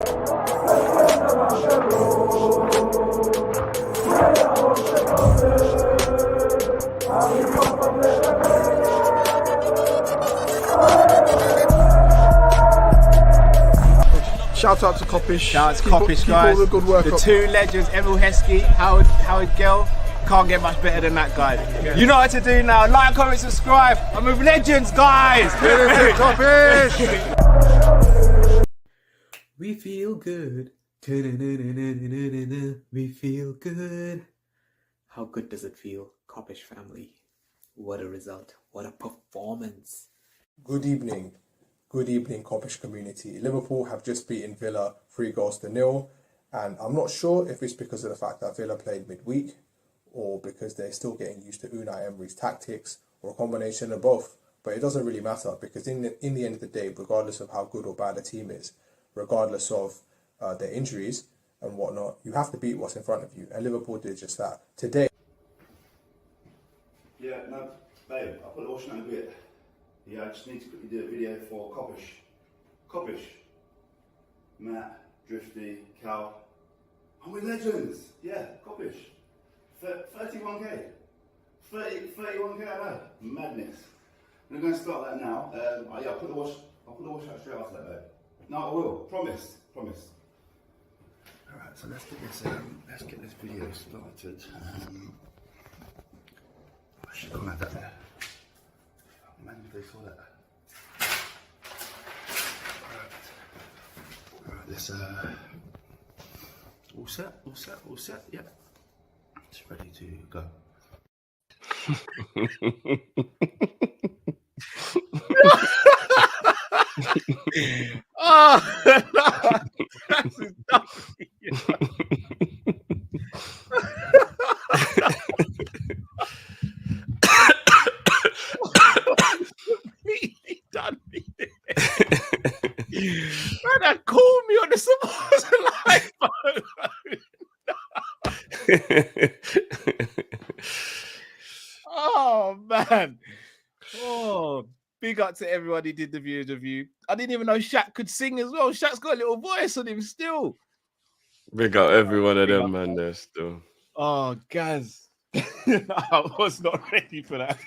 Shout out to Kopish. Shout out to Kopish, guys. Keep all the good work the up. two legends, Emil Heskey, Howard Gill. Can't get much better than that, guys. Yeah. You know what to do now. Like, comment, subscribe. I'm with legends, guys. Kopish. We feel good. We feel good. How good does it feel, Kop-Ish family? What a result. What a performance. Good evening, Kopish community. Liverpool have just beaten Villa 3-0, and I'm not sure if it's because of the fact that Villa played midweek or because they're still getting used to Unai Emery's tactics, or a combination of both. But it doesn't really matter, because in the end of the day, regardless of how good or bad a team is, regardless of their injuries and whatnot, you have to beat what's in front of you, and Liverpool did just that today. Yeah, no, babe, I put the washing out a bit. Yeah, I just need to quickly do a video for Kopish, Matt, Drifty, Cal. I'm with legends. Yeah, Kopish. 31k. 31k, I know. Madness. I'm going to start that now. Yeah, I'll put the wash out straight after that, babe. No, I will. Promised. Alright, so let's get this video started. I should come out that there. Imagine if they saw that. Alright, let's all set, yep. It's ready to go. Oh, that's completely done me. Man, that called me on the live phone. Oh man. Oh, big up to everyone who did the view. I didn't even know Shaq could sing as well. Shaq's got a little voice on him still. Big up every one of them, man, there still. Oh, Gaz. I was not ready for that.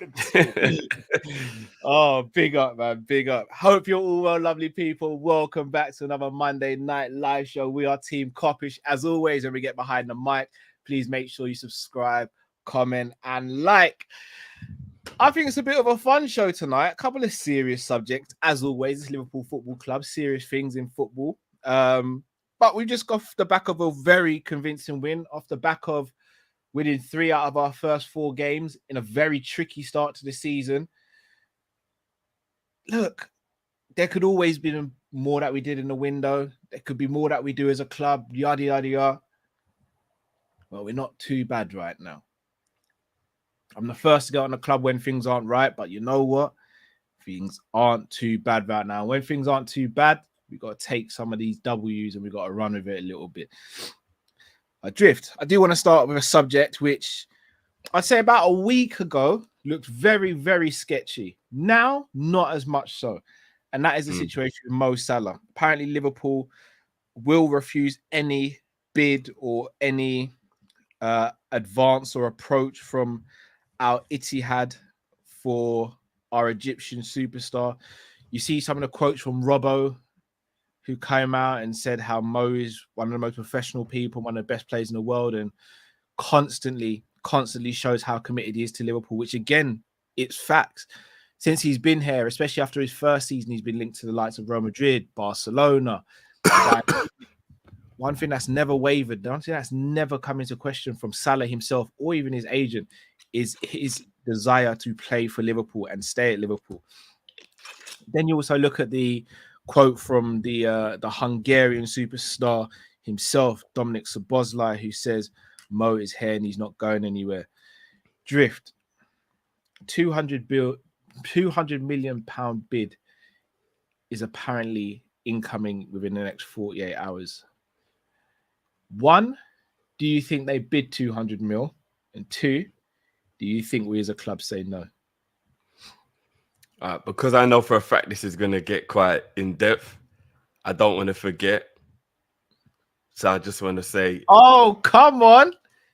Oh, big up, man. Big up. Hope you're all well, lovely people. Welcome back to another Monday night live show. We are Team Kopish. As always, when we get behind the mic, please make sure you subscribe, comment, and like. I think it's a bit of a fun show tonight. A couple of serious subjects. As always, it's Liverpool Football Club. Serious things in football. But we just got off the back of a very convincing win, off the back of winning 3 out of our first 4 games in a very tricky start to the season. Look, there could always be more that we did in the window. There could be more that we do as a club, yada, yada, yada. Well, we're not too bad right now. I'm the first to go on the club when things aren't right, but you know what? Things aren't too bad right now. When things aren't too bad, we've got to take some of these W's and we've got to run with it a little bit. Drift. I do want to start with a subject which I'd say about a week ago looked very, very sketchy. Now, not as much so. And that is the situation with Mo Salah. Apparently, Liverpool will refuse any bid or any advance or approach from our Etihad for our Egyptian superstar. You see some of the quotes from Robbo, who came out and said how Mo is one of the most professional people, one of the best players in the world, and constantly shows how committed he is to Liverpool, which again, it's facts. Since he's been here, especially after his first season, he's been linked to the likes of Real Madrid, Barcelona. One thing that's never wavered, one thing that's never come into question from Salah himself or even his agent is his desire to play for Liverpool and stay at Liverpool. Then you also look at the quote from the Hungarian superstar himself, Dominik Szoboszlai, who says Mo is here and he's not going anywhere. Drift, 200 million pound bid is apparently incoming within the next 48 hours. One, do you think they bid 200 mil? And two, do you think we as a club say no? Because I know for a fact this is going to get quite in depth, I don't want to forget So I just want to say, Oh, come on.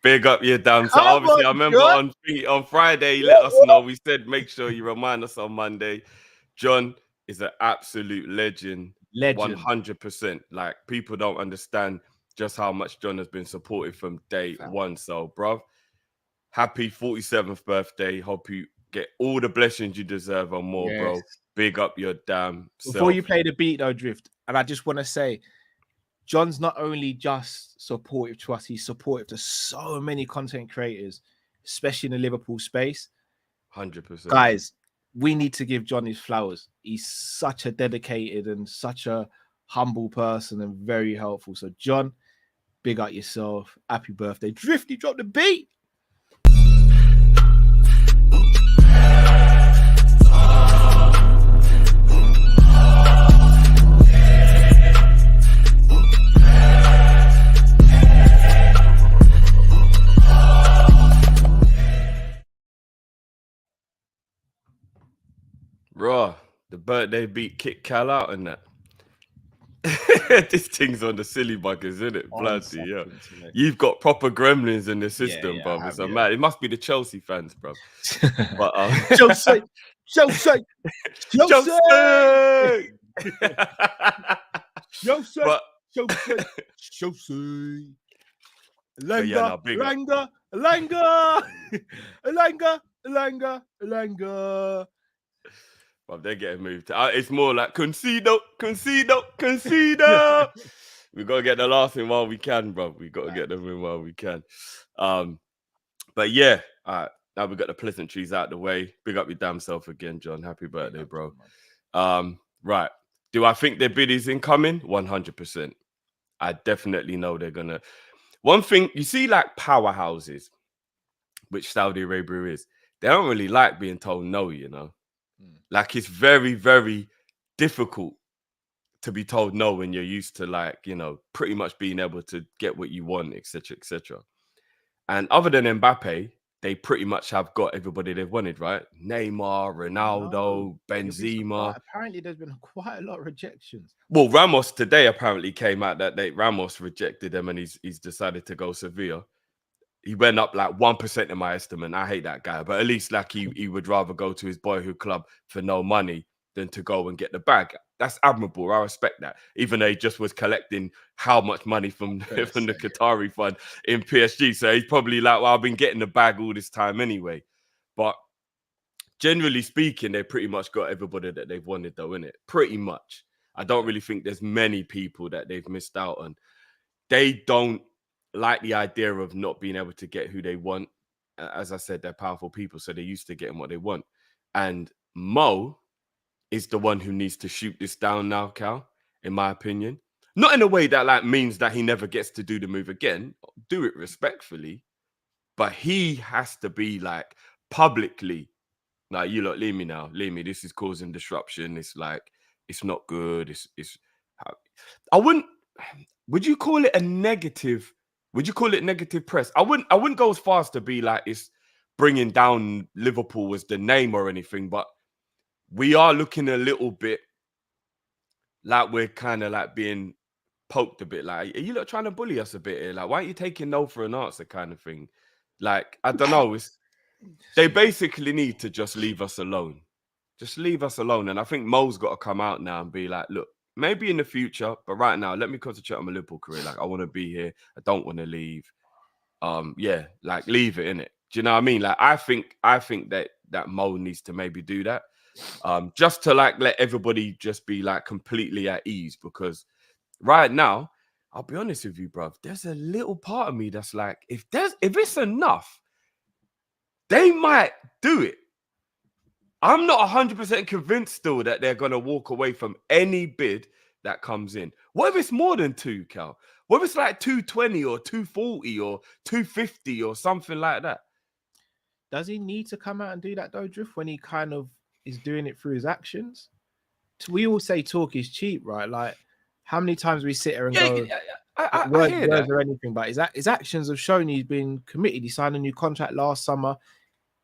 big up your damn. So Come obviously, I on, remember John. on Friday, he let us know. We said, make sure you remind us on Monday. John is an absolute legend. Legend. 100%. Like, people don't understand just how much John has been supported from day one. So, bruv, happy 47th birthday. Hope you get all the blessings you deserve and more, bro. Big up your damn self. Before you play the beat, though, Drift, and I just want to say, John's not only just supportive to us, he's supportive to so many content creators, especially in the Liverpool space. 100%. Guys, we need to give John his flowers. He's such a dedicated and such a humble person and very helpful. So, John, big up yourself. Happy birthday. Drifty, drop the beat. Raw, the birthday beat kicked Cal out and that. This thing's on the silly buggers, isn't it? Bloody yeah. You've got proper gremlins in the system, bro. It's mad. It must be the Chelsea fans, bro. But Chelsea. Chelsea. Langa. Well, they're getting moved. It's more like concede. We gotta get the last in while we can, bro. We gotta get them in while we can. But yeah, now we got the pleasantries out the way. Big up your damn self again, John. Happy birthday, bro. Right. Do I think their bid is incoming? 100%. I definitely know they're gonna. One thing you see, like powerhouses, which Saudi Arabia is, they don't really like being told no, you know. Like, it's very, very difficult to be told no when you're used to, like, you know, pretty much being able to get what you want, etc., etc. And other than Mbappe, they pretty much have got everybody they've wanted, right? Neymar, Ronaldo, Benzema. Apparently, there's been quite a lot of rejections. Well, Ramos today apparently came out that Ramos rejected them and he's decided to go Sevilla. He went up like 1% in my estimate. I hate that guy, but at least like he would rather go to his boyhood club for no money than to go and get the bag. That's admirable. I respect that. Even though he just was collecting how much money from the Qatari fund in PSG. So he's probably like, well, I've been getting the bag all this time anyway. But generally speaking, they pretty much got everybody that they've wanted though, innit? Pretty much. I don't really think there's many people that they've missed out on. They don't like the idea of not being able to get who they want. As I said, they're powerful people, so they're used to getting what they want. And Mo is the one who needs to shoot this down now, Cal, in my opinion. Not in a way that like means that he never gets to do the move again. Do it respectfully. But he has to be like publicly, like, you lot, leave me now. Leave me. This is causing disruption. It's like, it's not good. I wouldn't, would you call it a negative? Would you call it negative press? I wouldn't go as far as to be like it's bringing down Liverpool as the name or anything, but we are looking a little bit like we're kind of like being poked a bit. Like, are you lot trying to bully us a bit here? Like, why aren't you taking no for an answer kind of thing? Like, I don't know. They basically need to just leave us alone. Just leave us alone. And I think Mo's got to come out now and be like, look, maybe in the future, but right now, let me concentrate on my Liverpool career. Like, I want to be here. I don't want to leave. Yeah, like, leave it, innit? Do you know what I mean? Like, I think that Mo needs to maybe do that. Just to like let everybody just be like completely at ease, because right now, I'll be honest with you, bruv, there's a little part of me that's like, if it's enough, they might do it. I'm not 100% convinced still that they're going to walk away from any bid that comes in. What if it's more than 2, Cal? What if it's like 220 or 240 or 250 or something like that? Does he need to come out and do that though, Drift, when he kind of is doing it through his actions? We all say talk is cheap, right? Like, how many times we sit here and go, I hear that. Or anything, but his actions have shown he's been committed. He signed a new contract last summer.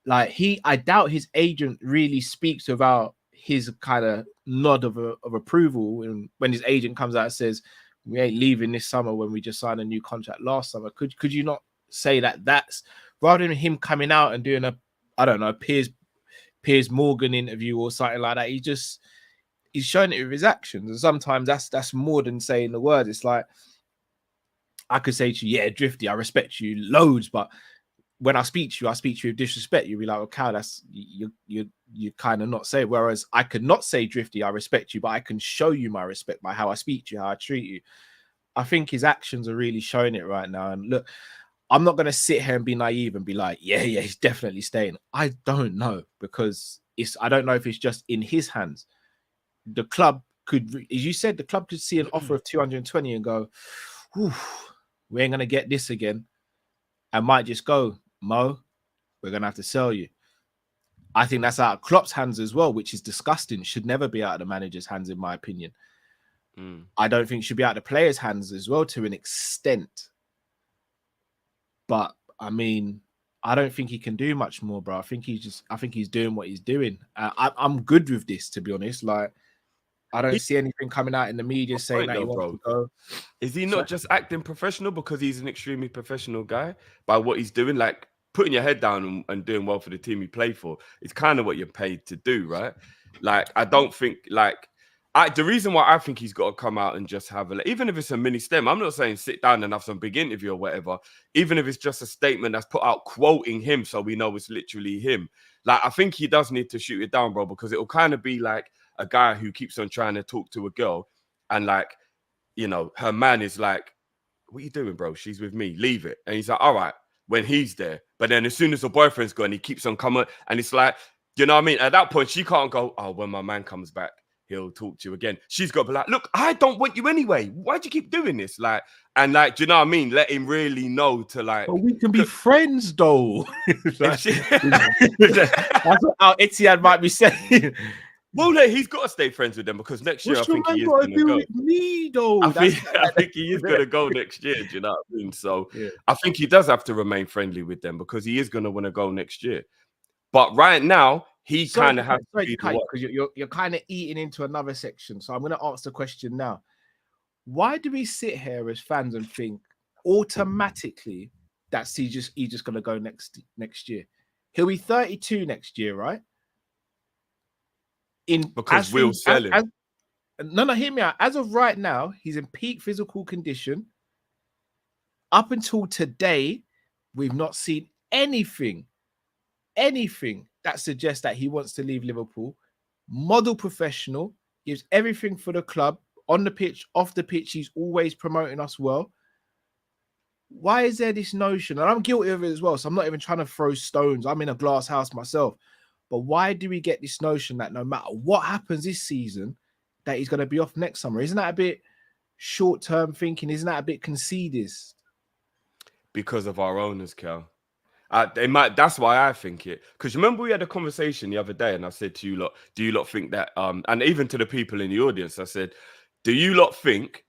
Like, I doubt his agent really speaks about his kind of nod of approval. And when his agent comes out and says, We ain't leaving this summer when we just signed a new contract last summer. Could you not say that that's rather than him coming out and doing a, I don't know, Piers Morgan interview or something like that? He's showing it with his actions, and sometimes that's more than saying the word. It's like I could say to you, yeah, Drifty, I respect you loads, but when I speak to you with disrespect. You'll be like, okay, that's you kind of not say. Whereas I could not say, Drifty, I respect you, but I can show you my respect by how I speak to you, how I treat you. I think his actions are really showing it right now. And look, I'm not going to sit here and be naive and be like, yeah, he's definitely staying. I don't know, because I don't know if it's just in his hands. The club could, as you said, the club could see an offer of 220 and go, we ain't going to get this again. And might just go, Mo, we're going to have to sell you. I think that's out of Klopp's hands as well, which is disgusting. Should never be out of the manager's hands, in my opinion. I don't think it should be out of the players' hands as well, to an extent. But, I mean, I don't think he can do much more, bro. I think he's doing what he's doing. I'm good with this, to be honest. Like, I don't see anything coming out in the media saying that he wants to go. Is he not just acting professional because he's an extremely professional guy by what he's doing? Like, putting your head down and doing well for the team you play for is kind of what you're paid to do, right? Like, I don't think, like, the reason why I think he's got to come out and just have even if it's a mini stem, I'm not saying sit down and have some big interview or whatever, even if it's just a statement that's put out quoting him so we know it's literally him. Like, I think he does need to shoot it down, bro, because it'll kind of be like a guy who keeps on trying to talk to a girl and, like, you know, her man is like, what are you doing, bro? She's with me. Leave it. And he's like, all right, when he's there. But then as soon as the boyfriend's gone, he keeps on coming. And it's like, you know what I mean? At that point, she can't go, oh, when my man comes back, he'll talk to you again. She's got to be like, look, I don't want you anyway. Why'd you keep doing this? Like, and like, do you know what I mean? Let him really know to, like. But we can be friends, though. Like, that's what Etihad might be saying. Well, no, he's got to stay friends with them because next year I think he is going to go. Me, though. I think he is going to go next year. Do you know what I mean? So yeah. I think he does have to remain friendly with them because he is going to want to go next year. But right now, he kind of has to be the one. Because you're kind of eating into another section. So I'm going to ask the question now. Why do we sit here as fans and think automatically that he's just going to go next year? He'll be 32 next year, right? Because we'll sell him. No, hear me out. As of right now, he's in peak physical condition. Up until today, we've not seen anything that suggests that he wants to leave Liverpool. Model professional, gives everything for the club, on the pitch, off the pitch. He's always promoting us well. Why is there this notion? And I'm guilty of it as well, so I'm not even trying to throw stones. I'm in a glass house myself. But why do we get this notion that no matter what happens this season, that he's going to be off next summer? Isn't that a bit short-term thinking? Isn't that a bit conceited? Because of our owners, Cal. That's why I think it. Because remember we had a conversation the other day and I said to you lot, do you lot think that, and even to the people in the audience, I said, do you lot think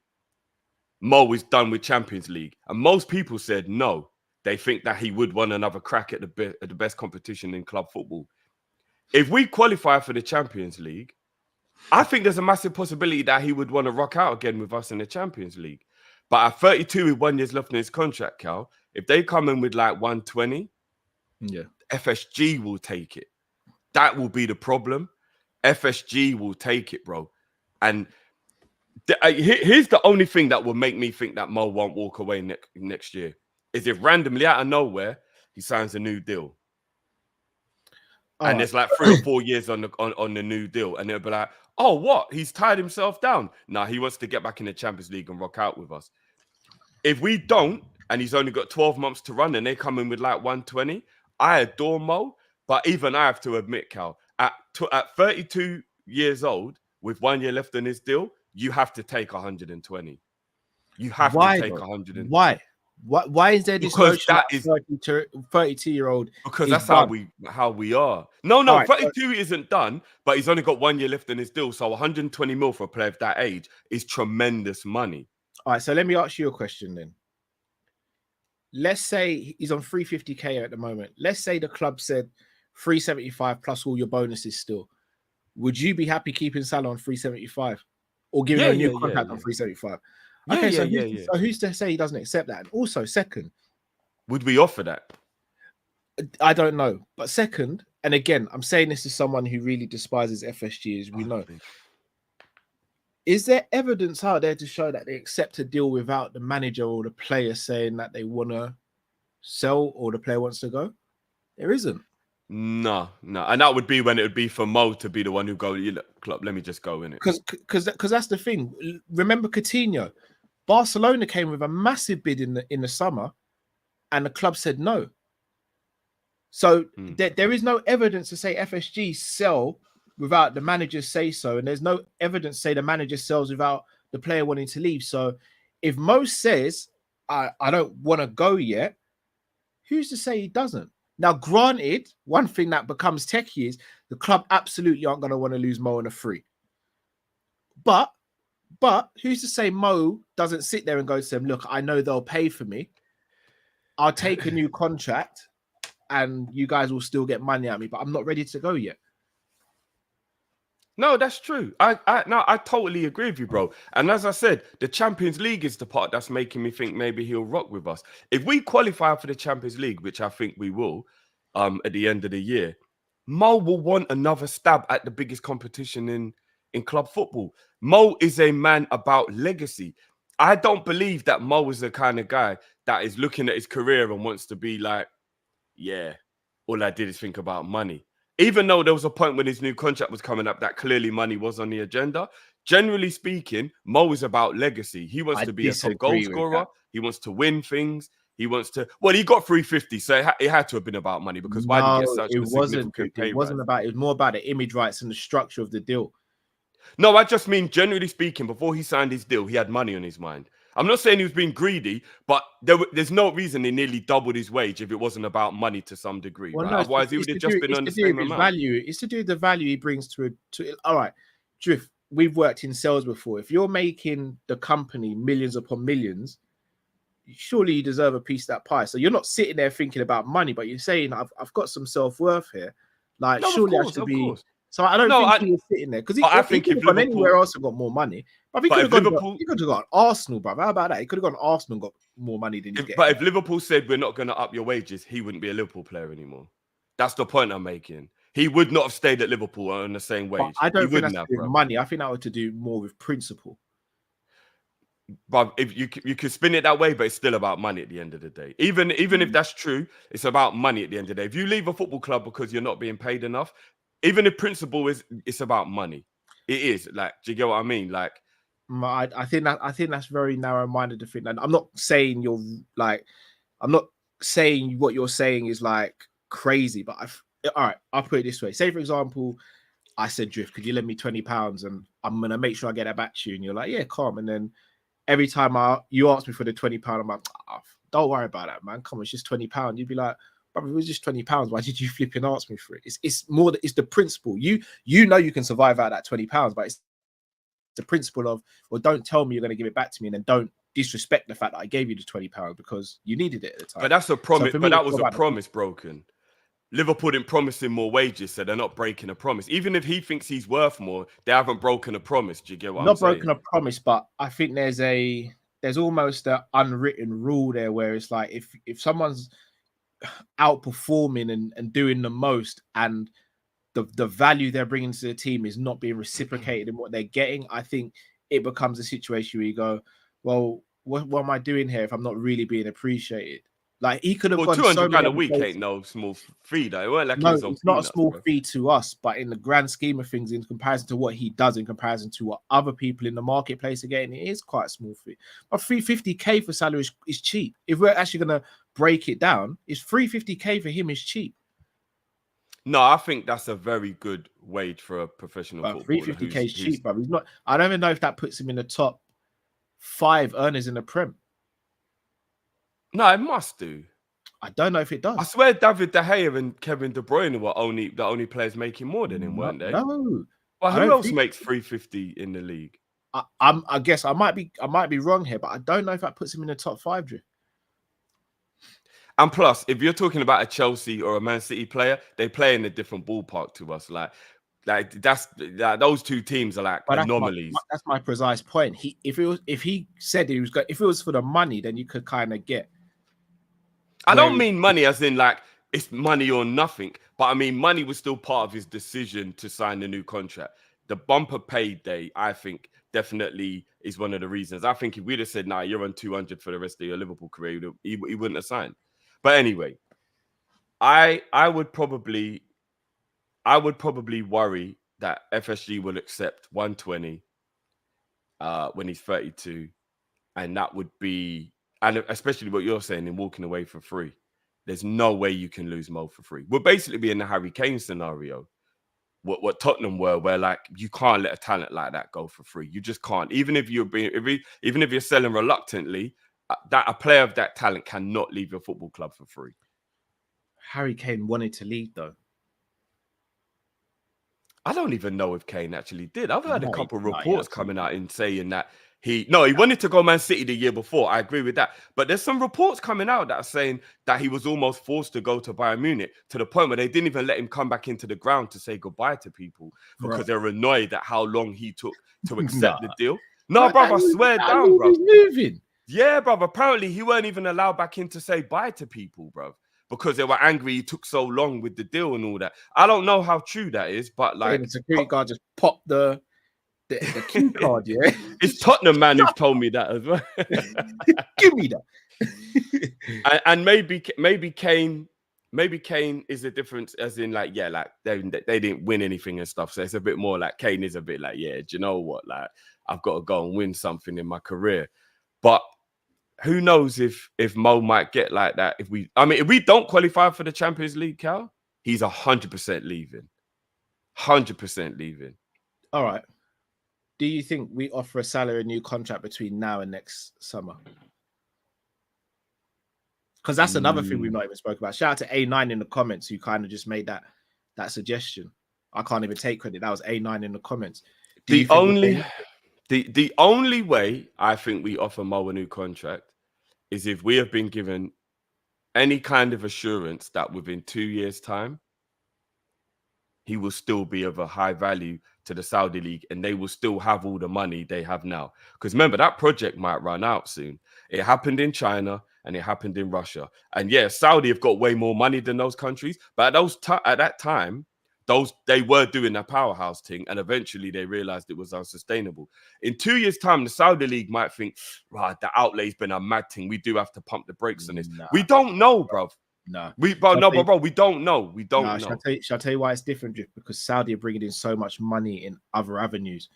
Mo is done with Champions League? And most people said no. They think that he would want another crack at the best competition in club football. If we qualify for the Champions League, I think there's a massive possibility that he would want to rock out again with us in the Champions League. But at 32 with 1 year left in his contract, Cal, if they come in with like 120, FSG will take it. That will be the problem. FSG will take it, bro. And here's the only thing that will make me think that Mo won't walk away next year is if randomly out of nowhere he signs a new deal. And there's like 3 or 4 years on the new deal. And they'll be like, oh, what? He's tied himself down. Nah, he wants to get back in the Champions League and rock out with us. If we don't, and he's only got 12 months to run and they come in with like 120, I adore Mo. But even I have to admit, Cal, at 32 years old, with 1 year left on his deal, you have to take 120. You have to take 120. Why? Why is there this because that is 32-year-old? Because that's how we are. No, right, 32 isn't done, but he's only got 1 year left in his deal. So 120 mil for a player of that age is tremendous money. All right, so let me ask you a question then. Let's say he's on 350k at the moment. Let's say the club said 375 plus all your bonuses still. Would you be happy keeping Salah on 375 or giving him a new contract on 375? Yeah, Okay, yeah, so yeah, who's, yeah. so who's to say he doesn't accept that? And also, second, Would we offer that? I don't know. But second, and again, I'm saying this to someone who really despises FSG, as we know. Is there evidence out there to show that they accept a deal without the manager or the player saying that they want to sell or the player wants to go? There isn't. No, no. And that would be when it would be for Mo to be the one who go, you look, club, let me just go in it. Because that's the thing. Remember Coutinho? Barcelona came with a massive bid in the summer, and the club said no. So there is no evidence to say FSG sell without the manager say so, and there's no evidence to say the manager sells without the player wanting to leave. So if Mo says I don't want to go yet, who's to say he doesn't? Now, granted, one thing that becomes techie is the club absolutely aren't going to want to lose Mo on a free. But who's to say Mo doesn't sit there and go to them, look, I know they'll pay for me. I'll take a new contract and you guys will still get money at me, but I'm not ready to go yet. No, that's true. I totally agree with you, bro. And as I said, the Champions League is the part that's making me think maybe he'll rock with us. If we qualify for the Champions League, which I think we will, at the end of the year, Mo will want another stab at the biggest competition in club football. Mo is a man about legacy. I don't believe that Mo is the kind of guy that is looking at his career and wants to be like, yeah, all I did is think about money. Even though there was a point when his new contract was coming up that clearly money was on the agenda. Generally speaking, Mo is about legacy. He wants to be a top goal scorer. He wants to win things. He wants to. Well, he got 350, so it had to have been about money because why did he get such a significant pay rise? It wasn't about. It was more about the image rights and the structure of the deal. No, I just mean generally speaking, before he signed his deal, he had money on his mind. I'm not saying he was being greedy, but there's no reason he nearly doubled his wage if it wasn't about money to some degree. Well, right? no, Otherwise, he would have just been on the same amount. Value. It's to do with the value he brings to it. All right, Drift, we've worked in sales before. If you're making the company millions upon millions, surely you deserve a piece of that pie. So you're not sitting there thinking about money, but you're saying, I've got some self-worth here. Like, no, surely I should be... Course. So I don't think he was sitting there because he could have gone anywhere else and got more money. But he could have gone Arsenal, bro. How about that? He could have gone Arsenal and got more money than he's getting. But if Liverpool said we're not going to up your wages, he wouldn't be a Liverpool player anymore. That's the point I'm making. He would not have stayed at Liverpool on the same wage. But I don't think that's to do with money. I think that would to do more with principle. But if you could spin it that way, but it's still about money at the end of the day. Even if that's true, it's about money at the end of the day. If you leave a football club because you're not being paid enough, even if principle it's about money. It is. Like, do you get what I mean? Like, I think that's very narrow-minded to think. And I'm not saying you're like, I'm not saying what you're saying is like crazy, but all right, I'll put it this way. Say, for example, I said, Drift, could you lend me £20 and I'm gonna make sure I get that back to you? And you're like, yeah, calm. And then every time you ask me for the £20, I'm like, oh, don't worry about that, man. Come on, it's just £20. You'd be like, but it was just £20. Why did you flip and ask me for it? It's more that it's the principle. You know you can survive out that £20, but it's the principle of, well, don't tell me you're going to give it back to me, and then don't disrespect the fact that I gave you the £20 because you needed it at the time. But that's a promise. So that was a promise broken. Liverpool didn't promise him more wages, so they're not breaking a promise. Even if he thinks he's worth more, they haven't broken a promise. Do you get what I'm saying? Not broken a promise, but I think there's almost an unwritten rule there where it's like if someone's outperforming and doing the most, and the value they're bringing to the team is not being reciprocated in what they're getting, I think it becomes a situation where you go, well, what am I doing here if I'm not really being appreciated? Like, he could have gone £200 a week ain't no small fee, though. It weren't like no, it's not a small fee to us, but in the grand scheme of things, in comparison to what he does, in comparison to what other people in the marketplace are getting, it is quite a small fee. But 350k for salary is cheap. If we're actually going to break it down, it's 350k for him is cheap. No, I think that's a very good wage for a professional footballer. 350k is cheap, but he's not. I don't even know if that puts him in the top 5 earners in the Prem. No, it must do. I don't know if it does. I swear David De Gea and Kevin De Bruyne were the only players making more than him, weren't they? No. Well, who else makes 350 in the league? I guess I might be wrong here, but I don't know if that puts him in the top 5, Drew. And plus, if you're talking about a Chelsea or a Man City player, they play in a different ballpark to us. Like, Like those two teams are like But anomalies. that's my precise point. If he said he was going, if it was for the money, then you could kind of get. I don't mean money as in like it's money or nothing, but I mean money was still part of his decision to sign the new contract. The bumper payday, I think, definitely is one of the reasons. I think if we'd have said, "Nah, you're on 200 for the rest of your Liverpool career," he wouldn't have signed. But anyway, I would probably worry that FSG will accept 120 when he's 32, and that would be, and especially what you're saying in walking away for free. There's no way you can lose Mo for free. We'll basically be in the Harry Kane scenario, what Tottenham were, where like you can't let a talent like that go for free. You just can't. Even if you're selling reluctantly, that a player of that talent cannot leave your football club for free. Harry Kane wanted to leave though. I don't even know if Kane actually did. I've heard a couple of reports coming out and saying that he wanted to go Man City the year before. I agree with that. But there's some reports coming out that are saying that he was almost forced to go to Bayern Munich to the point where they didn't even let him come back into the ground to say goodbye to people because they're annoyed at how long he took to accept the deal. No, brother, I swear down, bro. Moving. Yeah, brother. Apparently, he weren't even allowed back in to say bye to people, bro, because they were angry he took so long with the deal and all that. I don't know how true that is, but like the security guard just popped the key card, yeah. It's Tottenham man who's told me that as well. Give me that. and maybe Kane is the difference, as in like, yeah, like they didn't win anything and stuff. So it's a bit more like Kane is a bit like, yeah, do you know what? Like I've got to go and win something in my career. But who knows if Mo might get like that? If we don't qualify for the Champions League, Cal, he's 100% leaving. 100% leaving. All right. Do you think we offer a Salah a new contract between now and next summer? Because that's another thing we've not even spoke about. Shout out to A9 in the comments who kind of just made that suggestion. I can't even take credit. That was A9 in the comments. The only way I think we offer Mo a new contract is if we have been given any kind of assurance that within 2 years' time, he will still be of a high value to the Saudi League and they will still have all the money they have now. Because remember, that project might run out soon. It happened in China and it happened in Russia. And yeah, Saudi have got way more money than those countries. But at that time, they were doing a powerhouse thing, and eventually they realized it was unsustainable. In 2 years' time, the Saudi League might think, right, the outlay's been a mad thing. We do have to pump the brakes on this. Nah, we don't know, bro. No, we don't know. We don't know. Shall I tell you why it's different? Because Saudi are bringing in so much money in other avenues.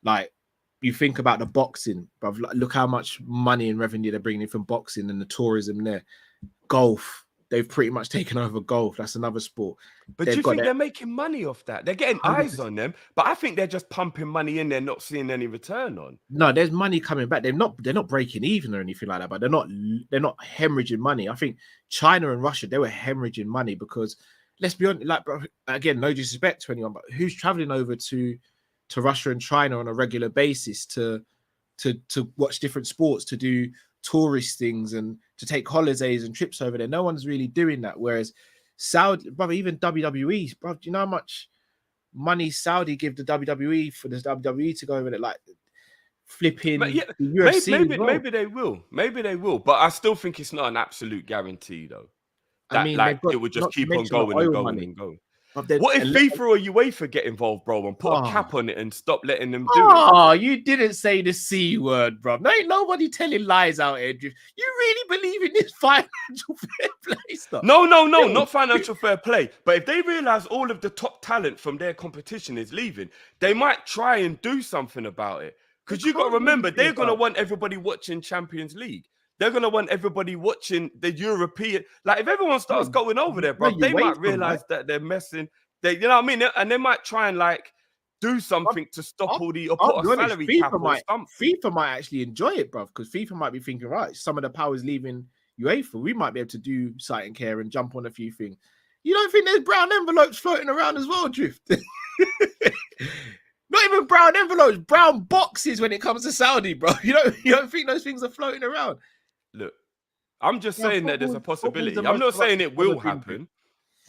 Like you think about the boxing, bro. Look how much money and revenue they're bringing in from boxing and the tourism there. Golf. They've pretty much taken over golf. That's another sport. But do you think they're making money off that? They're getting 100%. Eyes on them, but I think they're just pumping money in there, not seeing any return on. No, there's money coming back. They're not breaking even or anything like that, but they're not hemorrhaging money. I think China and Russia, they were hemorrhaging money because let's be honest, like, bro, again, no disrespect to anyone, but who's traveling over to Russia and China on a regular basis to watch different sports, to do tourist things and to take holidays and trips over there? No one's really doing that. Whereas Saudi, brother, even WWE, bro, do you know how much money Saudi give the WWE for the WWE to go over there? Like flipping the UFC. Maybe they will. But I still think it's not an absolute guarantee, though. That, it would just keep on going and going and going. What if FIFA or UEFA get involved, bro, and put a cap on it and stop letting them do it? Oh, you didn't say the C word, bro. No, ain't nobody telling lies out here. You really believe in this financial fair play stuff? No, not financial fair play. But if they realize all of the top talent from their competition is leaving, they might try and do something about it. Because you got to remember, they're going to want everybody watching Champions League. They're going to want everybody watching the European. Like, if everyone starts going over there, bro, they might realize that they're messing. You know what I mean? And they might try and, like, do something to stop all the... or put a salary cap or something. FIFA might actually enjoy it, bro, because FIFA might be thinking, right, some of the power's leaving UEFA. We might be able to do sight and care and jump on a few things. You don't think there's brown envelopes floating around as well, Drift? Not even brown envelopes, brown boxes when it comes to Saudi, bro. You don't think those things are floating around? Look, I'm just saying that there's a possibility. I'm not saying it will happen.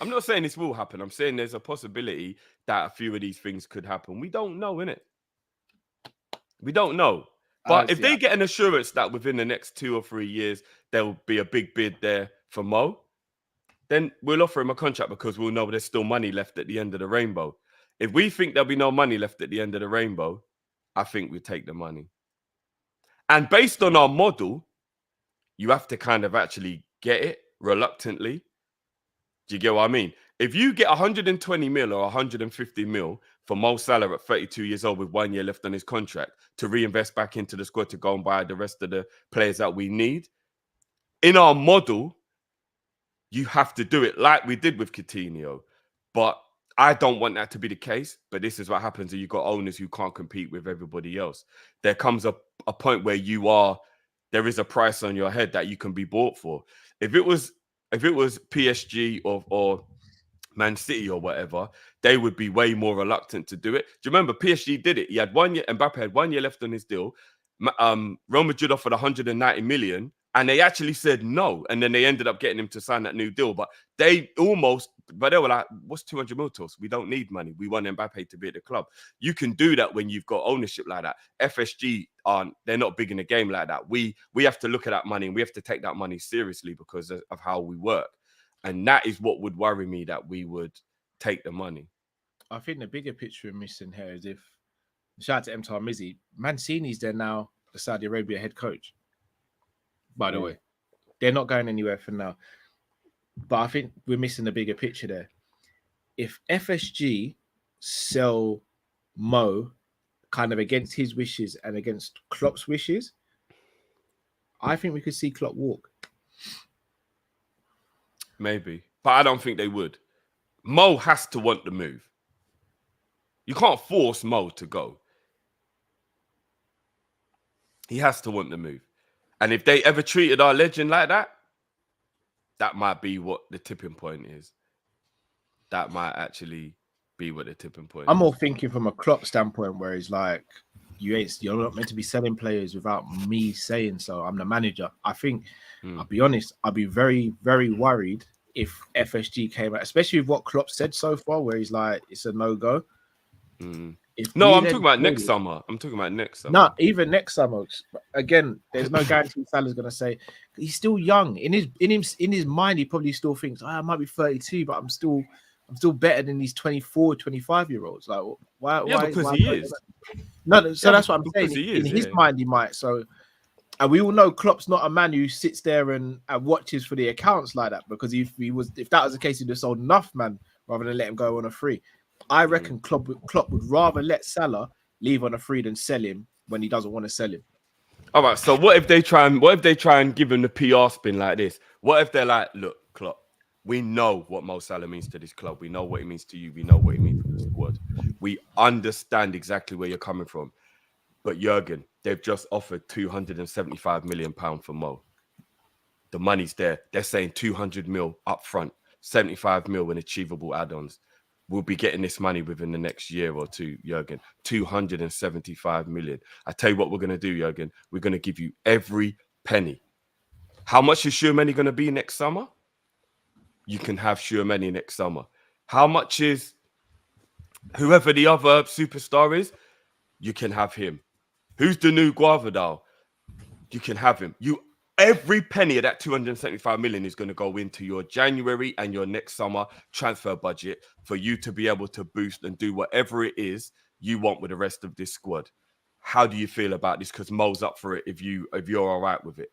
I'm not saying this will happen. I'm saying there's a possibility that a few of these things could happen. We don't know, innit? We don't know. But if they get an assurance that within the next 2 or 3 years there'll be a big bid there for Mo, then we'll offer him a contract because we'll know there's still money left at the end of the rainbow. If we think there'll be no money left at the end of the rainbow, I think we take the money. And based on our model, you have to kind of actually get it reluctantly. Do you get what I mean? If you get 120 mil or 150 mil for Mo Salah at 32 years old with 1 year left on his contract to reinvest back into the squad to go and buy the rest of the players that we need, in our model, you have to do it like we did with Coutinho. But I don't want that to be the case. But this is what happens when you've got owners who can't compete with everybody else. There comes a point where there is a price on your head that you can be bought for. If it was PSG or Man City or whatever, they would be way more reluctant to do it. Do you remember PSG did it? He had 1 year, Mbappe had 1 year left on his deal. Real Madrid offered 190 million and they actually said no. And then they ended up getting him to sign that new deal. But they were like, what's 200 mil to us? We don't need money. We want Mbappe to be at the club. You can do that when you've got ownership like that. FSG they're not big in the game like that. We have to look at that money and we have to take that money seriously because of how we work. And that is what would worry me, that we would take the money. I think the bigger picture we're missing here is shout out to Mtar Mizzi, Mancini's there now, the Saudi Arabia head coach. By the way, they're not going anywhere for now. But I think we're missing the bigger picture there. If FSG sell Mo kind of against his wishes and against Klopp's wishes, I think we could see Klopp walk. Maybe. But I don't think they would. Mo has to want the move. You can't force Mo to go. He has to want the move. And if they ever treated our legend like that, that might be what the tipping point is. That might actually be what the tipping point I'm is. more thinking from a Klopp standpoint where he's like, you're not meant to be selling players without me saying so. I'm the manager. I think, I'll be honest, I'll be very, very worried if FSG came out, especially with what Klopp said so far, where he's like, it's a no-go. No, I'm talking about next summer. No, even next summer. Again, there's no guarantee Salah's going to say, he's still young. In his mind, he probably still thinks, I might be 32, but I'm still better than these 24, 25-year-olds. Like, why? Because he is. No, so that's what I'm saying. In his mind, he might. So, and we all know Klopp's not a man who sits there and watches for the accounts like that. Because if that was the case, he'd have sold enough, man, rather than let him go on a free. I reckon Klopp would rather let Salah leave on a free than sell him when he doesn't want to sell him. All right. So what if they try and give him the PR spin like this? What if they're like, look, Klopp, we know what Mo Salah means to this club. We know what it means to you. We know what it means to the squad. We understand exactly where you're coming from. But Jurgen, they've just offered £275 million for Mo. The money's there. They're saying 200 mil up front, 75 mil in achievable add-ons. We'll be getting this money within the next year or two, Jurgen. 275 million. I tell you what we're going to do, Jurgen. We're going to give you every penny. How much is Tchouaméni going to be next summer? You can have Tchouaméni next summer. How much is whoever the other superstar is? You can have him. Who's the new Guavadal? You can have him. Every penny of that 275 million is going to go into your January and your next summer transfer budget for you to be able to boost and do whatever it is you want with the rest of this squad. How do you feel about this? Because Mo's up for it if you're all right with it.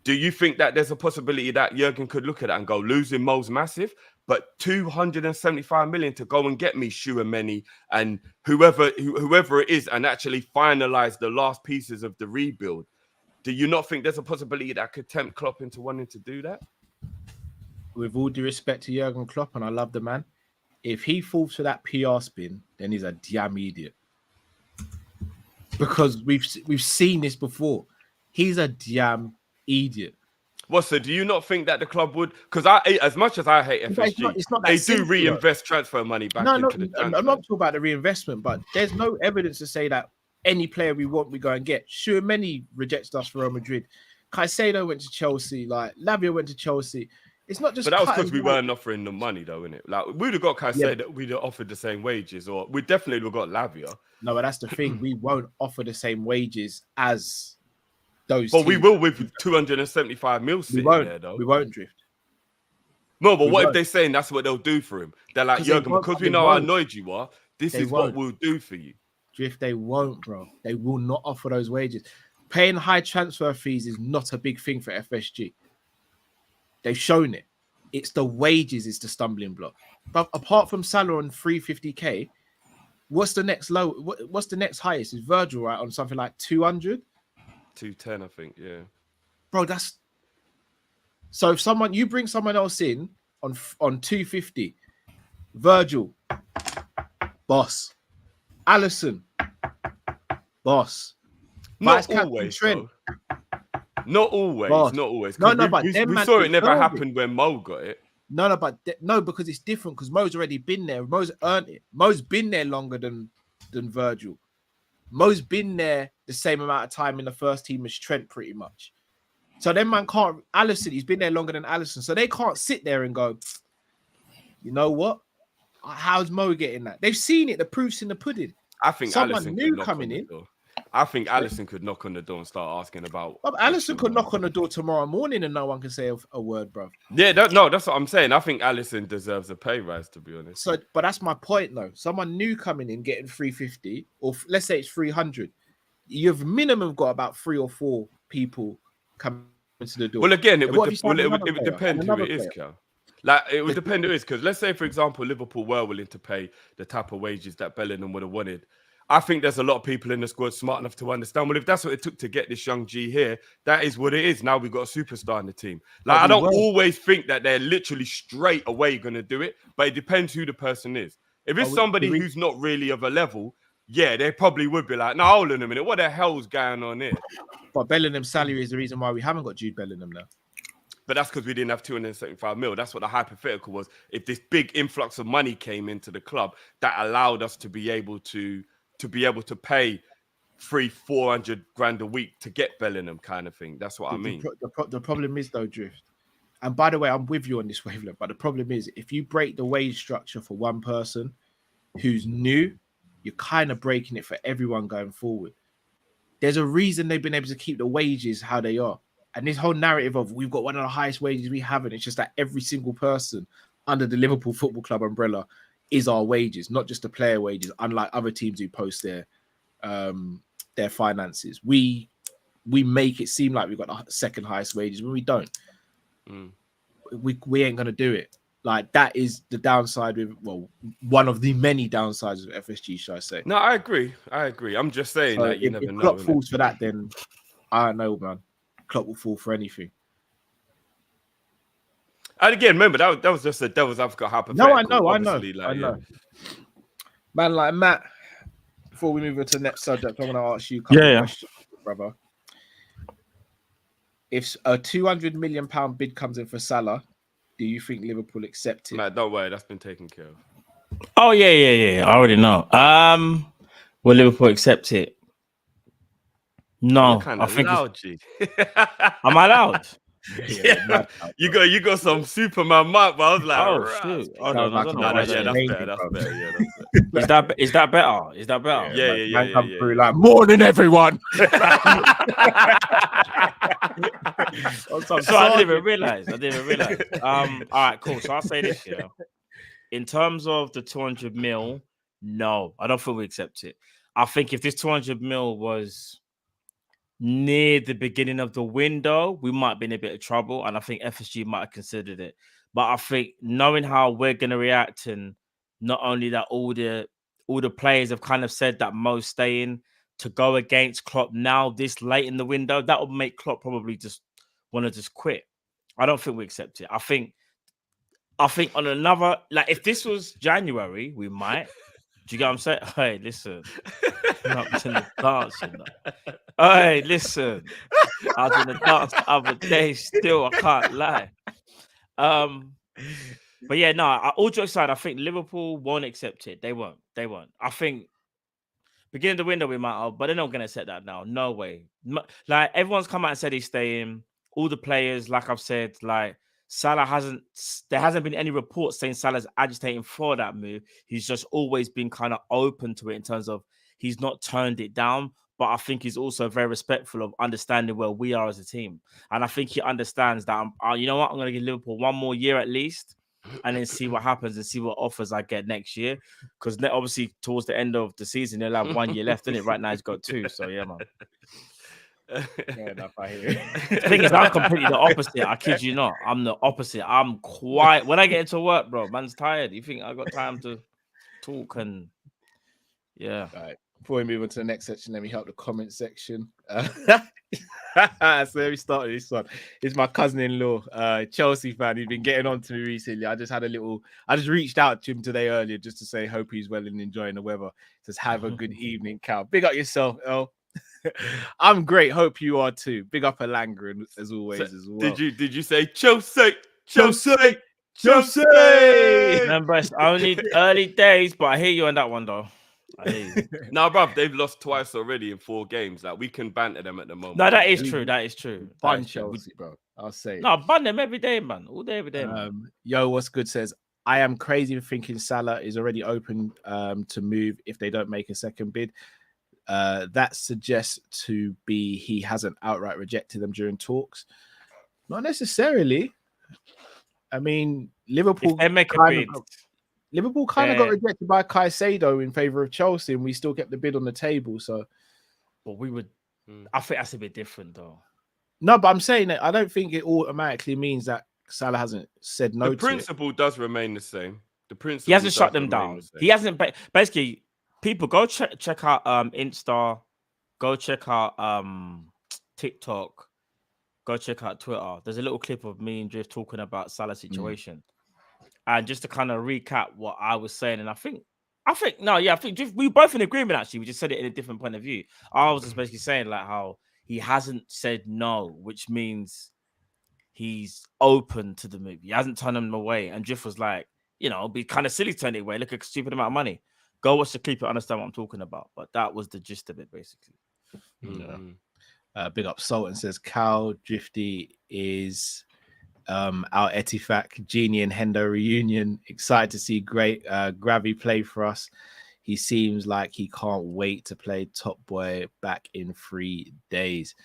Do you think that there's a possibility that Jurgen could look at that and go, losing Mo's massive, but 275 million to go and get me Tchouaméni and whoever it is and actually finalize the last pieces of the rebuild? Do you not think there's a possibility that could tempt Klopp into wanting to do that? With all due respect to Jurgen Klopp, and I love the man, if he falls for that PR spin, then he's a damn idiot. Because we've seen this before. He's a damn idiot. Well, so do you not think that the club would? Because as much as I hate FSG, it's not they simple, do reinvest transfer money back into the transfer. I'm not talking about the reinvestment, but there's no evidence to say that any player we want, we go and get. Sure, many rejected us for Real Madrid. Caicedo went to Chelsea. Like Lavia went to Chelsea. It's not just. But that was cutting because we like- weren't offering them money, though, innit? Like we'd have got kind of Yeah. said that we'd have offered the same wages, or we definitely would have got Lavia. No, but that's the thing. We won't offer the same wages as those. But we teams. will with 275 mil We sitting won't. there, though. We won't drift. No, but we what if won't. they're saying that's what they'll do for him? They're like, 'Cause they Jurgen, won't, because they we know how won't. annoyed you are, this They is what won't. we'll do for you. Drift. They won't, bro. They will not offer those wages. Paying high transfer fees is not a big thing for FSG. They've shown it. It's the wages is the stumbling block. But apart from Salah on 350k, what's the next low? What's the next highest? Is Virgil right on something like 200? 210, I think, yeah. Bro, that's so. If you bring someone else in on 250, Virgil, boss, Allison, boss, Not Vice Captain always, Trent. though. Not always, Boss. not always. No, 'Cause no, we, but we, them we man saw it never deserve it. happen when Mo got it. No, because it's different. Because Mo's already been there. Mo's earned it. Mo's been there longer than Virgil. Mo's been there the same amount of time in the first team as Trent, pretty much. So then man can't. Allison, he's been there longer than Allison, so they can't sit there and go, you know what? How's Mo getting that? They've seen it. The proof's in the pudding. I think Someone Allison new could knock coming on the in. door. I think Allison could knock on the door and start asking about. Well, Allison could extra knock on the door tomorrow morning and no one can say a word, bro. Yeah, that's what I'm saying. I think Allison deserves a pay rise, to be honest. So, but that's my point, though. Someone new coming in getting 350, or let's say it's 300. You've minimum got about 3 or 4 people coming to the door. Well, again, it What would, if you sign it another would player depend and who another it is, player? Cal. Like it would depend who it is, because let's say, for example, Liverpool were willing to pay the type of wages that Bellingham would have wanted. I think there's a lot of people in the squad smart enough to understand. Well, if that's what it took to get this young G here, that is what it is. Now we've got a superstar in the team. Like I don't always think that they're literally straight away going to do it, but it depends who the person is. If it's somebody who's not really of a level, yeah, they probably would be like, no, hold on a minute, what the hell's going on here? But Bellingham's salary is the reason why we haven't got Jude Bellingham now. But that's because we didn't have 275 mil. That's what the hypothetical was. If this big influx of money came into the club, that allowed us to be able to pay 300-400 grand a week to get Bellingham, kind of thing. That's what I mean. The problem is though, Drift. And by the way, I'm with you on this wavelength. But the problem is, if you break the wage structure for one person who's new, you're kind of breaking it for everyone going forward. There's a reason they've been able to keep the wages how they are. And this whole narrative of we've got one of the highest wages we haven't, it's just that every single person under the Liverpool Football Club umbrella is our wages, not just the player wages, unlike other teams who post their finances. We make it seem like we've got the second highest wages when we don't. We ain't gonna do it. Like that is the downside with one of the many downsides of FSG, should I say. No, I agree. I'm just saying So that you if never know. Klopp falls for that, then I don't know, man. Klopp will fall for anything. And again, remember that was just a devil's advocate hypothetical. No, I know. Like, I know. Man, like Matt, before we move on to the next subject, I'm going to ask you a couple of questions, brother. If a £200 million bid comes in for Salah, do you think Liverpool accept it? Matt, don't worry, that's been taken care of. Oh, yeah. I already know. Will Liverpool accept it? No, I think loud, G. Am I allowed? Yeah, you got some Superman mic, but I was like, oh shit! Hold on, I don't know. That's better. Yeah, Is that better? Is that better? Yeah. Come through like morning, everyone. So I didn't even realize. All right, cool. So I'll say this here. In terms of the 200 mil, no, I don't think we accept it. I think if this 200 mil was near the beginning of the window, we might be in a bit of trouble, and I think FSG might have considered it. But I think knowing how we're going to react, and not only that, all the players have kind of said that Mo's staying, to go against Klopp now this late in the window, that would make Klopp probably just want to just quit. I don't think we accept it. I think on another, like if this was January, we might. Do you get what I'm saying? Hey, listen. Up to the dance, you know. Hey, listen. I was in the dance the other day still, I can't lie. But yeah, no, all jokes aside, I think Liverpool won't accept it. They won't. I think beginning of the window we might have, but they're not going to accept that now. No way. Like everyone's come out and said he's staying. All the players, like I've said, like There hasn't been any reports saying Salah's agitating for that move. He's just always been kind of open to it in terms of he's not turned it down. But I think he's also very respectful of understanding where we are as a team. And I think he understands that, you know what, I'm going to give Liverpool one more year at least and then see what happens and see what offers I get next year. Because obviously towards the end of the season, he'll have 1 year left, innit? Right now he's got 2. So, yeah, man. Fair enough, I hear it. The thing is, I'm completely the opposite. I kid you not. I'm the opposite. I'm quiet. When I get into work, bro, man's tired. You think I got time to talk and... Yeah. All right. Before we move on to the next section, let me help the comment section. So let me start with this one. It's my cousin-in-law, Chelsea fan. He's been getting on to me recently. I just reached out to him today earlier just to say hope he's well and enjoying the weather. Says have a good evening, Cal. Big up yourself, El. I'm great. Hope you are too. Big up Alanga as always as well. Did you say Chelsea? Chelsea? Chelsea! Remember, it's only early days, but I hear you on that one though. No, bruv, they've lost twice already in 4 games. Like we can banter them at the moment. No, that is true. That is true. Bun Chelsea, bro. I'll say. No, bun them every day, man. All day, every day. Yo, what's good says I am crazy for thinking Salah is already open to move if they don't make a second bid. That suggests to be he hasn't outright rejected them during talks. Not necessarily. I mean, Liverpool. If they make a bid. Liverpool kind of got rejected by Caicedo in favor of Chelsea, and we still kept the bid on the table. So, but we would. I think that's a bit different, though. No, but I'm saying that I don't think it automatically means that Salah hasn't said no. The principle does remain the same. The principle. He hasn't shut them down. He hasn't. Basically, people go check out Insta, go check out TikTok, go check out Twitter. There's a little clip of me and Drift talking about Salah's situation. And just to kind of recap what I was saying, and I think we both in agreement. Actually, we just said it in a different point of view. I was just basically saying like how he hasn't said no, which means he's open to the move. He hasn't turned them away. And Drift was like, it'd be kind of silly to turn it away. Look at a stupid amount of money. Go watch the clip and understand what I'm talking about. But that was the gist of it, basically. Big up Sultan says Cal Drifty is. Our Etifak, Genie and Hendo reunion. Excited to see great Gravy play for us. He seems like he can't wait to play Top Boy back in 3 days.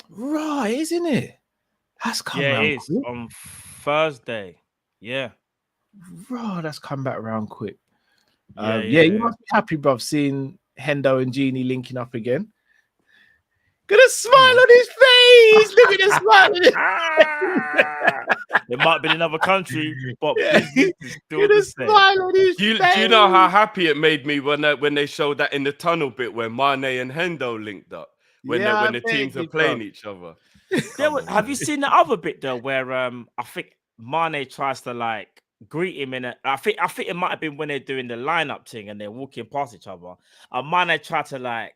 Right, isn't it? That's come around. It is quick. On Thursday. Yeah. Right, that's come back around quick. You must be happy, bruv, seeing Hendo and Genie linking up again. Got a smile on his face. Look at the smile on his face. It might be in another country, but still the smile on his face. Do you know how happy it made me when they showed that in the tunnel bit where Mane and Hendo linked up when the teams are playing each other? Have you seen the other bit though, where I think Mane tries to like greet him in I think it might have been when they're doing the lineup thing and they're walking past each other. And Mane tried to like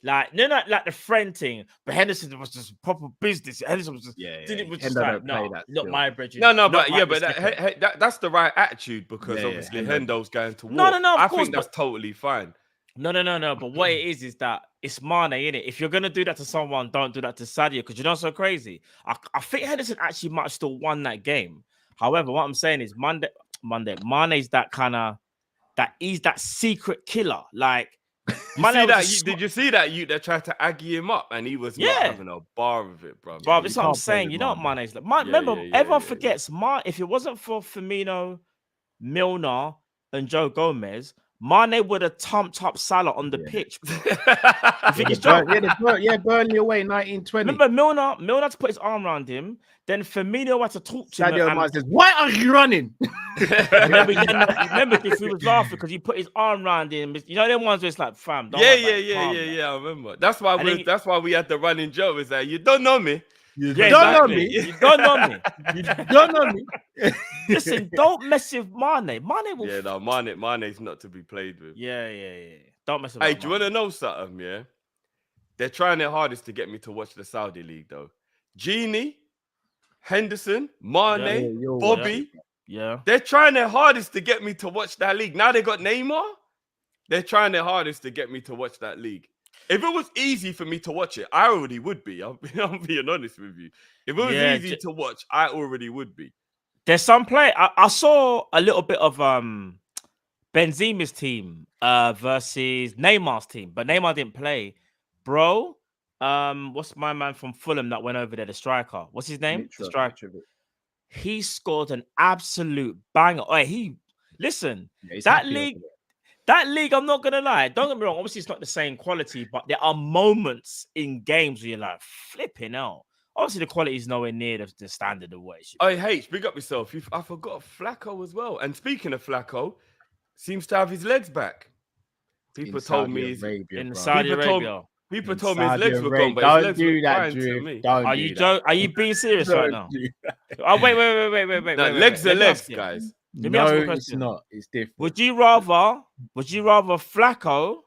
the friend thing, but Henderson was just proper business. Henderson was just not my bridge. That's the right attitude because obviously Hendo's going to war. No, I think that's totally fine. No. But what it is that it's Mane, innit? If you're gonna do that to someone, don't do that to Sadio because you're not so crazy. I think Henderson actually might have still won that game. However, what I'm saying is Monday, Mane's he's that secret killer, like. Did you see that that tried to aggy him up and he was not having a bar of it, bro? Bro, that's what I'm saying. You know what Mane's like. Remember, everyone forgets if it wasn't for Firmino, Milner, and Joe Gomez, Mane would have thumped up Salah on the pitch. I think it's Burnley away 1920. Remember, Milner had to put his arm around him. Then Firmino had to talk to him. Sadio says, "Why are you running?" remember if he was laughing because he put his arm around him. You know them ones where it's like, fam. I remember. That's why we had the running joke. Is that you don't know me. You don't know me. You don't know me. You don't know me. Listen, don't mess with Mane. Mane will. Mane's not to be played with. Yeah. Don't mess with. Hey, do you want to know something? Yeah, they're trying their hardest to get me to watch the Saudi league though. Genie, Henderson, Mane, Bobby. Yeah. They're trying their hardest to get me to watch that league. Now they got Neymar. They're trying their hardest to get me to watch that league. If it was easy for me to watch it, I already would be. I'm being honest with you. If it was easy to watch, I already would be. There's some play. I saw a little bit of Benzema's team versus Neymar's team, but Neymar didn't play. Bro, what's my man from Fulham that went over there, the striker? What's his name? The striker. He scored an absolute banger. Oh, listen, that league, I'm not gonna lie. Don't get me wrong. Obviously, it's not the same quality, but there are moments in games where you're like, flipping out. Obviously, the quality is nowhere near the standard of what it should be. Oh, H, big up yourself. I forgot Flacco as well. And speaking of Flacco, seems to have his legs back. People told me in Saudi Arabia. People told me his legs were gone, but his legs were fine to me. Are you being serious right now? Oh, wait. No, legs are legs, guys. No, it's not. It's different. Would you rather Flacco?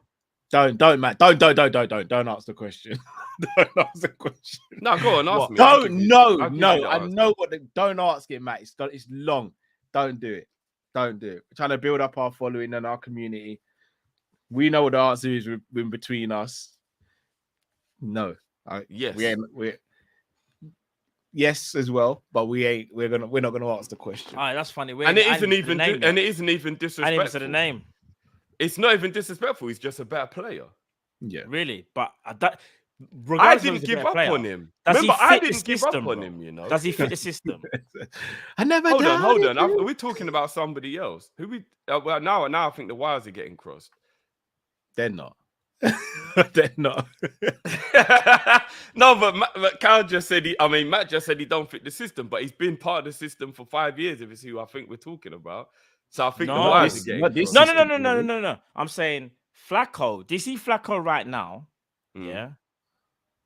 Don't, Matt. Don't ask the question. Don't ask the question. No, go on, ask me. No. I know what. Don't ask it, Matt. It's long. Don't do it. We're trying to build up our following and our community. We know what the answer is in between us. No. Yes. We're yes as well, but we're not gonna ask the question. All right, that's funny. And it isn't even disrespectful. I didn't even say the name. It's not even disrespectful. He's just a better player. Yeah, really. But I didn't give up on him. Remember, I didn't give up on him. You know, does he fit the system? I never. Hold on. We're talking about somebody else. Who we? Well, now I think the wires are getting crossed. They're not. They're not. No, but Cal just said Matt just said he don't fit the system, but he's been part of the system for 5 years. If it's who I think we're talking about, so I think the wires are getting crossed. No. I'm saying Flacco. Do you see Flacco right now? Yeah.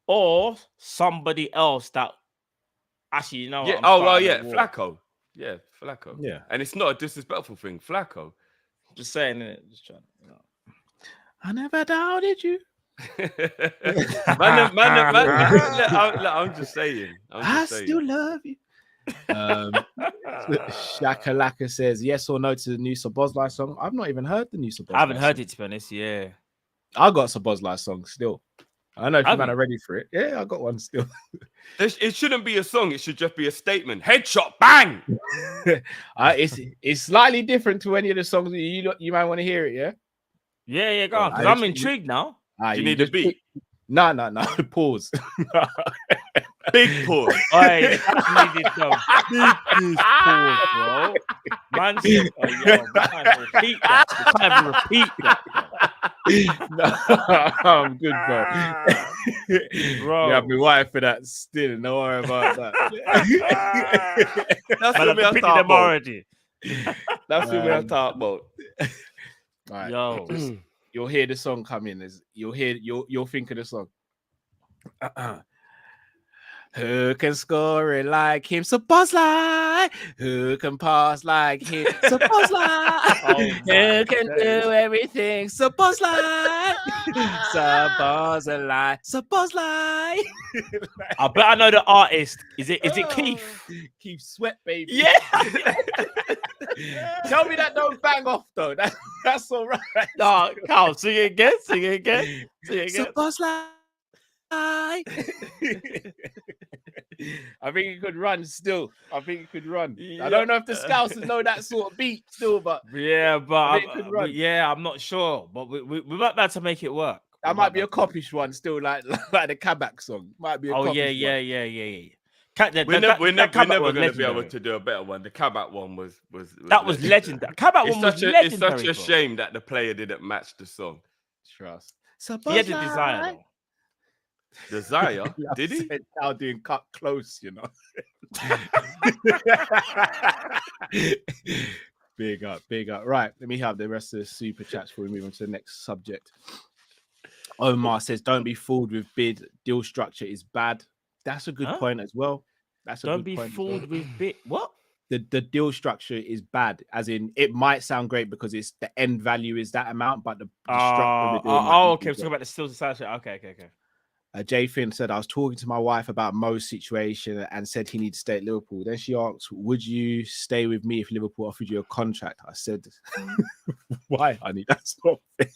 Or somebody else that actually, you know. Yeah. Flacco. Yeah, Flacco. Yeah. And it's not a disrespectful thing, Flacco. Just saying it. Just trying. You know. I never doubted you. man, I'm just saying. I still love you. Shakalaka says yes or no to the new Sabozlai song. I've not even heard the new Sabozlai. I haven't heard it, to be honest. Yeah, I got a Sabozlai song still. I know if you man are ready for it. Yeah, I got one still. It shouldn't be a song. It should just be a statement. Headshot, bang. It's slightly different to any of the songs that you might want to hear it. Yeah. Yeah, go on. Because I'm intrigued now. Do you need a beat? No. Pause. Big pause. Needed the biggest pause, bro. Man said, repeat that. You can't even repeat that, No, I'm good, bro. Bro. You have me wired for that still. Don't worry about that. That's what we are talking about. That's what we are talking about. Right. Yo, you'll hear the song come in. You'll think of the song. Who can score it like him? Sabozlai. Who can pass like him? Sabozlai. Who can do everything? Sabozlai. Sabozlai. I bet I know the artist. Is it Keith? Keith Sweat, baby. Yeah. Tell me that don't bang off though. That's all right. No, Carl, sing it again. Sabozlai. I think he could run still. I don't know if the Scousers know that sort of beat still, but I'm not sure. But we might have to make it work. That might be a Kopish one still, like the Kabak song. Might be a Kopish one. We're never going to be able to do a better one. The Kabak one was legendary. Kabak one was legendary. It's such a shame that the player didn't match the song. Trust. He had the desire though. Desire? Did he? Now doing cut close, you know. Big up. Right, let me have the rest of the super chats before we move on to the next subject. Omar says, "Don't be fooled with bid. Deal structure is bad." That's a good point as well. Don't be fooled with bid. What? The deal structure is bad, as in it might sound great because it's the end value is that amount, but the structure. Okay. We're talking about the still society. Okay. Jay Finn said, I was talking to my wife about Mo's situation and said he needs to stay at Liverpool. Then she asked, would you stay with me if Liverpool offered you a contract? I said, why, honey? That's not fair.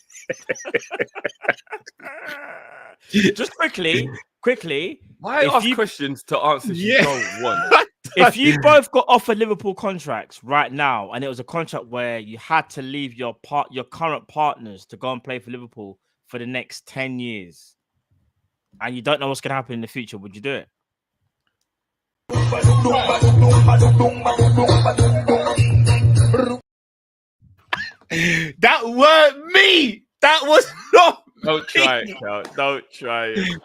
Just quickly. Why ask questions to answers you don't want? If you both got offered Liverpool contracts right now, and it was a contract where you had to leave your current partners to go and play for Liverpool for the next 10 years, and you don't know what's going to happen in the future, would you do it? That weren't me. That was not. Don't try it, Cal. Don't try it.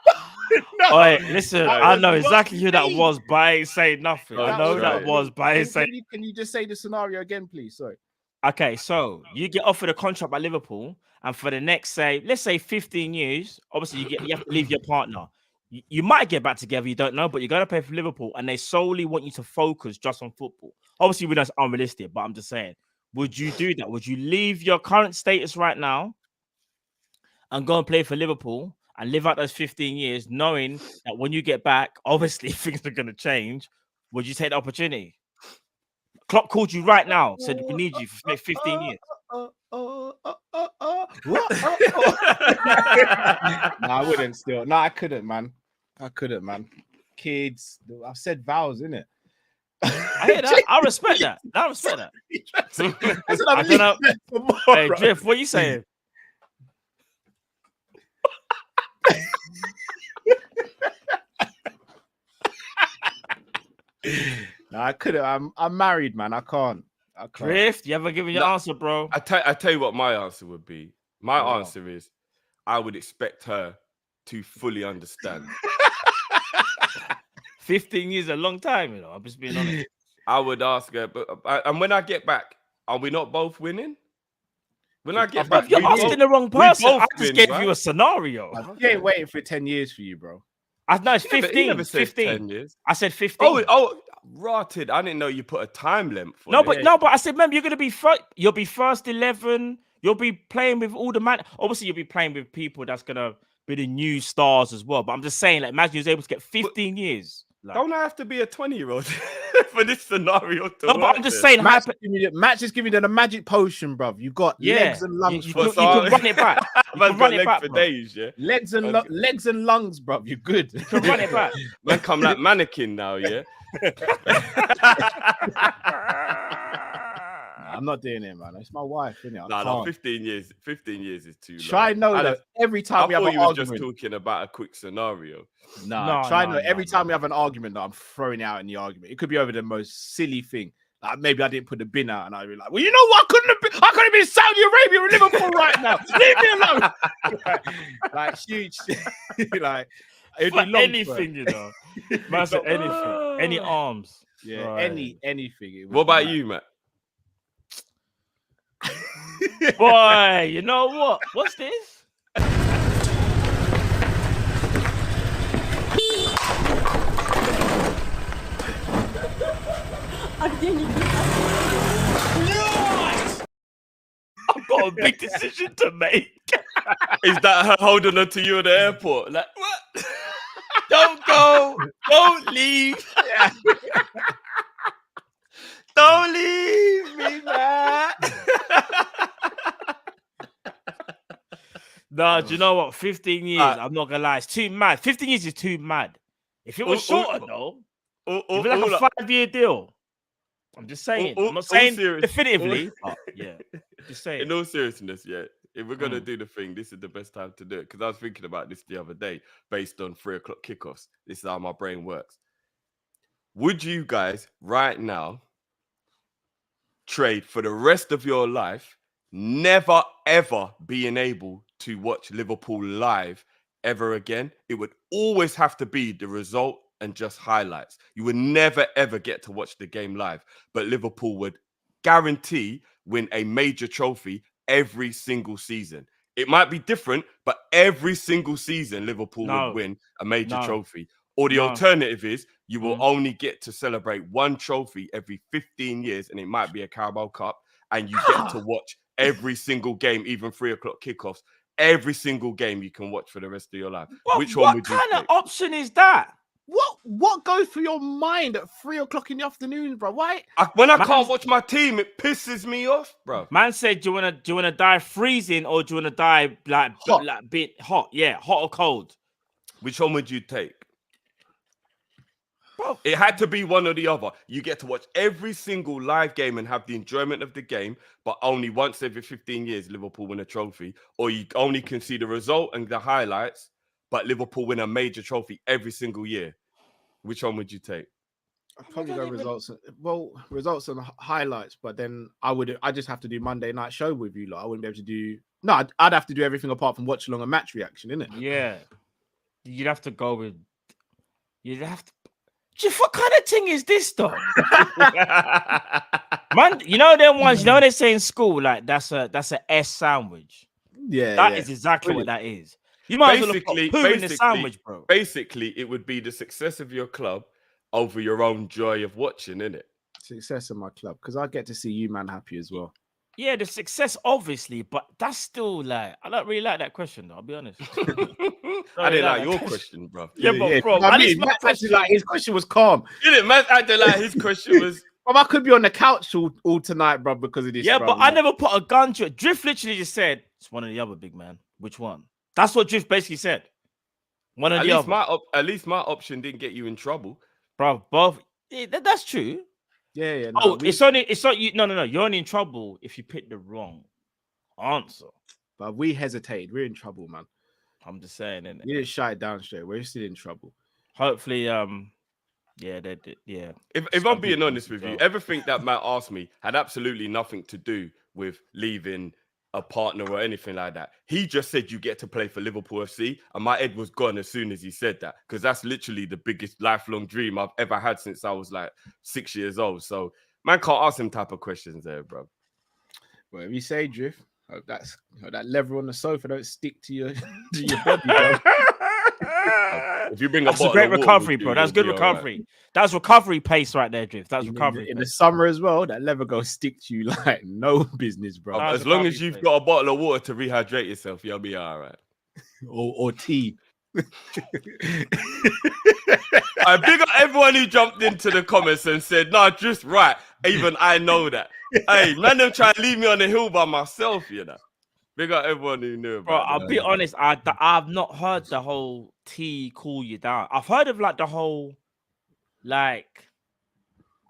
No, Oi, listen, I know exactly who that was, but I ain't saying nothing. I know that was, but I ain't saying. Can you just say the scenario again, please? Sorry. Okay, so you get offered a contract by Liverpool, and for the next, let's say 15 years, obviously you have to leave your partner. You might get back together, you don't know, but you're going to play for Liverpool, and they solely want you to focus just on football. Obviously, we know it's unrealistic, but I'm just saying, would you do that? Would you leave your current status right now and go and play for Liverpool and live out those 15 years, knowing that when you get back, obviously things are going to change? Would you take the opportunity? Klopp called you right now, said we need you for the next 15 years. No, I wouldn't still. No, I couldn't, man. Kids, I've said vows, innit? I hear that. I respect that. I don't know. Hey, Drift, what are you saying? No, I couldn't. I'm married, man. I can't. Drift, you haven't given your answer, bro. I tell you what my answer would be. My answer is I would expect her to fully understand. 15 years is a long time, you know. I'm just being honest. I would ask her, and when I get back, are we not both winning? When I get back, you're asking the wrong person. I just gave you a scenario. I ain't waiting for 10 years for you, bro. No, it's 15. Never 15. 10 years. I said 15. Oh, rotted. I didn't know you put a time limit for it. But I said, remember, you're gonna be first. You'll be first 11. You'll be playing with all the man. Obviously, you'll be playing with people that's gonna be the new stars as well. But I'm just saying, like, imagine you was able to get 15 years. Like, don't I have to be a 20-year-old for this scenario to No, but I'm just saying, Matt is giving you the magic potion, bruv. You got legs and lungs. You can run it back. You can run it back for days, yeah. Legs and lungs, bruv. You're good. You can run it back. Man, come like mannequin now, yeah. I'm not doing it, man. It's my wife, isn't it? No, 15 years. 15 years is too long. Try know every time we have an argument. I was just talking about a quick scenario. Every time we have an argument, I'm throwing it out in the argument. It could be over the most silly thing. Like maybe I didn't put the bin out, and I'd be like, "Well, you know what? I couldn't have been in Saudi Arabia or Liverpool right now. Leave me alone." like huge, like it'd be long anything, you know. Man said anything, any arms, anything. What about you, Matt? Boy, you know what? What's this? I've got a big decision to make. Is that her holding on to you at the airport? Like, what? Don't go. Don't leave. Don't leave me, man. No, do you know what? 15 years, I'm not gonna lie, it's too mad. 15 years is too mad. If it was shorter, though, if it was like a 5-year deal, I'm just saying. I'm not saying definitively, but yeah, just saying. In all seriousness, yeah, if we're gonna do the thing, this is the best time to do it. Because I was thinking about this the other day, based on 3 o'clock kickoffs. This is how my brain works. Would you guys right now trade for the rest of your life, never ever being able to watch Liverpool live ever again? It would always have to be the result and just highlights. You would never ever get to watch the game live, but Liverpool would guarantee win a major trophy every single season. It might be different, but every single season Liverpool would win a major trophy. Or the alternative is you will only get to celebrate one trophy every 15 years, and it might be a Carabao Cup, and you get to watch every single game, even 3 o'clock kickoffs, every single game you can watch for the rest of your life. Which one what would you kind of take? option is that? What goes through your mind at 3:00 in the afternoon, bro? Why? When I Man- can't watch my team, it pisses me off, bro. Man said, do you wanna die freezing or do you wanna die like Hot. like bit hot? Yeah, hot or cold. Which one would you take? Bro, it had to be one or the other. You get to watch every single live game and have the enjoyment of the game, but only once every 15 years Liverpool win a trophy, or you only can see the result and the highlights, but Liverpool win a major trophy every single year. Which one would you take? I'd probably go results. Well, results and highlights, but then I just have to do Monday night show with you. Like I wouldn't be able to do. No, I'd have to do everything apart from watch along a match reaction, innit? Yeah. You'd have to go with. You'd have to. What kind of thing is this though? Man, you know them ones. You know they say in school like that's a S sandwich. Yeah, That is exactly what that is. You might as well have put poo in the sandwich, bro. Basically, it would be the success of your club over your own joy of watching, innit? Success of my club because I get to see you, man, happy as well. Yeah, the success, obviously, but that's still like I don't really like that question, though. I'll be honest. I didn't like your question, bro. Yeah, but bro, I at mean, least my Matt actually, question- like his question was calm. You didn't, man. Acting like his question was. Well, I could be on the couch all tonight, bro, because of this. Yeah, bruv, but I like- never put a gun to it. Drift literally just said it's one or the other, big man. Which one? That's what Drift basically said. One or At the least other. at least my option didn't get you in trouble. Bro, both. Yeah, that's true. Yeah. Oh, it's not you. No. You're only in trouble if you pick the wrong answer. But we hesitated. We're in trouble, man. I'm just saying, innit? We didn't shy it down straight. We're still in trouble. Hopefully, yeah, they did. Yeah. If I'm being honest with you, well. everything that Matt asked me had absolutely nothing to do with leaving a partner or anything like that. He just said you get to play for Liverpool FC, and my head was gone as soon as he said that, because that's literally the biggest lifelong dream I've ever had since I was like 6 years old. So man can't ask them type of questions there, bro. Well, if you say Drift, hope that lever on the sofa don't stick to your body, bro. If you bring That's a bottle great of water recovery, with you, bro. That's you'll good be all right. recovery. That's recovery pace right there, Drift. That's recovery. In the pace. summer as well, that lever go stick to you like no business, bro. Nah, As long as recovery you've pace. got a bottle of water to rehydrate yourself, you'll be all right. Or tea. I big up everyone who jumped into the comments and said, "No, just right." Even I know that. Hey, man, them try to leave me on the hill by myself, you know. Big up everyone who knew about Bro, that. I'll be honest. I've not heard the whole T cool you down. I've heard of like the whole, like,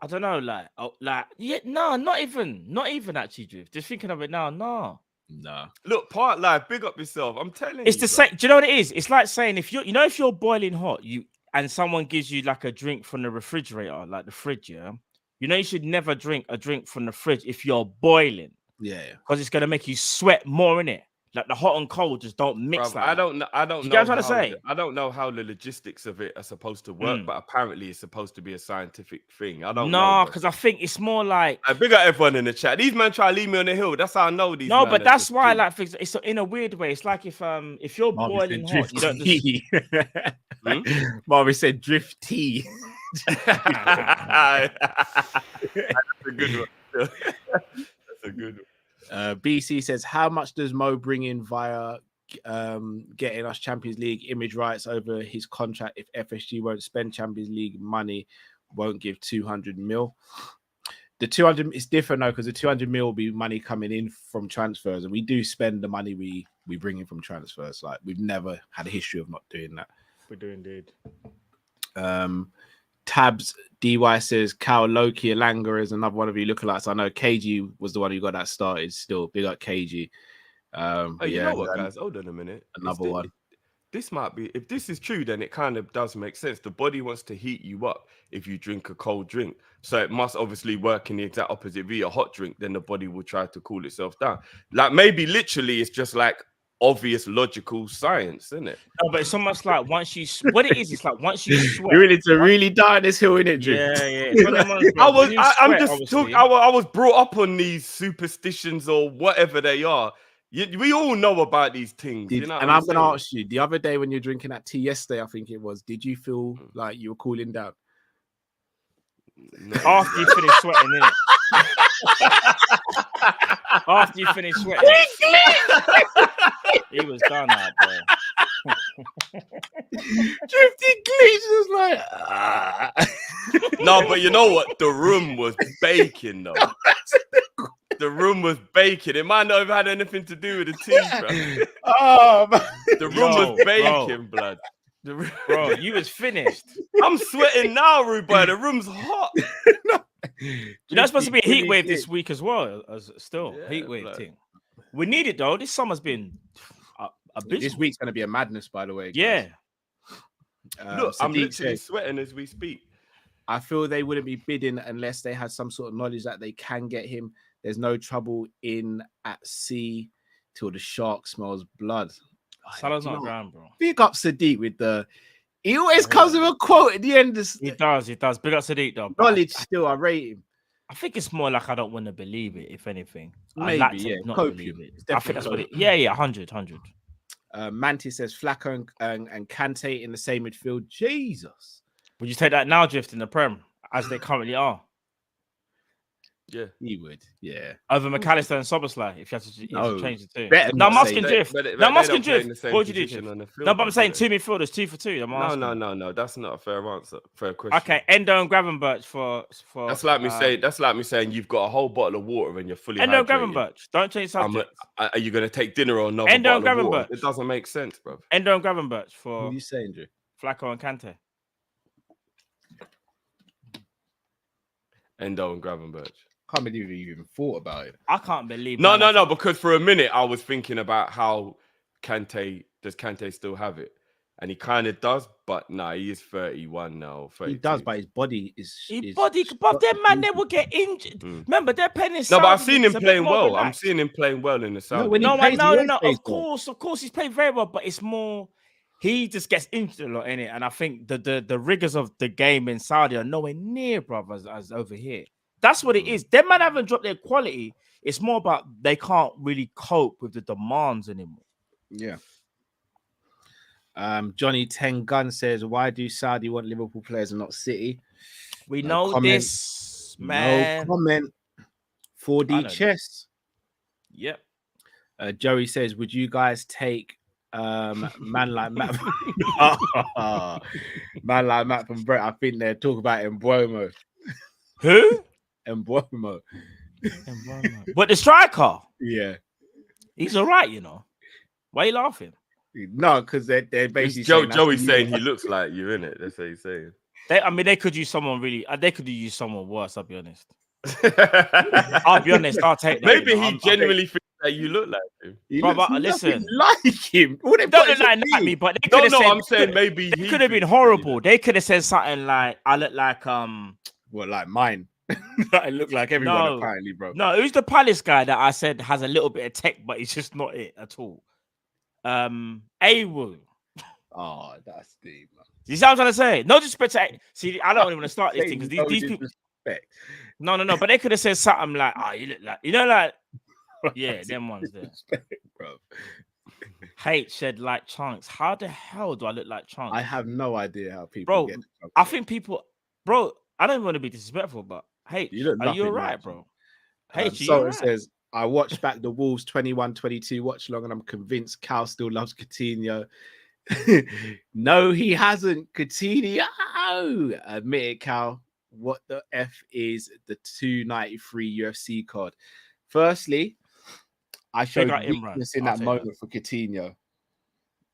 I don't know, not even actually, Drift. Just thinking of it now, no. Nah. Look, part life, big up yourself. I'm telling you. It's the bro. same. Do you know what it is? It's like saying if if you're boiling hot, and someone gives you like a drink from the refrigerator, like the fridge, yeah. You should never drink a drink from the fridge if you're boiling. Yeah. Because it's gonna make you sweat more in it. Like the hot and cold just don't mix. Bruv, Like I don't know. You get what I'm trying to say? I don't know how the logistics of it are supposed to work, but apparently it's supposed to be a scientific thing. I don't know. No, bro. because I think it's more like I big up everyone in the chat. These men try to leave me on the hill. That's how I know these. no, men but are that's just why doing- like it's in a weird way. It's like if you're boiling hot, you don't just tea. Marvin said drift tea. That's a good one. That's a good one. BC says, how much does Mo bring in via getting us Champions League image rights over his contract if FSG won't spend Champions League money, won't give 200 mil? The 200 is different though, because the 200 mil will be money coming in from transfers, and we do spend the money we bring in from transfers. Like we've never had a history of not doing that. we do indeed. Tabs DY says Cal Loki Alanga is another one of you lookalikes. I know KG was the one who got that started. Still big up KG. Oh, you know what, guys? Hold on a minute. Another one. This might be, if this is true, then it kind of does make sense. The body wants to heat you up if you drink a cold drink. So it must obviously work in the exact opposite. If you eat a hot drink, then the body will try to cool itself down. Like maybe literally it's just like obvious logical science, isn't it? No, but it's almost like once you what it is, it's like once you sweat. You really to really die on this hill, innit, Drew? Yeah. It's one of them ones, bro. When you I'm sweat, just obviously- talking. I was brought up on these superstitions or whatever they are. We all know about these things. You know, And I'm going to ask you, the other day when you're drinking that tea yesterday, I think it was, did you feel like you were cooling down? No. after you finish sweating, innit? After you finished sweating, he was done out there. Drifty Gleech was like, No, but you know what? The room was baking, though. The room was baking. It might not have had anything to do with the team, bro. Oh, man. The room was baking, blood. Bro, you was finished. I'm sweating now, Rubai. The room's hot. You know, it's supposed to be a heat wave this week as well. Heat wave blood. thing. We need it though. This summer's been abysmal. This week's going to be a madness, by the way. Guys. Yeah. Look, I'm Sadiq literally says, sweating as we speak. I feel they wouldn't be bidding unless they had some sort of knowledge that they can get him. There's no trouble in at sea till the shark smells blood. Salah's not ground, bro. Big up Sadiq with the. He always comes with a quote at the end. He does. Big up Sadiq though. Knowledge still, I rate him. I think it's more like I don't want to believe it, if anything. Maybe, I'd like to yeah. not Copium. believe it. It's I think that's what it. definitely Yeah, 100. Mantis says Flacco and Kante in the same midfield. Jesus. Would you take that now, Drift, in the Prem, as they currently are? Yeah. He would, yeah. Over McAllister and Soboslai, if you have to change the two. better No, I'm not asking say Drift. But No, I'm they asking don't play in Drift. the same What would you do, position Drift? on the field, No, but I'm do saying they? two midfielders, 2 for 2. I'm asking. No. That's not a fair answer. Fair question. Okay, Endo and Gravenberch for. That's like me saying. That's like me saying you've got a whole bottle of water and you're fully. Endo and hydrated. Gravenberch. Don't change subject. Are you going to take dinner or another Endo and bottle of water? Gravenberch. It doesn't make sense, bro. Endo and Gravenberch What for are you saying, Drew? Flacco and Kante. Endo and Gravenberch. Can't believe you even thought about it. I can't believe. No. Because for a minute I was thinking about how does Kante still have it, and he kind of does, but no, he is 31 now. 32. He does, but his body is. But them man, they will get injured. Remember, they're playing in. No, but I've Saudi, seen him it's a bit playing more well. I'm relaxed. seeing him playing well in the Saudi. when he No, plays, he always plays Of course, he's played very well, but it's more. He just gets injured a lot in it, and I think the rigors of the game in Saudi are nowhere near, brothers, as over here. That's what it is. Them man haven't dropped their quality. It's more about they can't really cope with the demands anymore. Yeah. Johnny Ten Gun says, "Why do Saudi want Liverpool players and not City?" We No know comment. this, man. No comment. I 4D know chess. Yep. Joey says, "Would you guys take man like Matt? Man like Matt from Brett? I think they talk about Mbuemo. Who? Mbuemo. But the striker, Yeah. he's all right, you know. Why are you laughing? No, because they're basically Joey's saying he looks like you, innit? That's what he's saying. They could use someone really. They could use someone worse. I'll be honest. I'll be honest. I'll take that. Maybe you know. he genuinely thinks that you look like him. He Bro, looks but listen. nothing like him. All they Don't put look is a like knee. me, but they could No, have said. I'm saying maybe They he could have been thinks horrible. that They could have said something like, "I look like Well, like mine. I look like everyone No. apparently, bro. No, who's the Palace guy that I said has a little bit of tech, but he's just not it at all? Awu. Oh, that's deep, man. You see what I'm trying to say? No disrespect to. See, I don't even want to start this thing because No these people. disrespect. No. But they could have said something like, "Oh, you look like," you know, like, yeah, them ones there. Disrespect, bro. Hate shed like Chunks. How the hell do I look like Chunks? I have no idea how people Bro, get it. I think people, bro. I don't want to be disrespectful, but hey, You look are you nothing alright, like bro? Hey, you Sultan alright? says, I watched back the Wolves 21-22 watch long and I'm convinced Cal still loves Coutinho. No, he hasn't. Coutinho. Admit it, Cal. What the F is the 293 UFC card? Firstly, I showed out Imran. weakness in I'll that take moment for Coutinho.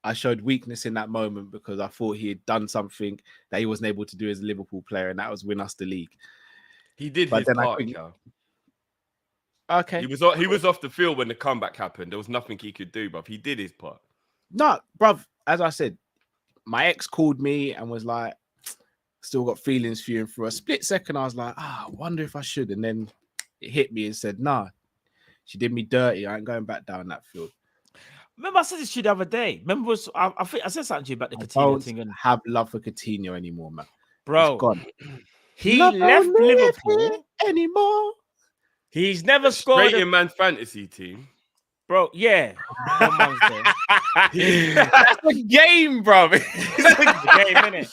I showed weakness in that moment because I thought he had done something that he wasn't able to do as a Liverpool player, and that was win us the league. he did But his then I part, think- Cal. Okay. He was off the field when the comeback happened. There was nothing he could do, but he did his part. No, bruv, as I said, my ex called me and was like, still got feelings for you. And for a split second, I was like, I wonder if I should. And then it hit me and said, nah, she did me dirty. I ain't going back down that field. Remember, I said this to you the other day. Remember, I think I said something to you about the I Coutinho don't thing, and have love for Coutinho anymore, man. bro, It's gone. he Not left only Liverpool. anymore. He's never scored. Straight in man's fantasy team. Bro, yeah. One man's there. That's a game, bro. It's a game, innit?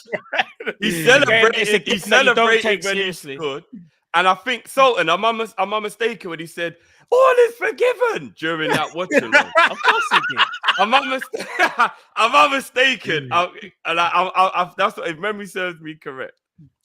He It's a celebrated. game He that you don't celebrated take when he seriously. scored, And I think Sultan, am I mistaken when he said, all is forgiven during that watch along? Of course he did. Am I mistaken? That's what, if memory serves me correct.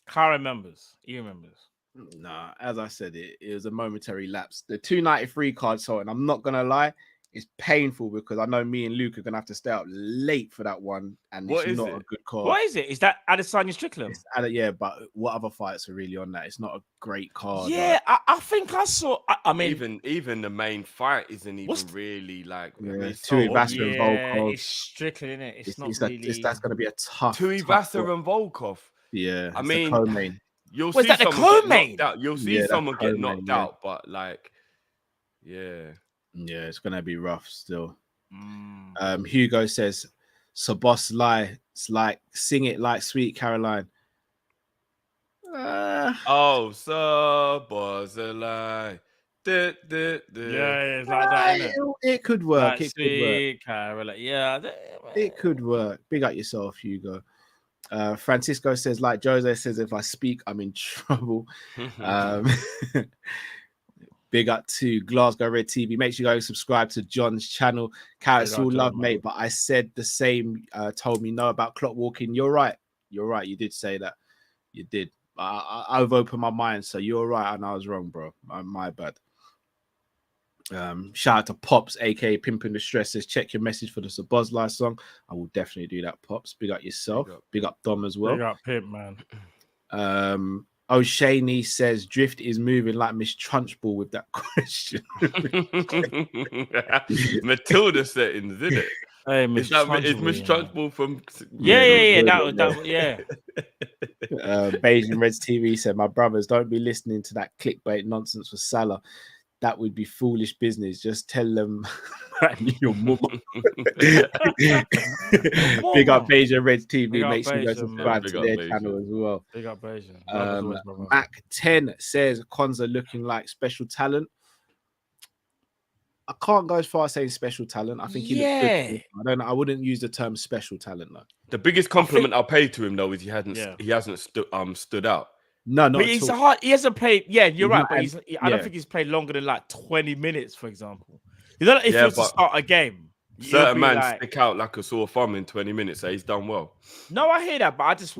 Kyle remembers. He remembers. Nah, as I said, it was a momentary lapse. The 293 card, so, and I'm not gonna lie, it's painful because I know me and Luke are gonna have to stay up late for that one, and What it's is not it? a good card. What is it? Is that Adesanya Strickland? Yeah, but what other fights are really on that? It's not a great card. Yeah, I think I saw. I mean, even the main fight isn't even What's really like. Yeah, it's Tui so Vasa and Volkov. it's Strickland, isn't it? It's not that's really. going to be a tough. Tui tough Vasa one. and Volkov. Yeah, I mean, co-main. You'll Was see that the someone get co-main? knocked out. You'll see Yeah, someone get co-main, knocked yeah. out, but like, yeah. Yeah, it's gonna be rough still. Mm. Hugo says, "So boss lie, it's like sing it like Sweet Caroline." Oh, so was a lie. Yeah, it's like that, isn't it? It could work. Like It could work. sweet Caroline. Yeah, It could work. Big up yourself, Hugo. Francisco says, like Jose says, if I speak, I'm in trouble. Big up to Glasgow Red TV. Make sure you go subscribe to John's channel. Carrots all love, mate. But I said the same. Told me no about clock walking. You're right. You're right. You did say that. You did. I've opened my mind. So you're right, and I was wrong, bro. My bad. Shout out to Pops, aka Pimpin' the Stress, says check your message for the Sabozla song. I will definitely do that, Pops. Big up yourself. Big up Dom as well. Big up Pimp, man. O'Shaney says Drift is moving like Miss Trunchbull with that question. Matilda settings, isn't it? Hey, Is Miss Miss Trunchbull from? Yeah. That. Beijing Reds TV said, "My brothers, don't be listening to that clickbait nonsense for Salah. That would be foolish business. Just tell them your mum." Big up Beijing Reds TV. Make sure you guys subscribe to their channel as well. Big up Beijing. Mac 10 says Konza looking like special talent. I can't go as far as saying special talent. I think he looks good. I don't know. I wouldn't use the term special talent though. The biggest compliment I'll pay to him though is he hasn't stood out. No, not but he's hard. He hasn't played. Yeah, you're right. But I don't think he's played longer than like 20 minutes, for example. You know, if he was to start a game, certain man stick out like a sore thumb in 20 minutes. So he's done well. No, I hear that, but I just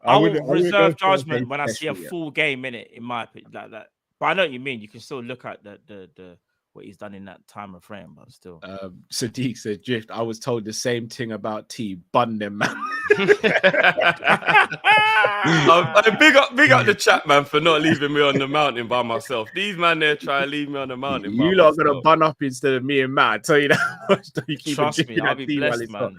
I will reserve judgment when I see a full game in it. In my opinion, like that. But I know what you mean. You can still look at the what he's done in that time of frame, but still. Sadiq said, Drift, I was told the same thing about T. Bun them, man. Big up the chat, man, for not leaving me on the mountain by myself. These man there try to leave me on the mountain. You lot are going to bun up instead of me and Matt. I tell you that. You trust me, I'll be blessed, man.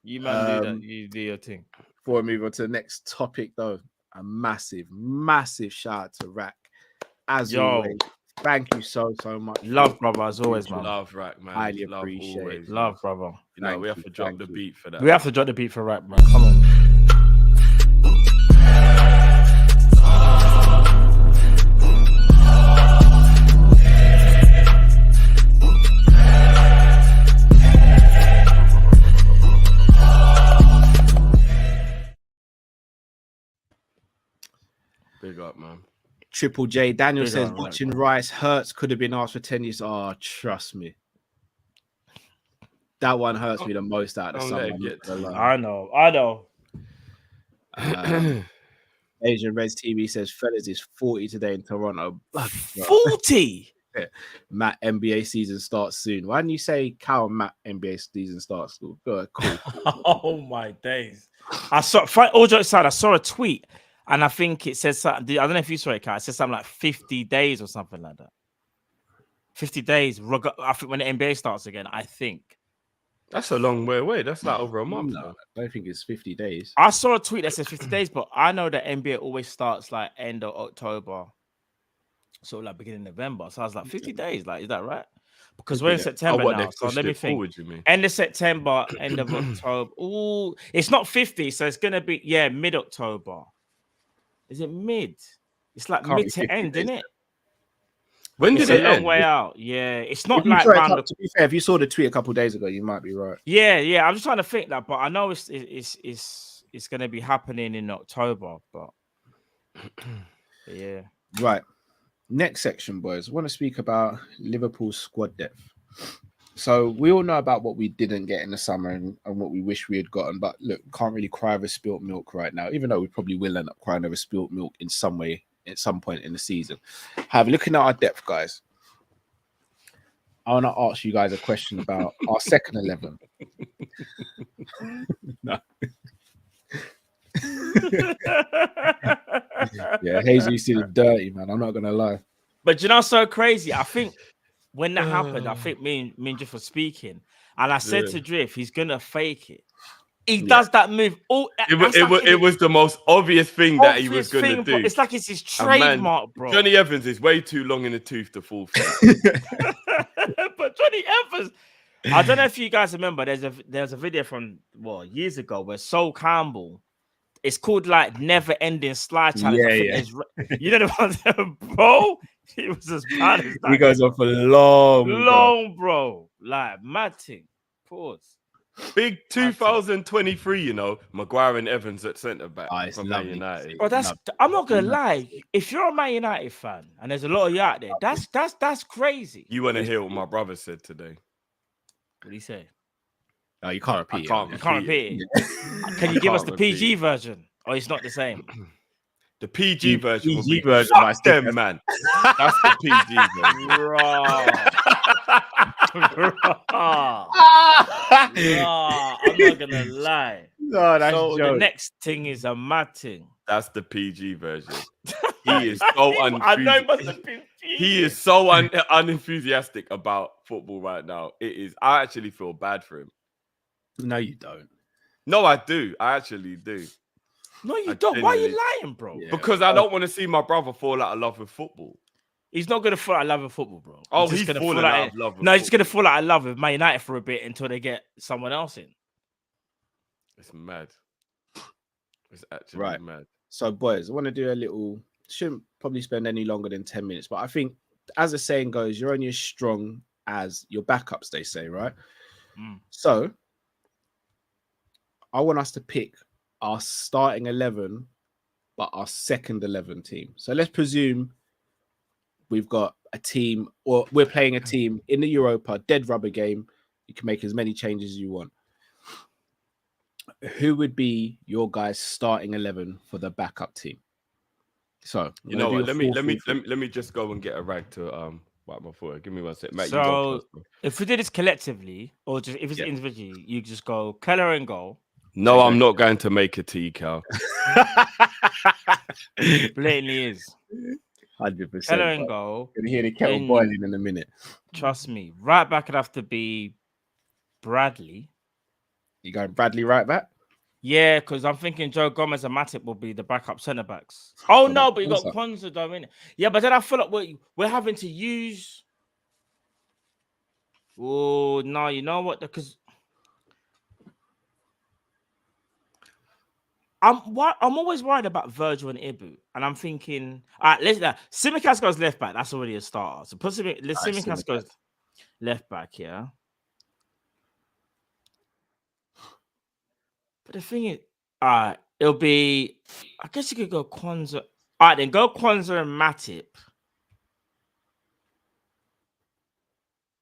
You man do that. You do your thing. Before we move on to the next topic, though, a massive shout out to Rack. As always. Thank you so much. Love, brother, as always, man. Love, Rack, man. Highly appreciate always. it. Love, brother. You know, we have to drop the beat for that. We have to drop the beat for Rack, man. Come on. Big up, man. Triple J Daniel says watching Rice hurts. Could have been asked for 10 years. Oh, trust me, that one hurts me the most out of the summer. I know. Asian Reds TV says fellas is 40 today in Toronto. 40. Matt, NBA season starts soon. Why didn't you say Cal Matt NBA season starts? Good, cool. Oh my days! I saw. All jokes aside, I saw a tweet. And I think it says something. I don't know if you saw it, Kai. It says something like 50 days or something like that. 50 days. I think when the NBA starts again, I think. That's a long way away. That's like over a month. No, I don't think it's 50 days. I saw a tweet that says 50 days, but I know that NBA always starts like end of October, sort of like beginning of November. So I was like, 50 days. Like, is that right? Because we're in September now. So let me think. End of September, end of October. Oh, it's not 50. So it's going to be, mid-October. Is it mid? It's like mid to end, isn't it? When did it end? Way out. Yeah, it's not like round. To be fair, if you saw the tweet a couple of days ago, you might be right. Yeah. I'm just trying to think that, but I know it's going to be happening in October. But yeah, Right. Next section, boys. I want to speak about Liverpool's squad depth. So we all know about what we didn't get in the summer and what we wish we had gotten. But look, can't really cry over spilt milk right now, even though we probably will end up crying over spilt milk in some way at some point in the season. However, looking at our depth, guys, I want to ask you guys a question about our second 11. No. Yeah, Hazel, you see the dirty, man. I'm not going to lie. But you know, so crazy. I think when that happened, I think me and Drift were speaking, and I said to Drift, he's gonna fake it. He does that move. It was the most obvious thing that he was gonna do. It's like it's his trademark, bro. Johnny Evans is way too long in the tooth to fall for. But Johnny Evans, I don't know if you guys remember. There's a video from years ago where Sol Campbell. It's called like Never Ending Slide Challenge. You know the one, bro. He was as bad as that. He goes on for long, bro. Like mad thing. Pause. Big 2023, you know, Maguire and Evans at centre back from Man United. Bro, I'm not gonna lie. If you're a Man United fan, and there's a lot of you out there, that's crazy. You want to hear what my brother said today? What did he say? Oh, you can't repeat it. You can't repeat it. Can you give us the PG version? Or it's not the same? The PG version will be version. Fuck them, man. That's the PG version. I'm not gonna lie. No, that's so the next thing is a mad thing. That's the PG version. He is so I know it must have been he is so unenthusiastic about football right now. It is. I actually feel bad for him. No, you don't. No, I do. I actually do. No, you don't. Why are you lying, bro? Yeah. Because I don't want to see my brother fall out of love with football. He's not going to fall out of love with football, bro. Oh, he's falling out of love with football. He's just going to fall out of love with Man United for a bit until they get someone else in. It's mad. It's actually mad. So, boys, I want to do a little... Shouldn't probably spend any longer than 10 minutes, but I think, as the saying goes, you're only as strong as your backups, they say, right? So, I want us to pick our starting 11, but our second 11 team. So let's presume we've got a team, or we're playing a team in the Europa, dead rubber game. You can make as many changes as you want. Who would be your guys' starting 11 for the backup team? So you know what? Let me just go and get a rag to wipe my foot. Give me 1 sec, Matt. So if we did this collectively, or just if it's individually, you just go Keller and goal. No, I'm not going to make a tea, Cal. Blatantly is. 100%. Keller and goal. Gonna hear the kettle boiling in a minute. Trust me. Right back would have to be Bradley. You going Bradley right back? Yeah, because I'm thinking Joe Gomez and Matip will be the backup centre backs. Oh no, but you got Kwanzaa though, innit? Yeah, but then I feel like we're having to use. Oh no, you know what? Because I'm always worried about Virgil and Ibu, and I'm thinking, all right, let's Tsimikas goes left back. That's already a starter. So put Tsimikas goes left back, yeah. But the thing is, all right, it'll be. I guess you could go Kwanzaa. All right, then go Kwanzaa and Matip.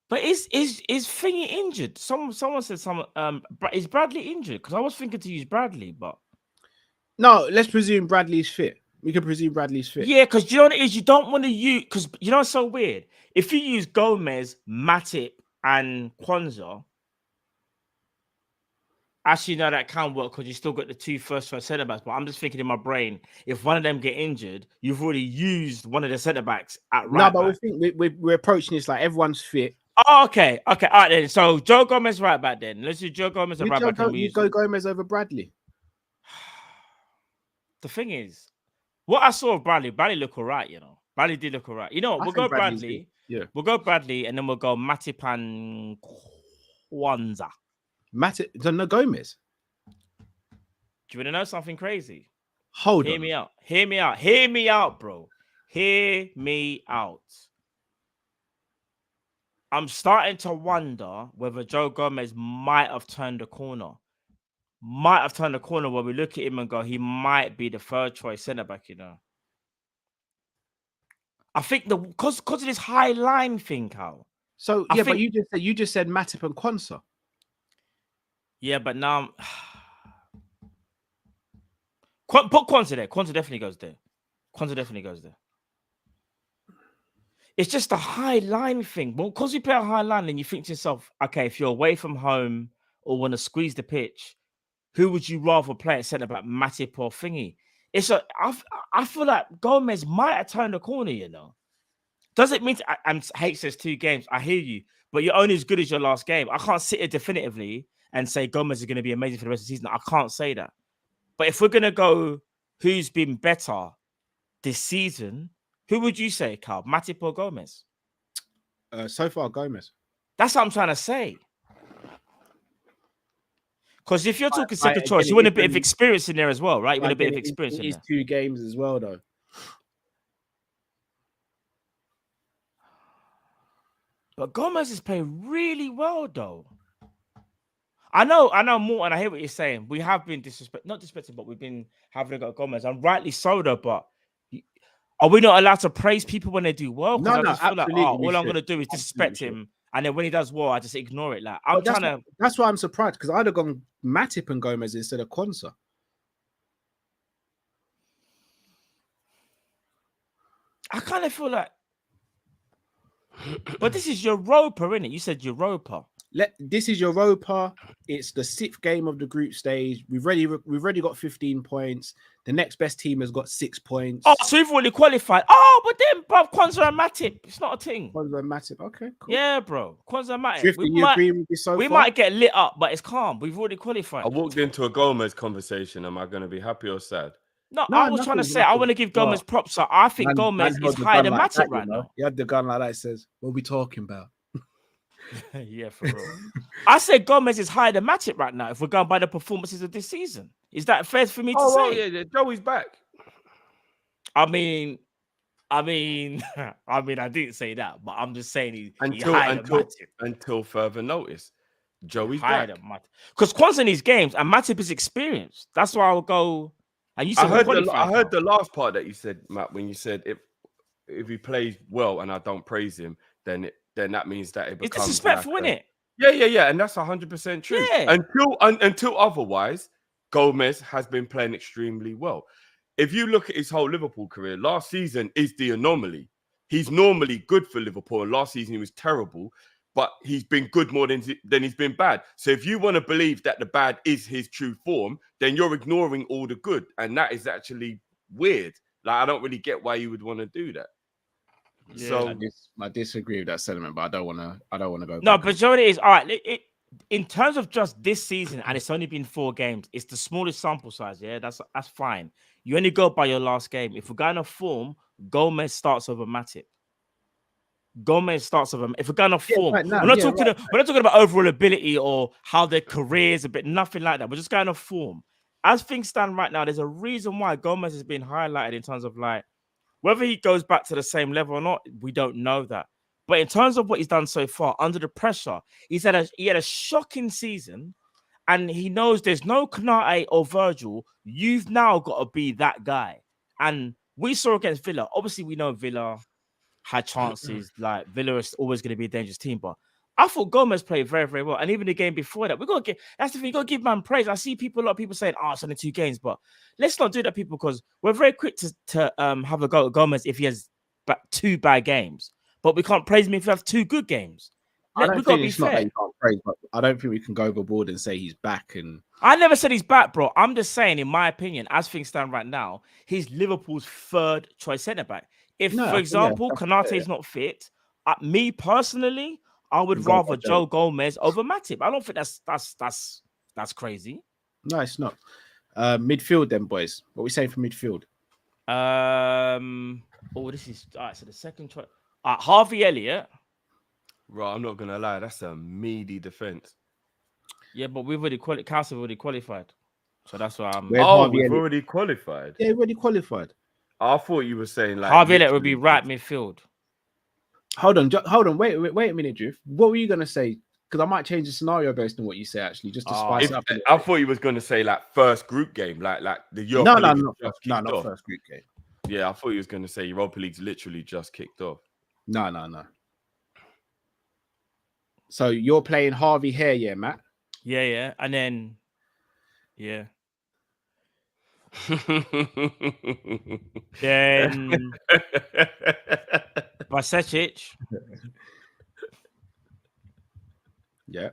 But is Thingy injured? Someone said is Bradley injured? Because I was thinking to use Bradley, but. No, let's presume Bradley's fit. We can presume Bradley's fit. Yeah, because you know what it is? You don't want to use... Because you know what's so weird? If you use Gomez, Matip, and Kwanzaa... Actually, no, that can work because you still got the two first centre-backs. But I'm just thinking in my brain, if one of them get injured, you've already used one of the centre-backs at right back. we're approaching this like everyone's fit. Oh, okay. All right, then. So, Joe Gomez right back then. Let's do Joe Gomez right back. You go Gomez over Bradley. The thing is, what I saw of Bradley looked all right, you know. Bradley did look all right. You know what? We'll go Bradley. Yeah. We'll go Bradley, and then we'll go Matip and Kwanzaa. Matip, no Gomez. Do you want to know something crazy? Hear me out. Hear me out, bro. Hear me out. I'm starting to wonder whether Joe Gomez might have turned the corner. Where we look at him and go, he might be the third choice centre back, you know. I think because of this high line thing, Cal. So I yeah, but think- you just said Matip and Konsa. Yeah, but now put Kwanzaa there. Kwanzaa definitely goes there. Kwanzaa definitely goes there. It's just a high line thing. Well, because you play a high line, and you think to yourself, okay, if you're away from home or want to squeeze the pitch, who would you rather play at centre back, Matip or Thingy? I feel like Gomez might have turned the corner, you know. Does it mean Hate says 2 games? I hear you, but you're only as good as your last game. I can't sit here definitively and say Gomez is going to be amazing for the rest of the season. I can't say that. But if we're going to go who's been better this season, who would you say, Carl? Matip or Gomez? So far, Gomez. That's what I'm trying to say. Because if you're talking second again, choice, you want a bit of experience in there as well, right? You want a bit of Again, experience in It is there. 2 games as well, though. But Gomez is playing really well, though. I know more, and I hear what you're saying. We have been not disrespecting, but we've been having a go at Gomez, and rightly so, though. But are we not allowed to praise people when they do well? No, I just feel like, absolutely, we all I'm should. going to do is disrespect Absolutely him, and then when he does well, I just ignore it. Like That's why I'm surprised, because I'd have gone Matip and Gomez instead of Konsa. I kind of feel like, but this is Europa, isn't it? You said Europa. This is Europa. It's the 6th game of the group stage. We've already got 15 points. The next best team has got 6 points. Oh, so we've already qualified. Oh, but then, bro, Kwanzaa and Matip, it's not a thing. Konsa and Matip. Okay, cool. Yeah, bro. Kwanzaa and Matip. Drifter, you agree with me so we far? might get lit up, but it's calm. We've already qualified. I walked into a Gomez conversation. Am I going to be happy or sad? No, I was trying to say, I want to give Gomez props. So I think Gomez is higher than Matip right now. You had the gun like that. It says, what are we talking about? Yeah, for real. I said Gomez is higher than Matip right now if we're going by the performances of this season. Is that fair for me to say? Oh, yeah, Joey's back. I mean, I didn't say that, but I'm just saying he's higher than Matip. Until further notice. Joey's higher back. than Matip. Because Kwanzaa in these games and Matip is experienced. That's why I would go. And you said I heard the last part that you said, Matt, when you said if he plays well and I don't praise him, then that means that it becomes it's disrespectful, isn't it? Yeah, and that's 100% true. Yeah. Until otherwise, Gomez has been playing extremely well. If you look at his whole Liverpool career, last season is the anomaly. He's normally good for Liverpool, and last season he was terrible, but he's been good more than he's been bad. So if you want to believe that the bad is his true form, then you're ignoring all the good, and that is actually weird. Like, I don't really get why you would want to do that. Yeah. So I disagree with that sentiment, but I don't want to go. No, but you know what it is? All right, in terms of just this season, and it's only been 4 games, it's the smallest sample size. Yeah, that's fine. You only go by your last game. If we're going to form, Gomez starts over Matip. Gomez starts over. If we're going to form, right now, we're not talking about overall ability or how their careers a bit, nothing like that. We're just going to form. As things stand right now, there's a reason why Gomez has been highlighted in terms of like whether he goes back to the same level or not. We don't know that. But in terms of what he's done so far, under the pressure, he had a shocking season, and he knows there's no Konate or Virgil. You've now got to be that guy. And we saw against Villa. Obviously, we know Villa had chances. Like Villa is always going to be a dangerous team, but I thought Gomez played very, very well. And even the game before that, that's the thing. You got to give man praise. I see a lot of people saying, it's only 2 games, but let's not do that, people, because we're very quick to have a go at Gomez if he has 2 bad games. But we can't praise him if you have 2 good games. I don't think it's not that you can't praise, but I don't think we can go overboard and say he's back. And I never said he's back, bro. I'm just saying, in my opinion, as things stand right now, he's Liverpool's 3rd choice centre back. If, for example, Konate is not fit, me personally, I would rather Joe Gomez over Matip. I don't think that's crazy. No, it's not. Midfield, then, boys. What are we saying for midfield? This is all right. So the second choice, Harvey Elliott. Right, I'm not gonna lie, that's a meaty defense. Yeah, but we've already Council already qualified, so that's why I'm. We've already qualified. Yeah, already qualified. I thought you were saying like Harvey Elliott would be right midfield. Hold on. Wait a minute, Drift. What were you gonna say? Because I might change the scenario based on what you say, actually, just to spice up. I thought you was gonna say like first group game, like the Europe. No, not first group game. Yeah, I thought you was going to say Europa League's literally just kicked off. No. So you're playing Harvey here, yeah, Matt? Yeah. And then, yeah. Then Vasecic. Yeah.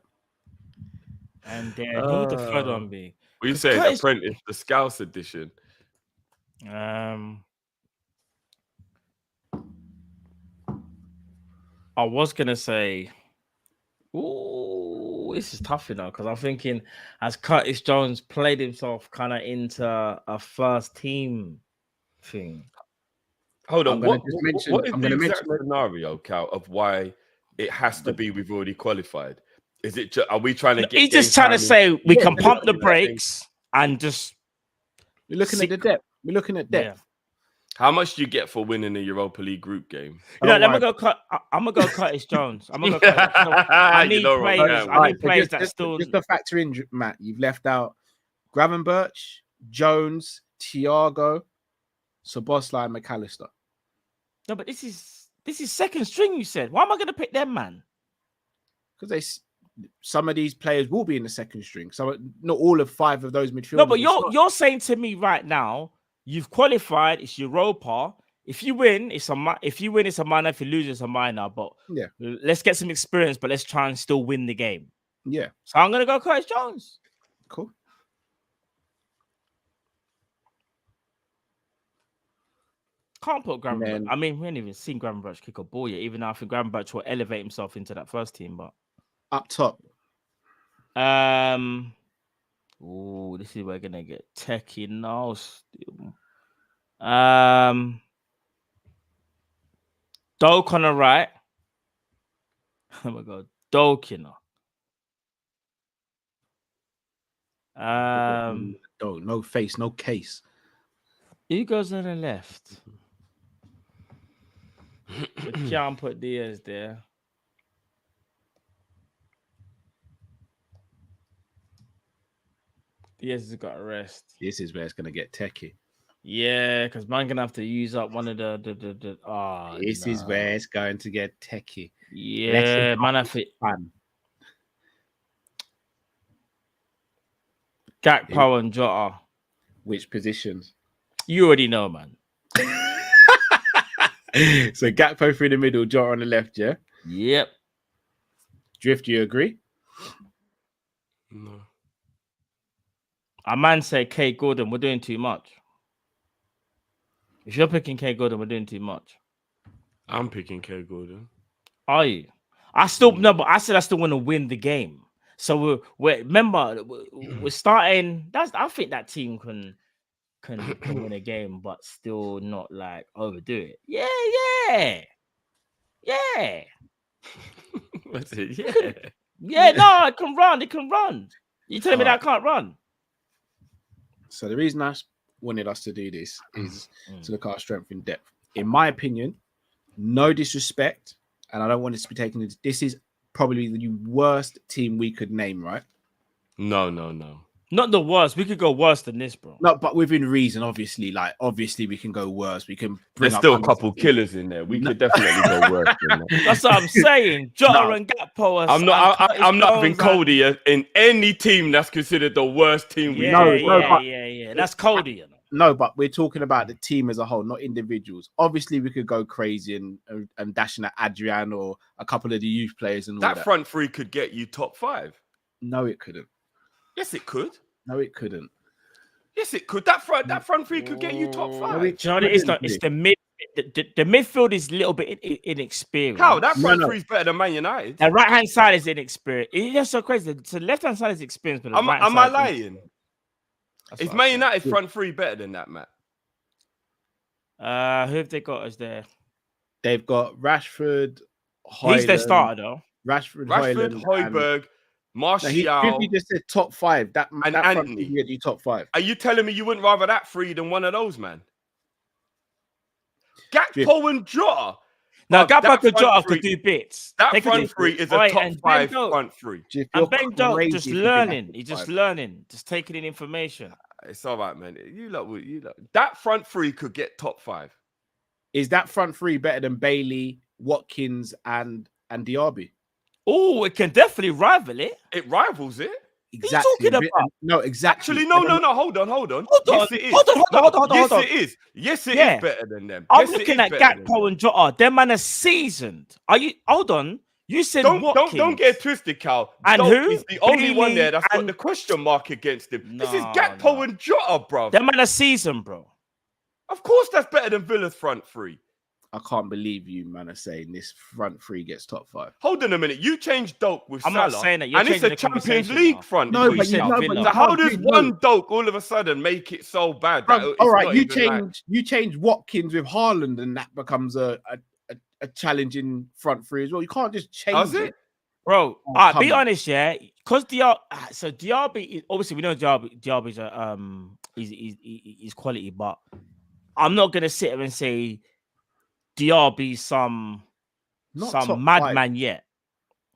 And then who would the third one be? What you saying? Apprentice, the Scouse edition. I was gonna say, ooh, this is tough, you know, because I'm thinking as Curtis Jones played himself kind of into a first team thing. Hold on, what is I'm the gonna exact mention scenario, Cal, of why it has to be we've already qualified? Is it? Are we trying to get? He's just trying to say we can pump the brakes and just. We're looking at the depth. We're looking at depth. Yeah. How much do you get for winning the Europa League group game? You know, I'm gonna go Curtis Jones. I'm gonna go. I need players. I need players that still. Just to factor in, Matt, you've left out Gravenberch, Jones, Thiago, Szoboszlai, and McAllister. No, but this is second string. You said. Why am I gonna pick them, man? Because some of these players will be in the second string. So not all of 5 of those midfielders. No, but you're saying to me right now, you've qualified. It's Europa. If you win, it's a minor. If you lose, it's a minor. But yeah, let's get some experience. But let's try and still win the game. Yeah. So I'm gonna go Curtis Jones. Cool. Can't put Gravenberch. I mean, we ain't even seen Gravenberch kick a ball yet. Even though I think Gravenberch will elevate himself into that first team, but up top. Oh, this is where we're gonna get techie now. Doak on the right. Oh my god, Doak, you know. No face, no case. Who goes on the left? We can't put Diaz there. Diaz has got a rest. This is where it's gonna get techie. Yeah, because man gonna have to use up one of the This is where it's going to get techie. Yeah, man, I fit fun. Gakpo and Jota. Which positions? You already know, man. So Gakpo through the middle, Jota on the left, yeah? Yep. Drift, do you agree? No. A man said K Gordon, we're doing too much. If you're picking K Gordon, we're doing too much. I'm picking K Gordon. Are you? I still no, but I said I still want to win the game. So we're starting. I think that team can win a game, but still not like overdo it. Yeah. What's it? Yeah. Yeah, no, it can run. It can run. You telling me that I can't run? So the reason I wanted us to do this is to look at our strength in depth. In my opinion, no disrespect, and I don't want this to be taken. This is probably the worst team we could name, right? No. Not the worst. We could go worse than this, bro. No, but within reason, obviously. Like, obviously, we can go worse. We can bring There's still a couple killers in there. We could definitely go worse than that. That's what I'm saying. Jota and Gakpo. I'm not having Cody in any team that's considered the worst team we know. Yeah. That's Cody. You know? No, but we're talking about the team as a whole, not individuals. Obviously, we could go crazy and dashing at Adrian or a couple of the youth players and all that. That front three could get you top 5. No, it couldn't. Yes, it could. No, it couldn't. Yes, it could. That front three could get you top 5. No, it's the mid. The midfield is a little bit inexperienced. How? That front three is better than Man United. The right hand side is inexperienced. It's just so crazy. So the left hand side is experienced, but am I lying? Is Man United front three better than that, Matt? Who have they got as there? They've got Rashford. Højlund, he's their starter though. Rashford, Højbjerg, Martial. He just said top 5. That Anthony. Get you top 5. Are you telling me you wouldn't rather that three than one of those, man? Gakpo and Jota. Now, Gakpo and Jota could do bits. That front three is a top 5 front three. And Ben Doak just learning. He's just learning, just taking in information. It's all right, man. You lot. That front three could get top 5. Is that front three better than Bailey, Watkins, and Diaby? Oh, it can definitely rival it. It rivals it. Exactly. talking about? No, exactly. Actually, no. Hold on. Hold on. Yes, it is. Hold on. Yes, it is. Yes, it Yeah. is better than them. I'm Yes, it looking is at better than Gakpo them. and Jota. Them man are seasoned. Are you? Hold on. You said Watkins. Don't get it twisted, Cal. And Doak who? is the only one Bailey there that's got and- the question mark against him. This is No, Gakpo no. and Jota, bro. Them man are seasoned, bro. Of course, that's better than Villa's front three. I can't believe you, man, are saying this front three gets top 5. Hold on a minute. You changed Doak with I'm Salah, not saying that. You're and it's a changing the Champions conversation League now. front No, three. but you said know, Villa. but you So how can't does do- one Doak all of a sudden make it so bad that it's all right, not you even like- change Watkins with Haaland, and that becomes a challenging front three as well. You can't just change Does it. it? Bro, Oh, be come on. honest, yeah. Because Diaby is obviously we know Diaby's a he's quality, but I'm not gonna sit here and say Diaby's some Not top madman yet.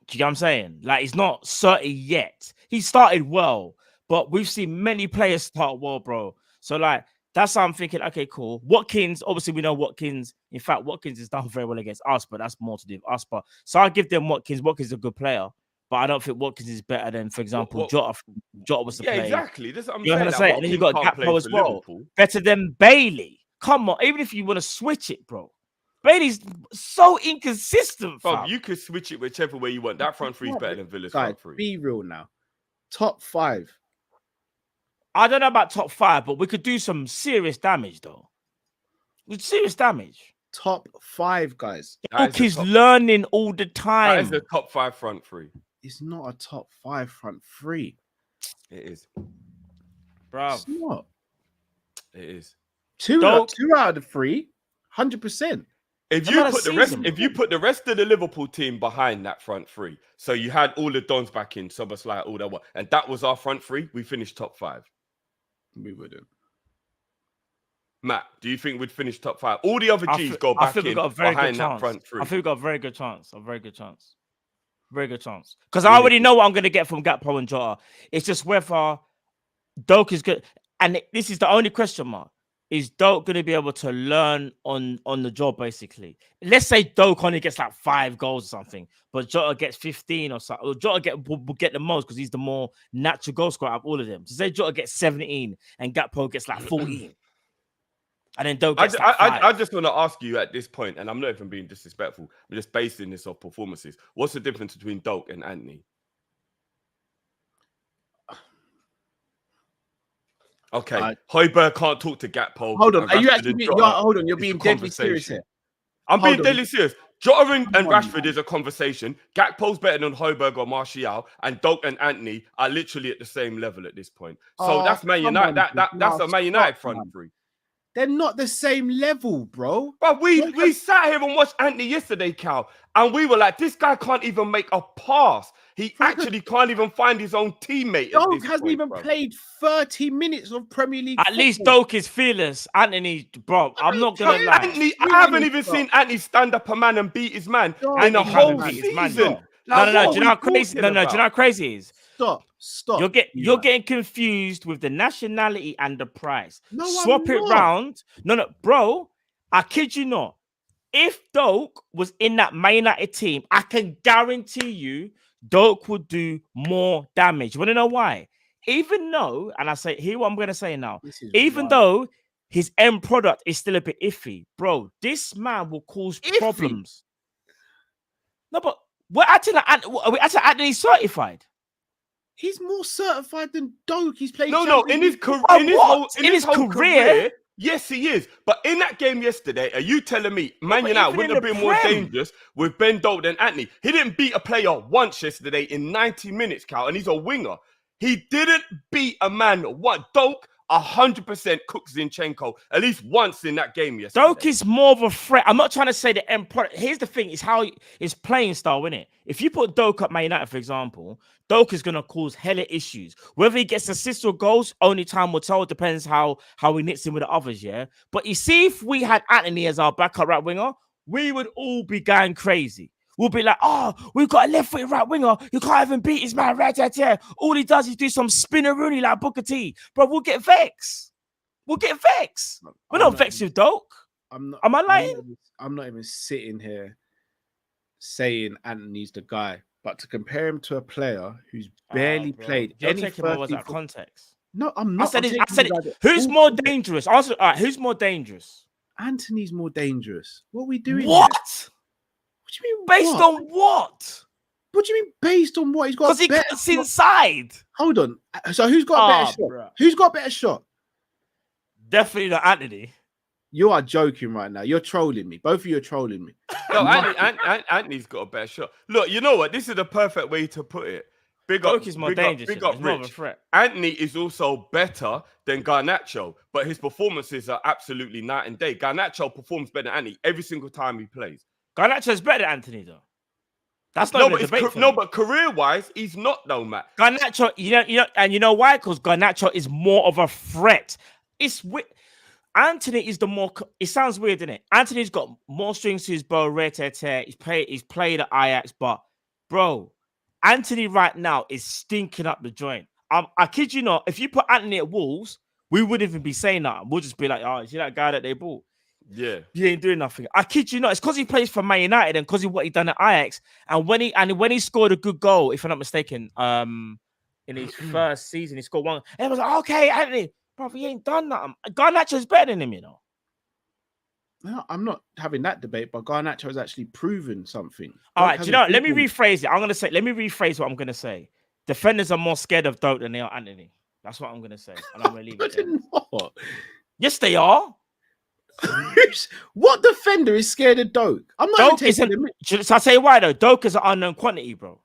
Do you get what I'm saying? Like he's not certain yet. He started well, but we've seen many players start well, bro. So like that's how I'm thinking. Okay, cool. Watkins, obviously we know Watkins. In fact, Watkins has done very well against us, but that's more to do with us. But so I give them Watkins. Watkins is a good player, but I don't think Watkins is better than, for example, Jota. Jota was the Yeah, player. exactly. That's what I'm You know saying. what I'm saying? And then you got Watkins can't play Gakpo as for well. Liverpool. Better than Bailey. Come on, even if you want to switch it, bro. Bailey's so inconsistent, Bro, fam. you could switch it whichever way you want. That front three is better than Villa's Guys, front three. be real now. Top 5. I don't know about top 5, but we could do some serious damage, though. Serious damage. Top 5, guys. That Look, is he's the top- learning all the That time. is the top 5 front three. It's not a top 5 front three. It is. Bro, It's not. It is. Two Don't- out of the 3, 100%. If That's you not a put the rest, season, if you put the rest of the Liverpool team behind that front three, so you had all the Dons back in, Soboslai, all that one, and that was our front three, we finished top 5. We wouldn't. Matt, do you think we'd finish top 5? All the other G's go I back think in we've got a very good behind that chance. front three. I think we've got a very good chance. Very good chance. Because I already know what I'm going to get from Gakpo and Jota. It's just whether Doak is good. And this is the only question mark. Is Doak going to be able to learn on the job, basically? Let's say Doak only gets like 5 goals or something, but Jota gets 15 or something. Or Jota will get the most because he's the more natural goal scorer out of all of them. So say Jota gets 17 and Gakpo gets like 14. And then Doak gets like 5. I just want to ask you at this point, and I'm not even being disrespectful, I'm just basing this off performances. What's the difference between Doak and Anthony? Okay, Højbjerg can't talk to Gakpo. Hold on, and are you Rashford actually and being, Jota. hold on, you're It's being a deadly serious conversation. here. I'm Hold being on. deadly serious. Jota and Come on, Rashford man. is a conversation. Gakpo's better than Højbjerg or Martial, and Doak and Anthony are literally at the same level at this point. So Oh, that's Man come United. on, That's now a Man United stop, front man. three. They're not the same level, bro. But we sat here and watched Anthony yesterday, Cal, and we were like, this guy can't even make a pass. He actually can't even find his own teammate. at Doak this hasn't point, even bro. played 30 minutes of Premier League At least football. Doak is fearless. Anthony, bro, I'm not But going to lie. Anthony, I haven't even seen Anthony stand up a man and beat his man Doak in a Anthony whole can't beat his man, season. no. Like, No. what Do you are know how we crazy? talking Do you know how about? crazy it is? Stop. You're getting confused with the nationality and the price. No, I'm Swap it not. round. No, bro. I kid you not. If Doak was in that Man United team, I can guarantee you Doak would do more damage. You want to know why? Even though, and I say, hear what I'm going to say now. This is Even wild. though his end product is still a bit iffy, bro, this man will cause Iffy? problems. No, but we're acting like Anthony certified. He's more certified than Doak. He's played. No, Champions in his League career, But in his what? whole, In his whole career? yes, he is. But in that game yesterday, are you telling me Man but United even wouldn't in have the been more Prem. dangerous with Ben Doak than Anthony? He didn't beat a player once yesterday in 90 minutes, Cal, and he's a winger. He didn't beat a man. What Doak 100% cooks Zinchenko at least once in that game yesterday. Doak is more of a threat. I'm not trying to say the end product. Here's the thing: is how his playing style, innit? If you put Doak at Man United, for example, Doak is gonna cause hella issues. Whether he gets assists or goals, only time will tell. It depends how he knits in with the others, yeah. But you see, if we had Anthony as our backup right winger, we would all be going crazy. will be like, oh, we've got a left-footed right winger. You can't even beat his man. Right. All he does is do some spinneroonie like Booker T. Bro, we'll get vexed. We're not vexed with Doak. Am I lying? I'm not even sitting here saying Anthony's the guy, but to compare him to a player who's barely played You're any taking my words out of context. No, I'm not. I said it. Who's more dangerous? Answer. All right, who's more dangerous? Anthony's more dangerous. What are we doing? What? Here? What do you mean? Based on what? What do you mean based on what? He's got because he cuts inside. Hold on. So who's got a better shot? Bro. Who's got a better shot? Definitely not Anthony. You are joking right now. You're trolling me. Both of you are trolling me. No, Anthony's got a better shot. Look, you know what? This is the perfect way to put it. Doak is more dangerous. Big up He's more of a Rich. threat. Anthony is also better than Garnacho, but his performances are absolutely night and day. Garnacho performs better than Anthony every single time he plays. Garnacho is better than Anthony, though. That's not even a debate. But career-wise, he's not though, Matt. Garnacho, you know why? Because Garnacho is more of a threat. Anthony is the more. It sounds weird, doesn't it? Anthony's got more strings to his bow. He's played at Ajax, but bro, Anthony right now is stinking up the joint. I kid you not. If you put Anthony at Wolves, we wouldn't even be saying that. We'll just be like, oh, is he that guy that they bought? Yeah, he ain't doing nothing. I kid you not. It's because he plays for Man United and because of what he done at Ajax. And when he scored a good goal, if I'm not mistaken, in his first season, he scored one. And I was like, okay, Anthony. Bro, he ain't done that. Garnacho's better than him, you know. No, I'm not having that debate, but Garnacho has actually proven something. All right, do you know? Let me rephrase it. Let me rephrase what I'm gonna say. Defenders are more scared of Doak than they are Anthony. That's what I'm gonna say, and I'm gonna leave it there. Not. Yes, they are. What defender is scared of Doak? I'm not Doak so I tell you why though. Doak is an unknown quantity, bro.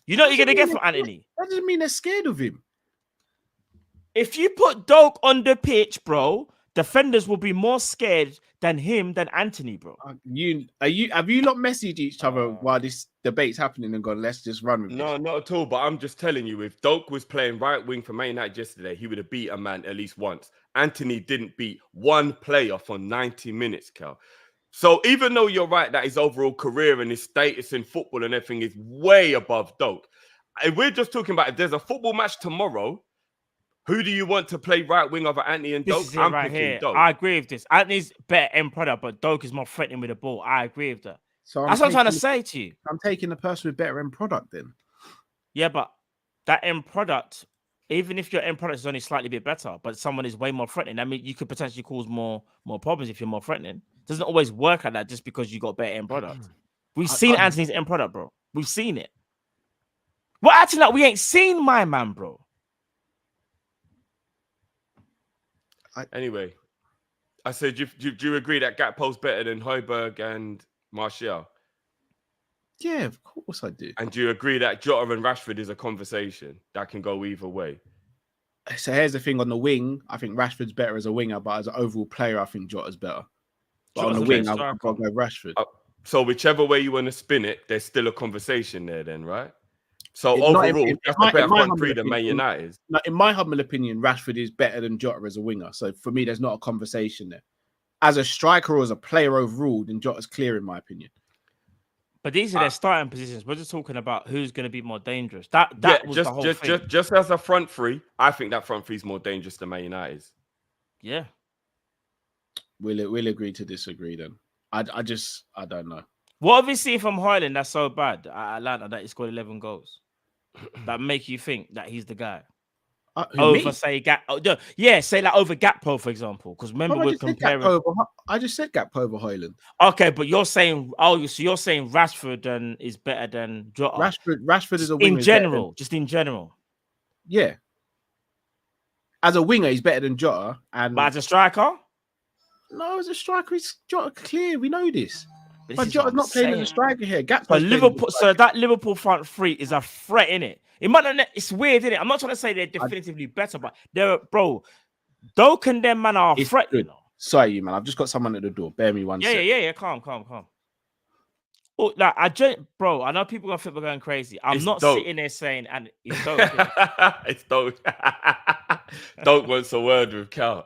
You know what you're gonna get from Anthony. That doesn't mean they're scared of him. If you put Doak on the pitch, bro, defenders will be more scared than him than Anthony, bro. Have you not messaged each other while this debate's happening and gone, let's just run with it? No, not at all. But I'm just telling you, if Doak was playing right wing for Man United yesterday, he would have beat a man at least once. Anthony didn't beat one player for 90 minutes, Cal. So even though you're right that his overall career and his status in football and everything is way above Doak, and we're just talking about if there's a football match tomorrow, who do you want to play right wing over Anthony and Doak? I'm right here. Doak. I agree with this. Anthony's better end product, but Doak is more threatening with the ball. I agree with that. So that's what I'm trying to say to you. I'm taking the person with better end product then. Yeah, but that end product, even if your end product is only slightly bit better, but someone is way more threatening, I mean, you could potentially cause more problems if you're more threatening. It doesn't always work like that just because you got better end product. We've seen Anthony's end product, bro. We've seen it. We're acting like we ain't seen my man, bro. Anyway, I said, do you agree that Gakpo's better than Højbjerg and Martial? Yeah, of course I do. And do you agree that Jota and Rashford is a conversation that can go either way? So here's the thing on the wing. I think Rashford's better as a winger, but as an overall player, I think Jota's better. But on the wing, I've got to go Rashford. So whichever way you want to spin it, there's still a conversation there then, right? So overall, that's a better front three than Man United. In my humble opinion, Rashford is better than Jota as a winger. So for me, there's not a conversation there. As a striker or as a player overall, then Jota's clear in my opinion. But these are their starting positions. We're just talking about who's going to be more dangerous. That was the whole thing. Just as a front three, I think that front three is more dangerous than Man United's. Yeah. We'll agree to disagree then. I don't know. What have you seen from Højlund that's so bad at Atlanta that he scored 11 goals? That make you think that he's the guy? Over, say, say like over Gakpo, for example. Because remember, we're comparing. I just said Gakpo over Højlund. Okay, but you're saying, so you're saying Rashford is better than Jota. Rashford is a winger. In general, just in general. Yeah. As a winger, he's better than Jota. But as a striker? No, as a striker, he's Jota clear. We know this. But Jota's not playing as a striker here. But Liverpool, so that Liverpool front three is a threat, innit? It might not. It's weird, innit? I'm not trying to say they're definitively better, but they're, bro. Doak and them man are a threat. You know? Sorry, you man. I've just got someone at the door. Bear me one second. Yeah. Calm. Oh, like bro. I know people gonna think we're going crazy. I'm not sitting there saying, and it's Doak. It's Doak. Doak wants a word with Cal.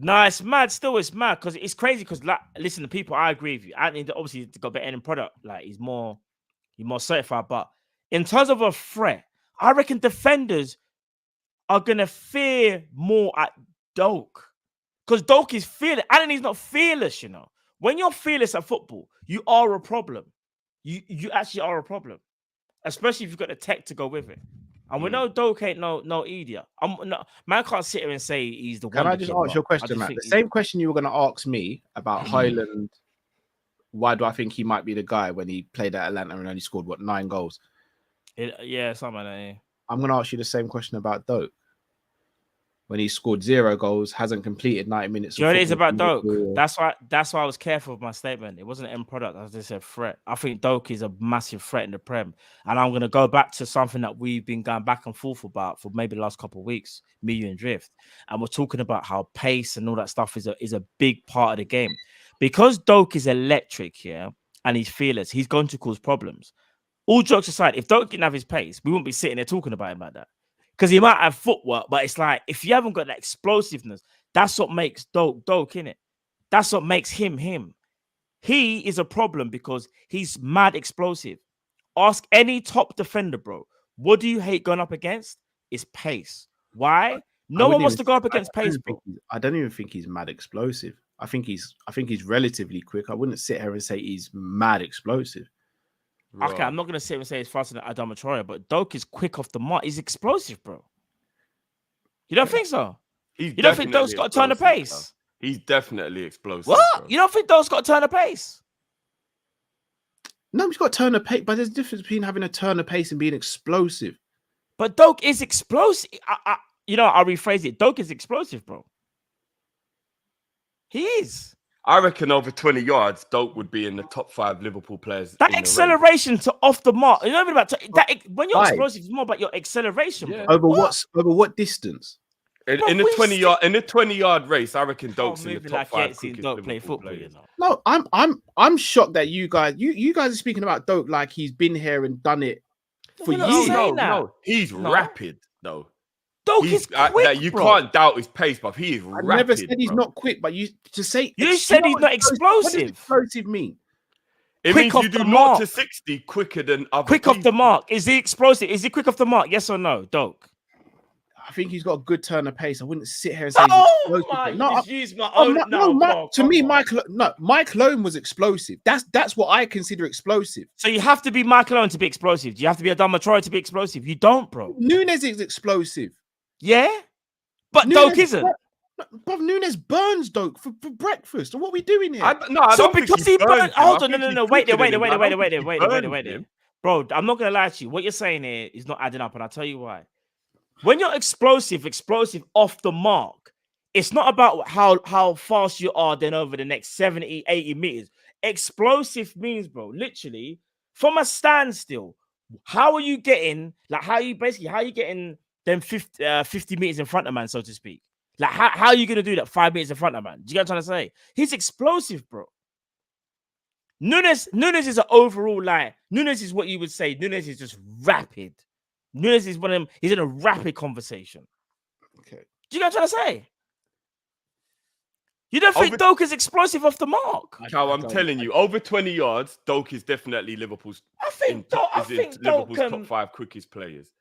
No, it's mad. Still, it's mad because it's crazy. Because like, listen, the people, I agree with you. Anthony obviously got better end product. Like he's more certified. But in terms of a threat, I reckon defenders are gonna fear more at Doak because Doak is fearless. Anthony's not fearless. You know, when you're fearless at football, you are a problem. You actually are a problem, especially if you've got the tech to go with it. And we know Doak ain't no idiot. Man can't sit here and say he's the one. Can I just ask your question, Matt? The same question you were going to ask me about Highland. Why do I think he might be the guy when he played at Atlanta and only scored, 9 goals? Yeah, something like that. Yeah. I'm going to ask you the same question about Doak. When he scored 0 goals, hasn't completed 90 minutes. You know what it is about Doak? That's why I was careful with my statement. It wasn't an end product. I just said threat. I think Doak is a massive threat in the Prem. And I'm going to go back to something that we've been going back and forth about for maybe the last couple of weeks, me, you, and Drift. And we're talking about how pace and all that stuff is a big part of the game. Because Doak is electric, yeah, and he's fearless, he's going to cause problems. All jokes aside, if Doak didn't have his pace, we wouldn't be sitting there talking about him like that. Because he might have footwork, but it's like, if you haven't got that explosiveness, that's what makes Doak, innit? That's what makes him. He is a problem because he's mad explosive. Ask any top defender, bro. What do you hate going up against? It's pace. Why? No one wants to go up against pace, bro. I don't even think he's mad explosive. I think he's relatively quick. I wouldn't sit here and say he's mad explosive. Right. Okay, I'm not gonna sit and say it's faster than Adama Traore, but Doak is quick off the mark. He's explosive, bro. You don't think so? You don't think Doak's got to turn the pace? Bro. He's definitely explosive. What? Bro. You don't think Doak's got to turn the pace? No, he's got to turn the pace, but there's a difference between having a turn of pace and being explosive. But Doak is explosive. I'll rephrase it. Doak is explosive, bro. He is. I reckon over 20 yards, Doak would be in the top 5 Liverpool players. That acceleration to off the mark. You know what I mean? That when you're explosive, it's more about your acceleration. Yeah. Over what distance? In the 20-yard race, I reckon Doak's in the top 5 quickest Liverpool players. No, I'm shocked that you guys are speaking about Doak like he's been here and done it for years. No, he's rapid though. Doak is quick, you can't doubt his pace, but he is rapid. I never said he's not quick, but you said he's not explosive. What does explosive mean? It means you do 0 to 60 quicker than other quick people. Off the mark. Is he explosive? Is he quick off the mark? Yes or no, Doak? I think he's got a good turn of pace. I wouldn't sit here and say Michael Owen was explosive. That's what I consider explosive. So you have to be Michael Owen to be explosive. Do you have to be Adama Traore to be explosive? You don't, bro. Nunes is explosive. Yeah? But Doak isn't. But Nunes burns Doak for breakfast. What are we doing here? I don't because he burns. Hold on, no. Wait there. Bro, I'm not gonna lie to you. What you're saying here is not adding up, and I'll tell you why. When you're explosive off the mark, it's not about how fast you are then over the next 70, 80 meters. Explosive means, bro, literally from a standstill. How are you getting them 50 meters in front of man, so to speak? Like, how are you going to do that 5 meters in front of man? Do you get what I'm trying to say? He's explosive, bro. Nunes is an overall lie. Nunes is what you would say. Nunes is just rapid. Nunes is one of them. He's in a rapid conversation. Okay. Do you get what I'm trying to say? You don't think Doak is explosive off the mark? Cal, I'm telling you, over 20 yards, Doak is definitely Liverpool's top 5 quickest players.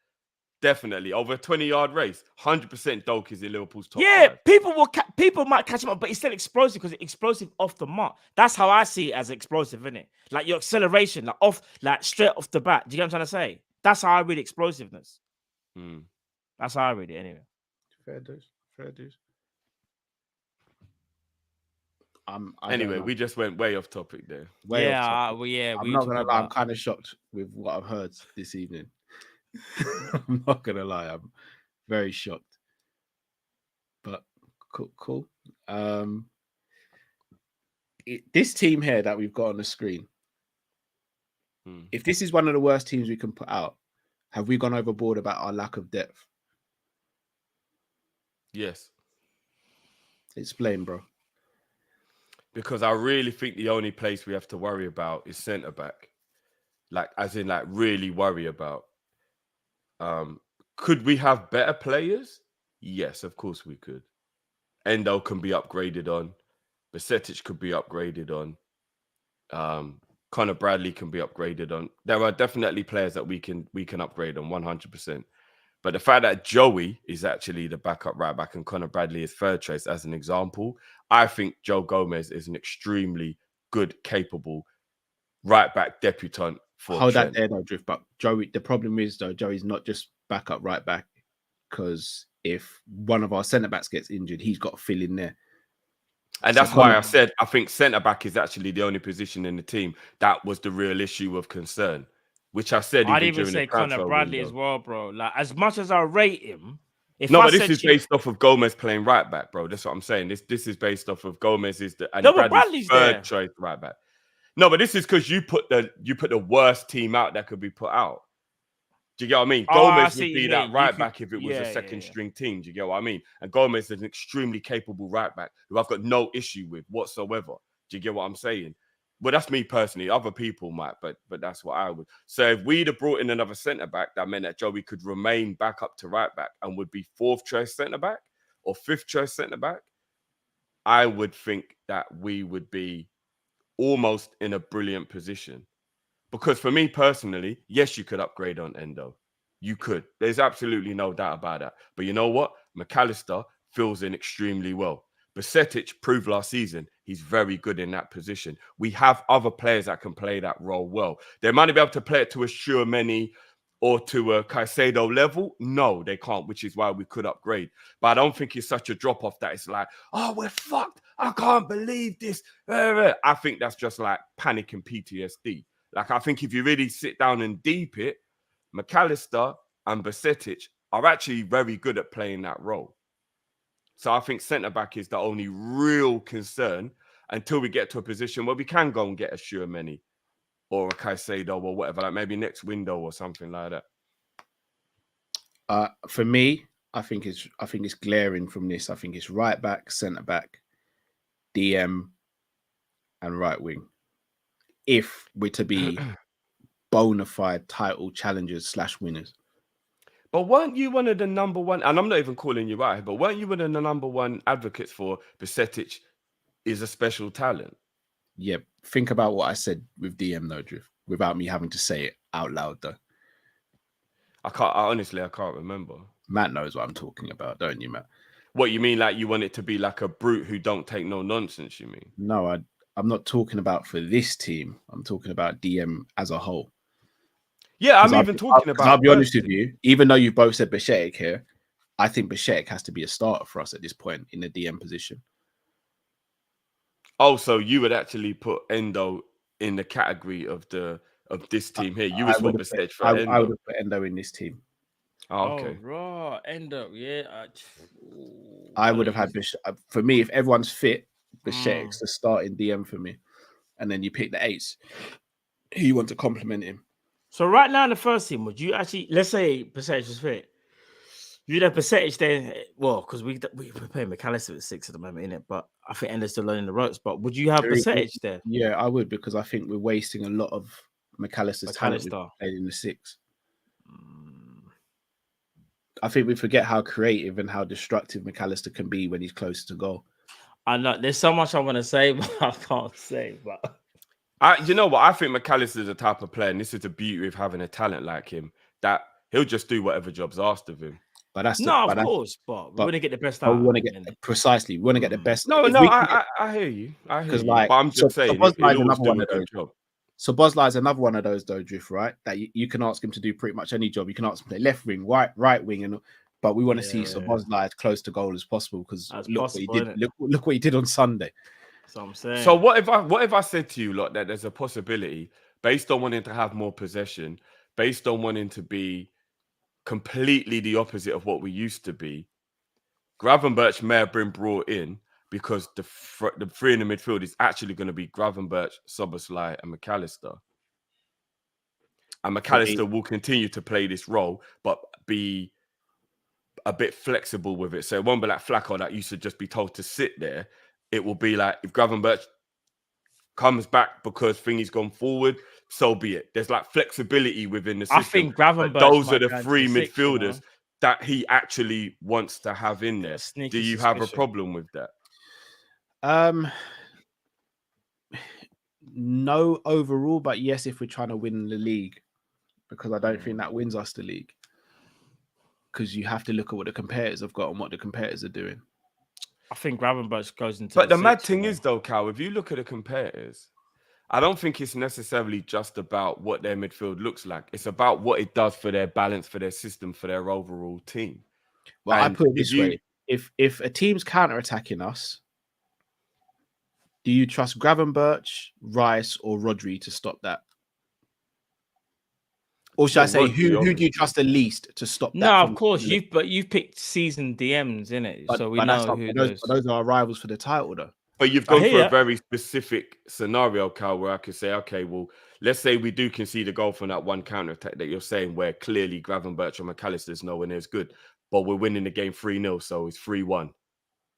Definitely over a 20-yard race, 100% Doak is in Liverpool's top 5. People might catch him up, but he's still explosive because it's explosive off the mark. That's how I see it as explosive, isn't it? Like your acceleration, straight off the bat. Do you get what I'm trying to say? That's how I read explosiveness. That's how I read it, anyway. Fair dues. Anyway, we just went way off topic there. I'm not gonna lie. I'm kind of shocked with what I've heard this evening. I'm not gonna lie, I'm very shocked. But cool. This team here that we've got on the screen, if this is one of the worst teams we can put out, have we gone overboard about our lack of depth? Yes. Explain, bro. Because I really think the only place we have to worry about is centre back. Really worry about. Could we have better players? Yes, of course we could. Endo can be upgraded on. Besetic could be upgraded on. Connor Bradley can be upgraded on. There are definitely players that we can upgrade on 100%. But the fact that Joey is actually the backup right back and Connor Bradley is third choice, as an example, I think Joe Gomez is an extremely good, capable right back debutant for Hold Trent. that there, though, Drift. But Joey, the problem is, though, Joey's not just backup right back, because if one of our centre backs gets injured, he's got to fill in there. And that's why I said I think centre back is actually the only position in the team that was the real issue of concern. Which I said, I'd even say Connor Bradley as well, bro. Like, as much as I rate him, but this is based off of Gomez playing right back, bro. That's what I'm saying. This is based off of Gomez and Bradley's third choice right back. No, but this is because you put the worst team out that could be put out. Do you get what I mean? Gomez would be that right back if it was a second string team. Do you get what I mean? And Gomez is an extremely capable right back who I've got no issue with whatsoever. Do you get what I'm saying? Well, that's me personally. Other people might, but that's what I would. So if we'd have brought in another centre back, that meant that Joey could remain back up to right back and would be fourth choice centre back or fifth choice centre back. I would think that we would be almost in a brilliant position. Because for me personally, yes, you could upgrade on Endo. You could. There's absolutely no doubt about that. But you know what? McAllister fills in extremely well. Besetic proved last season he's very good in that position. We have other players that can play that role well. They might be able to play it to a Tchouaméni or to a Caicedo level. No, they can't, which is why we could upgrade. But I don't think it's such a drop-off that it's like, oh, we're fucked. I can't believe this. I think that's just like panic and PTSD. Like, I think if you really sit down and deep it, McAllister and Besetic are actually very good at playing that role. So I think centre-back is the only real concern until we get to a position where we can go and get a Tchouaméni or a Caicedo or whatever, like maybe next window or something like that. For me, I think it's glaring from this. I think it's right back, centre-back, DM, and right wing. If we're to be bona fide title challengers / winners. But weren't you one of the number one, and I'm not even calling you out, but weren't you one of the number one advocates for Besetic is a special talent? Yeah, think about what I said with DM though, Drift, without me having to say it out loud though. I can't remember. Matt knows what I'm talking about, don't you, Matt? What, you mean like you want it to be like a brute who don't take no nonsense, you mean? No, I'm not talking about for this team. I'm talking about DM as a whole. Yeah, I'm even talking about... I'll be honest with you, even though you both said Besetic here, I think Besetic has to be a starter for us at this point in the DM position. Oh, so you would actually put Endo in the category of this team here? You would swap Besetic for Endo? I would have put Endo in this team. Oh, okay. Oh, right. Endo, yeah. I would have had Besetic. For me, if everyone's fit, Besetic's the starting DM for me. And then you pick the eights who you want to complement him. So right now in the first team, would you actually, let's say Besetic was fit, you'd have Besetic there, well, because we're playing McAllister at 6 at the moment, innit? But I think Endo's still learning the ropes. But would you have Besetic there? Yeah, I would, because I think we're wasting a lot of McAllister's talent in the 6. I think we forget how creative and how destructive McAllister can be when he's closer to goal. I know there's so much I want to say, but I can't say. But you know what? I think McAllister is the type of player, and this is the beauty of having a talent like him, that he'll just do whatever job's asked of him. But that's of course. But we want to get the best out. We want to get precisely. We want to get the best. I hear you. Because like, but I'm just saying, he'll always do a good job. So Bosla is another one of those, though, Drift, right? That you can ask him to do pretty much any job. You can ask him to play left wing, right wing, but we want to see Bosla as close to goal as possible, because look what he did on Sunday. That's what I'm saying. So what if I said to you, look, that there's a possibility, based on wanting to have more possession, based on wanting to be completely the opposite of what we used to be, Gravenberch may have been brought in because the three in the midfield is actually going to be Gravenberch, Szoboszlai, and McAllister. And McAllister will continue to play this role, but be a bit flexible with it. So it won't be like Flacco that used to just be told to sit there. It will be like, if Gravenberch comes back because thingy's gone forward, so be it. There's like flexibility within the system. I think Gravenberch, those are the three midfielders. that he actually wants to have in there? Sneaky Do you have a suspicion. problem with that? No overall, but yes, if we're trying to win the league, because I don't think that wins us the league. Because you have to look at what the competitors have got and what the competitors are doing. I think Gravenberch goes into. But the mad thing is, though, Cal, if you look at the competitors, I don't think it's necessarily just about what their midfield looks like. It's about what it does for their balance, for their system, for their overall team. Well, And I put it this way: if a team's counter-attacking us, do you trust Gravenberch, Rice, or Rodri to stop that? Or should I say, Rodri, who do obviously. you trust the least to stop that? No, of course you've picked seasoned DMs in it, so we know who those are our rivals for the title, though. But you've gone for a very specific scenario, Cal, where I could say, okay, well, let's say we do concede a goal from that one counter attack that you're saying, where clearly Gravenberch or McAllister's nowhere near as good, but we're winning the game 3-0, so it's 3-1.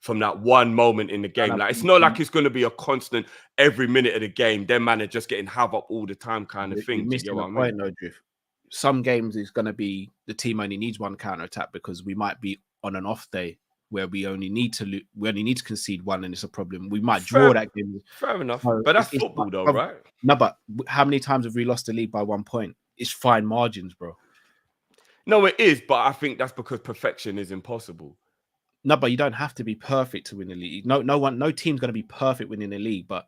From that one moment in the game. Like, it's not like it's going to be a constant every minute of the game. Their man are just getting havoc all the time kind of thing. You're missing the point, though, Drift. Some games is going to be the team only needs one counter attack because we might be on an off day where we only need to concede one and it's a problem. We might draw that game. Fair enough, but that's football, though, right? No, but how many times have we lost the league by 1 point? It's fine margins, bro. No, it is, but I think that's because perfection is impossible. No, but you don't have to be perfect to win the league. No team's going to be perfect winning the league, but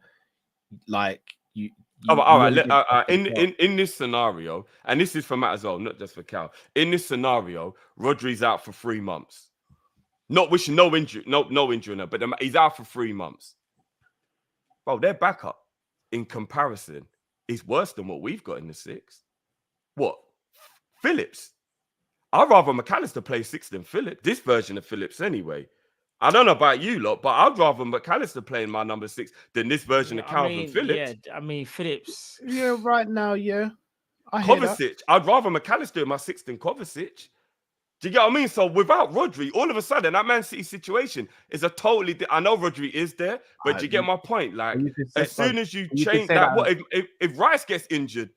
like you. All right. In this scenario, and this is for Matt as well, not just for Cal. In this scenario, Rodri's out for 3 months. Not wishing no injury, no injury, no, but he's out for 3 months. Bro, their backup in comparison is worse than what we've got in the six. What? Phillips. I'd rather McAllister play 6 than Phillips. This version of Phillips, anyway. I don't know about you lot, but I'd rather McAllister playing my number 6 than this version of Calvin Phillips. Yeah, I mean Phillips. Yeah, right now, yeah. Kovacic. I'd rather McAllister in my 6 than Kovacic. Do you get what I mean? So without Rodri, all of a sudden that Man City situation is a totally. I know Rodri is there, but do you get my point? Like as soon as you change that, what if Rice gets injured?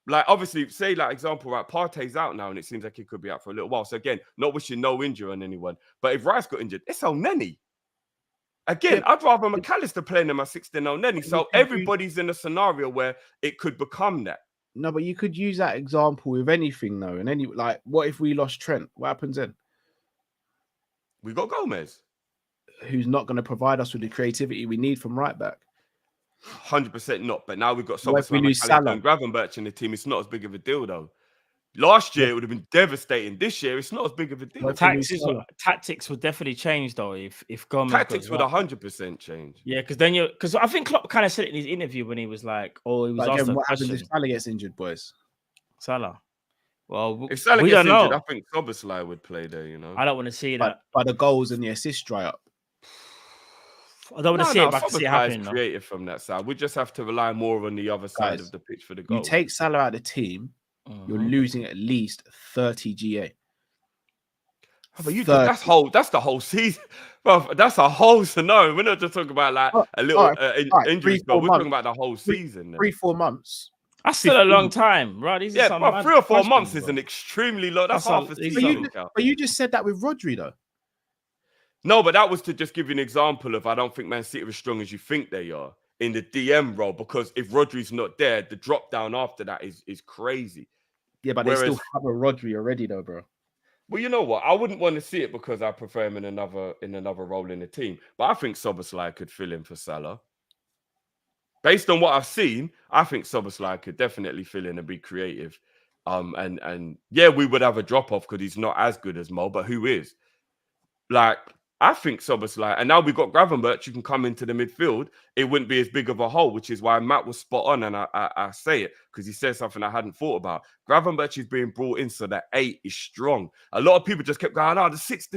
Like, obviously, say, like, example, right, Partey's out now, and it seems like he could be out for a little while. So, again, not wishing no injury on anyone. But if Rice got injured, it's Elneny. Again, I'd rather McAllister playing in my 6 than Elneny. So, everybody's in a scenario where it could become that. No, but you could use that example with anything, though. And like, what if we lost Trent? What happens then? We got Gomez. Who's not going to provide us with the creativity we need from right back. 100% not, but now we've got What if we lose Salah and Gravenberch in the team. It's not as big of a deal, though. Last year it would have been devastating. This year it's not as big of a deal. Well, tactics would definitely change, though. If Gomez tactics would 100% change. Yeah, because I think Klopp kind of said it in his interview when he was like, "Oh, he was asked a question." What happens if Salah gets injured, boys? Salah. Well, if Salah gets injured, I think Szoboszlai would play there. You know, I don't want to see that. But the goals and the assists dry up. I don't want to see it, but I can see it happening. Creative from that side. We just have to rely more on the other side of the pitch for the goal. You take Salah out of the team, you're losing at least 30 GA. But that's the whole season. Well, that's a whole scenario. We're not just talking about like a little injuries, but we're talking about the whole season. 3-4 months. That's still a long time, right? But 3 or 4 months is an extremely long. That's half a season. But you just said that with Rodri, though. No, but that was to just give you an example of I don't think Man City are as strong as you think they are in the DM role, because if Rodri's not there, the drop down after that is crazy. Yeah, but they still have a Rodri already, though, bro. Well, you know what? I wouldn't want to see it because I prefer him in another role in the team. But I think Szoboszlai could fill in for Salah. Based on what I've seen, I think Szoboszlai could definitely fill in and be creative. And yeah, we would have a drop off because he's not as good as Mo, but who is? Like, I think Szoboszlai, and now we've got Gravenberch, you can come into the midfield. It wouldn't be as big of a hole, which is why Matt was spot on, and I say it because he said something I hadn't thought about. Gravenberch is being brought in so that 8 is strong. A lot of people just kept going, the 6.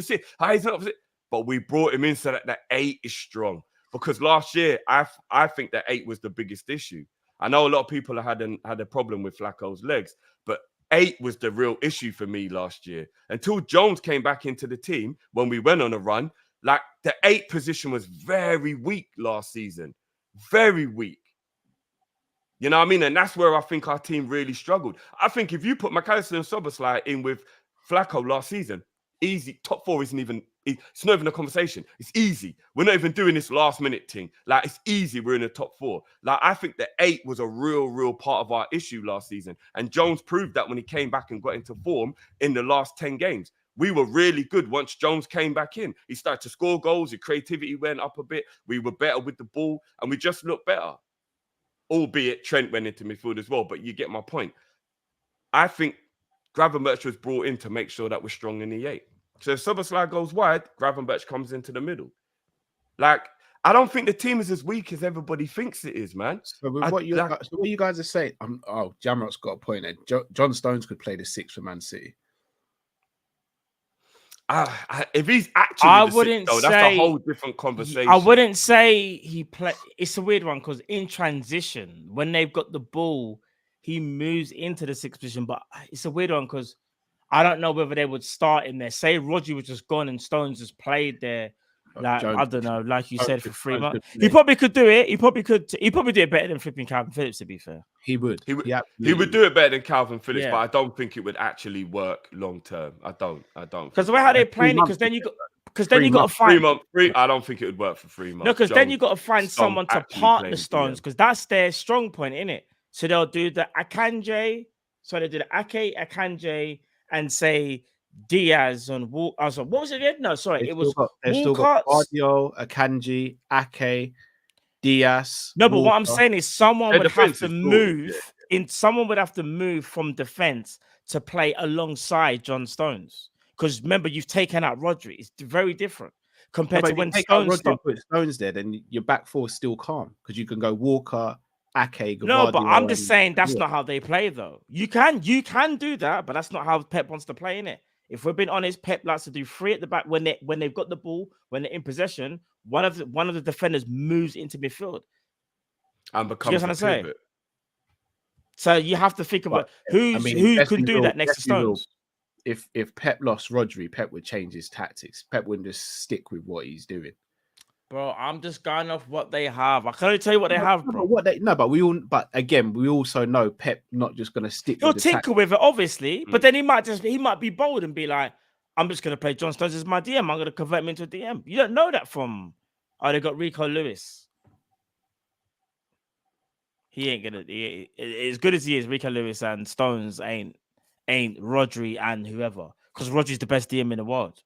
He's not. But we brought him in so that the 8 is strong. Because last year, I think that 8 was the biggest issue. I know a lot of people had a problem with Flacco's legs, but 8 was the real issue for me last year. Until Jones came back into the team when we went on a run, like the 8 position was very weak last season. Very weak. You know what I mean? And that's where I think our team really struggled. I think if you put McAllister and Szoboszlai in with Flacco last season. Easy. Top 4 isn't even, it's not even a conversation. It's easy. We're not even doing this last minute thing. Like, it's easy. We're in the top 4. Like, I think the 8 was a real part of our issue last season. And Jones proved that when he came back and got into form in the last 10 games. We were really good once Jones came back in. He started to score goals. His creativity went up a bit. We were better with the ball, and we just looked better. Albeit Trent went into midfield as well, but you get my point. I think Gravenberch was brought in to make sure that we're strong in the 8. So if Szoboszlai goes wide, Gravenberch comes into the middle. Like, I don't think the team is as weak as everybody thinks it is, man. So what you guys are saying, Jamrot's got a point there. John Stones could play the 6 for Man City. If he's actually that's a whole different conversation. I wouldn't say he play. It's a weird one because in transition, when they've got the ball, he moves into the 6th position. But it's a weird one because I don't know whether they would start him there. Say Rodri was just gone and Stones just played there. Like Jones, I don't know, like you said, for 3 months. He probably could do it. He probably do it better than flipping Calvin Phillips, to be fair. He would do it better than Calvin Phillips, but I don't think it would actually work long term. I don't. Because the way how they're playing it, because then you got to find 3 months. I don't think it would work for 3 months. No, because then you got to find someone to partner Stones, because that's their strong point, innit? So they'll do the Akanji. So they do the Akanji and say Diaz on Walk. What was it again? No, sorry, it was Walcott, Guardiola, Akanji, Ake, Diaz. No, but what I'm saying is someone would have to move someone would have to move from defense to play alongside John Stones. Because remember, you've taken out Rodri. It's very different compared to when Stones put Stones there. Then your back 4 is still calm because you can go Walker, Ake. No, but I'm just saying that's not how they play, though. You can do that, but that's not how Pep wants to play, innit? If we're being honest, Pep likes to do 3 at the back when they've got the ball, when they're in possession. One of the defenders moves into midfield and becomes a pivot. So you have to think about who can do that next to Stones. If Pep lost Rodri, Pep would change his tactics. Pep wouldn't just stick with what he's doing. Bro, I'm just going off what they have. I can only tell you what they have, bro. But again, we also know Pep not just going to stick. He'll tinker with it, obviously, but then he might be bold and be like, "I'm just going to play John Stones as my DM. I'm going to convert him into a DM." You don't know that from. Oh, they got Rico Lewis. He ain't gonna. As good as he is, Rico Lewis and Stones ain't Rodri and whoever, because Rodri's the best DM in the world.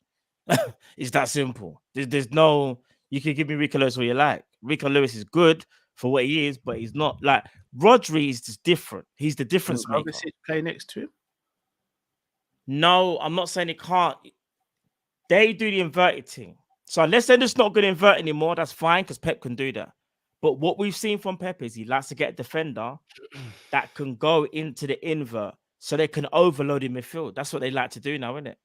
It's that simple. There's no. You can give me Rico Lewis what you like. Rico Lewis is good for what he is, but he's not like Rodri is just different. He's the difference maker. Play next to him? No, I'm not saying it can't. They do the inverted thing. So unless they're just not going to invert anymore, that's fine because Pep can do that. But what we've seen from Pep is he likes to get a defender that can go into the invert so they can overload in midfield. That's what they like to do now, isn't it?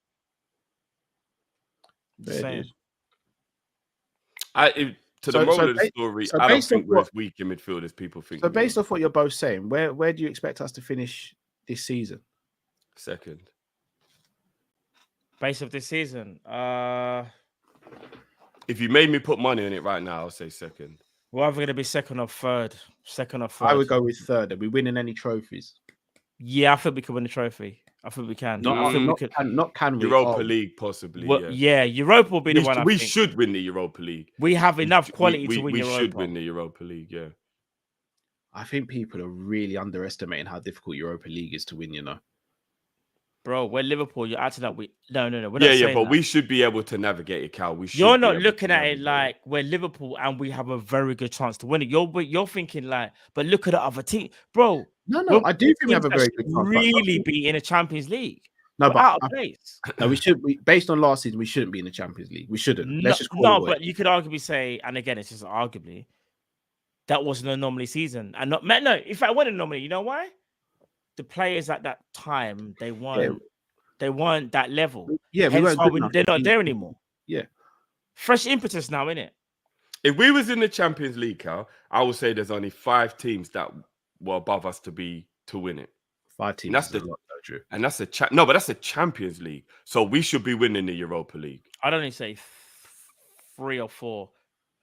The moral of the story, I don't think we're as weak in midfield as people think. So based off what you're both saying, where do you expect us to finish this season? Second. Base of this season. If you made me put money on it right now, I'll say second. We're either going to be second or third. I would go with third. Are we winning any trophies? Yeah, I think we can win the trophy. I think we can. Europa League, possibly. Well, yeah, Europa will be the one. We should win the Europa League. We have enough quality to win Europa. We should win the Europa League, yeah. I think people are really underestimating how difficult Europa League is to win, you know. Bro, we're Liverpool. You're acting like No. But we should be able to navigate it, Cal. You're not looking at it like we're Liverpool and we have a very good chance to win it. You're thinking like, but look at the other team, bro. No, I do think we have a very good chance. Really be in a Champions League. No, but out of place. No, we should. Based on last season, we shouldn't be in the Champions League. We shouldn't. Let's just but you could arguably say, and again, it's just arguably, that wasn't an anomaly season, and not no. If I won an anomaly, you know why? The players at that time they weren't that level. Yeah, they're not there anymore. Yeah, fresh impetus now, innit? If we was in the Champions League, Cal, I would say there's only 5 teams that were above us to win it. 5 teams. And that's but that's the Champions League. So we should be winning the Europa League. I'd only say 3 or 4.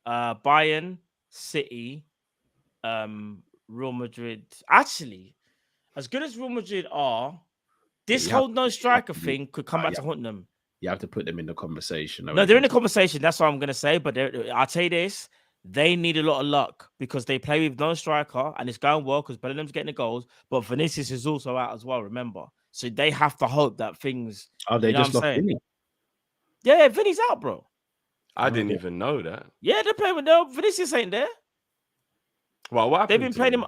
Bayern, City, Real Madrid. Actually, as good as Real Madrid are, this You whole have- no striker to- thing could come back yeah. to haunt them. You have to put them in the conversation. No, they're in the conversation. That's what I'm gonna say. But I'll tell you this: they need a lot of luck because they play with no striker and it's going well because Bellingham's getting the goals, but Vinicius is also out as well. Remember, so they have to hope that things. Oh, they you know just what I'm lost saying? Vinny. Yeah, Vinny's out, bro. I didn't Okay. even know that. Yeah, they're playing with no Vinicius ain't there. Well, what happened? They've been to playing him? him.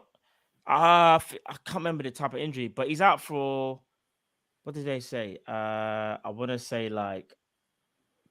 I can't remember the type of injury, but he's out for. What did they say? I want to say like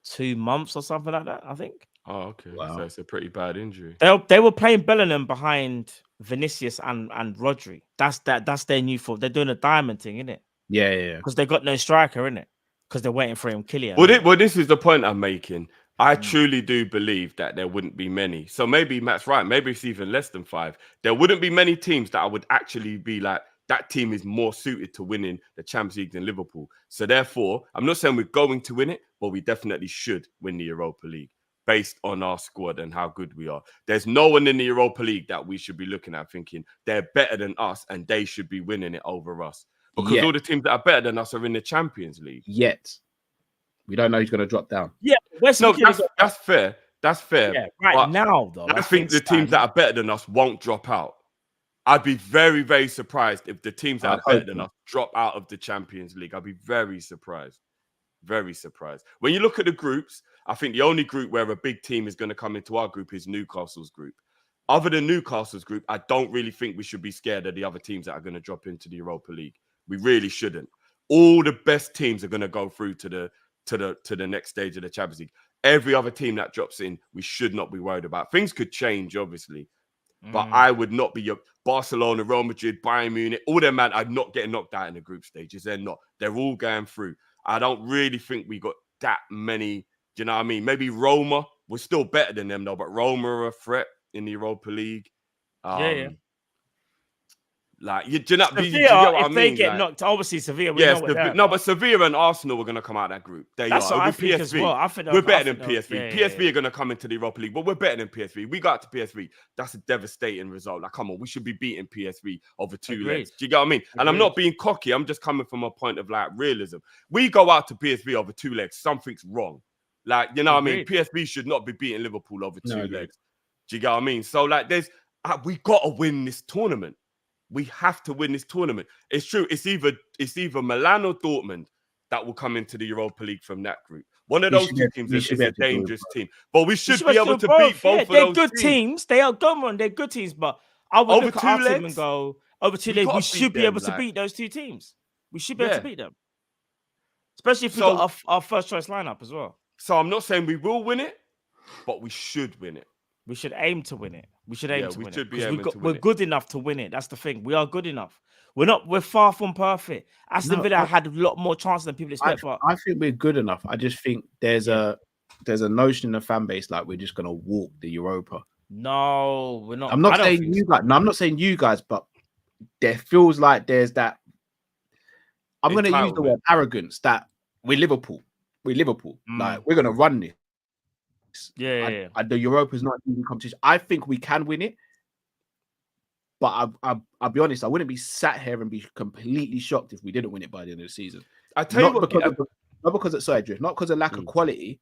2 months or something like that. I think. Oh, okay. Wow. So it's a pretty bad injury. They were playing Bellingham behind Vinicius and Rodri. That's their new fault. They're doing a diamond thing, isn't it? Yeah. Because they got no striker, in it. Because they're waiting for him, Kylian. Well, this is the point I'm making. I Mm. truly do believe that there wouldn't be many. So maybe Matt's right. Maybe it's even less than 5. There wouldn't be many teams that I would actually be like, that team is more suited to winning the Champions League than Liverpool. So therefore, I'm not saying we're going to win it, but we definitely should win the Europa League based on our squad and how good we are. There's no one in the Europa League that we should be looking at thinking they're better than us and they should be winning it over us. Because all the teams that are better than us are in the Champions League. Yet. We don't know who's going to drop down. Yeah, West No, Ham that's fair. That's fair. Yeah, right But now though. I think the teams that are better than us won't drop out. I'd be very, very surprised if the teams that are better than us drop out of the Champions League. I'd be very surprised. Very surprised. When you look at the groups, I think the only group where a big team is going to come into our group is Newcastle's group. Other than Newcastle's group, I don't really think we should be scared of the other teams that are going to drop into the Europa League. We really shouldn't. All the best teams are going to go through to the next stage of the Champions League. Every other team that drops in, we should not be worried about. Things could change, obviously. But I would not be your Barcelona, Real Madrid, Bayern Munich, all them, man, are not getting knocked out in the group stages. They're not. They're all going through. I don't really think we got that many. Do you know what I mean? Maybe Roma, we're still better than them, though, but Roma are a threat in the Europa League. Yeah. Like, do you know what Sevilla, I if they mean? get Like, knocked, obviously Sevilla. We know what they're no, about. but Sevilla and Arsenal are going to come out of that group. That's what I think as well. I think we're better than they'll- PSV. yeah, PSV are going to come into the Europa League, but we're better than PSV. We got to PSV. That's a devastating result. Like, come on, we should be beating PSV over 2 Agreed. legs. Do you get what I mean? And I'm not being cocky. I'm just coming from a point of like realism. We go out to PSV over 2 legs. Something's wrong. Like, you know what I mean? PSV should not be beating Liverpool over 2 legs. Do you get what I mean? So, like, we got to win this tournament. We have to win this tournament. It's true. It's either Milan or Dortmund that will come into the Europa League from that group. One of those two teams is a dangerous team. But we should be able to beat both of they're those good teams. They are good, man. They're good teams. But I would Over look at 2 our team legs? and go, over 2 We legs, gotta we should beat be them, able to like- beat those 2 teams. We should be able Yeah. to beat them. Especially if we So- got our first choice lineup as well. So I'm not saying we will win it, but we should win it. We should aim to win it. We should aim Yeah, to we win should it. be 'Cause aiming to win we're it. good enough to win it. That's the thing. We are good enough. We're far from perfect. Aston No, Villa had a lot more chance than people expect. But I think we're good enough. I just think there's a notion in the fan base like we're just gonna walk the Europa. no, we're not. I'm not I don't saying think you guys. No, I'm not saying you guys, but there feels like there's that. I'm going to use the Entitlement. word arrogance. That we're Liverpool. We're Liverpool. Like we're going to run this. Yeah. The Europa's not even competition. I think we can win it, but I'll be honest. I wouldn't be sat here and be completely shocked if we didn't win it by the end of the season. I tell you Not what, because of sorry, Drift, not because of lack of quality,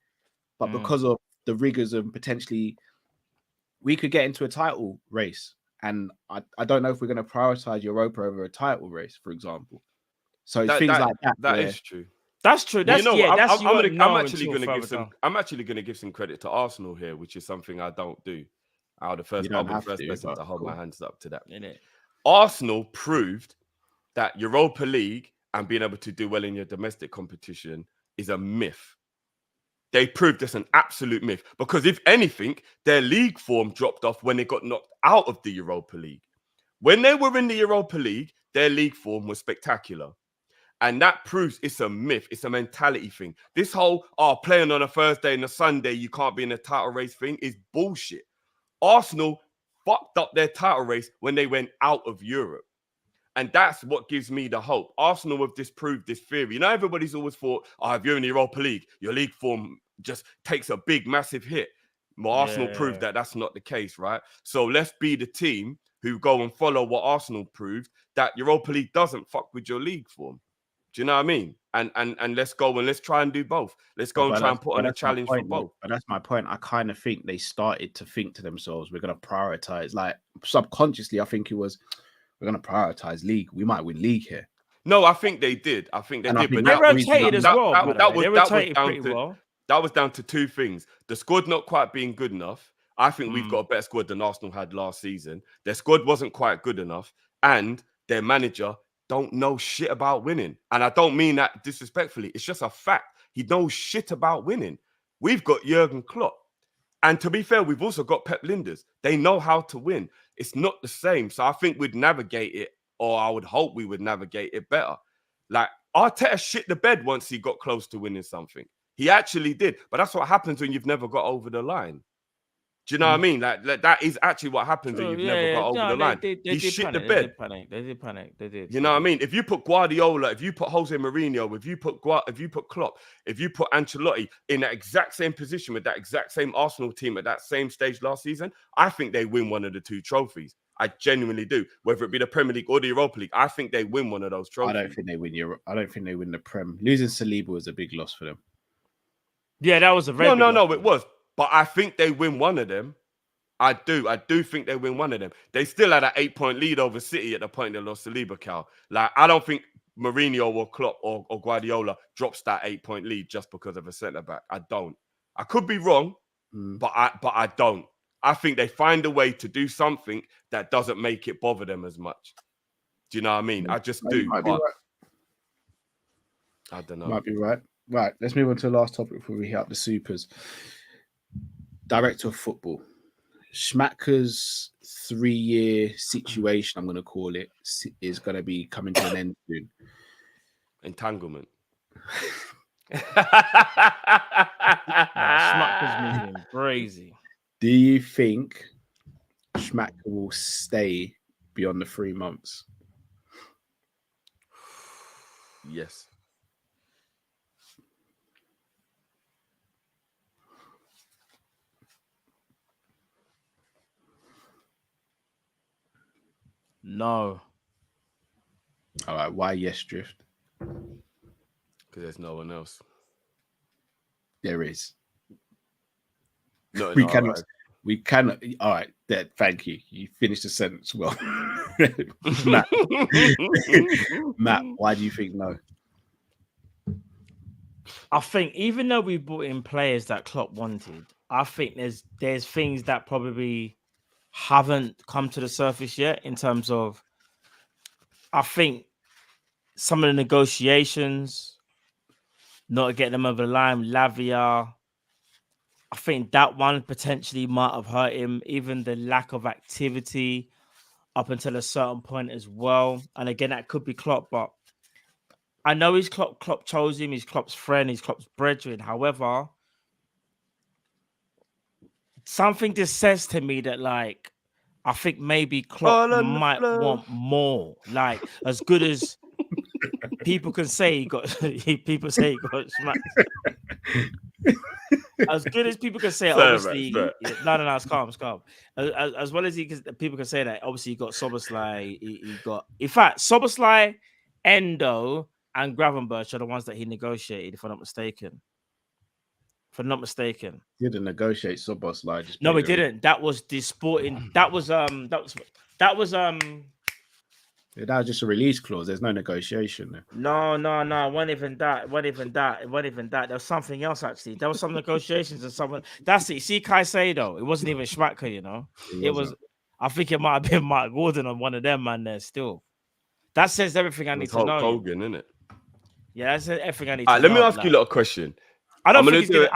but because of the rigors and potentially we could get into a title race. And I don't know if we're going to prioritize Europa over a title race, for example. So it's things like that. That where- is true. That's true. That's You know, yeah. That's I'm actually going to give some credit to Arsenal here, which is something I don't do. I'll be the first person to hold my hands up to that. Arsenal proved that Europa League and being able to do well in your domestic competition is a myth. They proved it's an absolute myth because if anything, their league form dropped off when they got knocked out of the Europa League. When they were in the Europa League, their league form was spectacular. And that proves it's a myth. It's a mentality thing. This whole, playing on a Thursday and a Sunday, you can't be in a title race thing is bullshit. Arsenal fucked up their title race when they went out of Europe. And that's what gives me the hope. Arsenal have disproved this theory. You know, everybody's always thought, if you're in the Europa League, your league form just takes a big, massive hit. Well, Arsenal proved that that's not the case, right? So let's be the team who go and follow what Arsenal proved, that Europa League doesn't fuck with your league form. Do you know what I mean? And let's go and let's try and do both. Let's go and try and put on a challenge for both. But that's my point. I kind of think they started to think to themselves, we're going to prioritize. Like subconsciously, I think it was, we're going to prioritize league. We might win league here. No, I think they did. I think they did. But they rotated as well. That was down to two things. The squad not quite being good enough. I think we've got a better squad than Arsenal had last season. Their squad wasn't quite good enough, and their manager don't know shit about winning. And I don't mean that disrespectfully. It's just a fact. He knows shit about winning. We've got Jurgen Klopp. And to be fair, we've also got Pep Linders. They know how to win. It's not the same. So I think we'd navigate it, or I would hope we would navigate it better. Like, Arteta shit the bed once he got close to winning something. He actually did. But that's what happens when you've never got over the line. Do you know what I mean? Like that is actually what happens when you've never got over the line. He shit the bed. They did panic. They did. You know what I mean? If you put Guardiola, if you put Jose Mourinho, if you put Klopp, if you put Ancelotti in that exact same position with that exact same Arsenal team at that same stage last season, I think they win one of the two trophies. I genuinely do. Whether it be the Premier League or the Europa League, I think they win one of those trophies. I don't think they win Europe. I don't think they win the Prem. Losing Saliba was a big loss for them. Yeah, that was a very no, it was. But I think they win one of them. I do think they win one of them. They still had an 8-point lead over City at the point they lost Saliba, Cal. Like, I don't think Mourinho or Klopp or Guardiola drops that 8-point lead just because of a centre-back. I don't. I could be wrong, but I don't. I think they find a way to do something that doesn't make it bother them as much. Do you know what I mean? I just do. But right. I don't know. Might be right. Right, let's move on to the last topic before we hit up the supers. Director of football. Schmatker's 3-year situation, I'm going to call it, is going to be coming to an end soon. Entanglement. Schmatker's moving crazy. Do you think Schmacker will stay beyond the 3 months? Yes. No. All right. Why yes, Drift? Because there's no one else. There is. No, we cannot. Right. We cannot. All right. Thank you. You finished the sentence well. Matt, why do you think no? I think even though we brought in players that Klopp wanted, I think there's things that probably haven't come to the surface yet in terms of, I think some of the negotiations, not getting them over the line, Lavia, I think that one potentially might have hurt him. Even the lack of activity up until a certain point as well. And again, that could be Klopp, but I know he's Klopp chose him, he's Klopp's friend, he's Klopp's brethren. However, something just says to me that, like, I think maybe Klopp might want more. Like, as good as people can say he got smacked. As good as people can say, obviously, no, it's calm. As well as people can say that, obviously, he got Szoboszlai. He got, in fact, Szoboszlai, Endo, and Gravenberch are the ones that he negotiated, if I'm not mistaken. He didn't negotiate Szoboszlai. No, he didn't. That was the sporting. That was Yeah, that was just a release clause. There's no negotiation there. No. It wasn't even that. There was something else, actually. There was some negotiations and someone. That's it. See, Caicedo. It wasn't even Schmacker, you know. It was. I think it might have been Mark Gordon on one of them, man. There still. That says everything I need to know. Hogan, isn't it? Yeah, that's everything I need to know. Let me ask you a little question. I'm gonna do a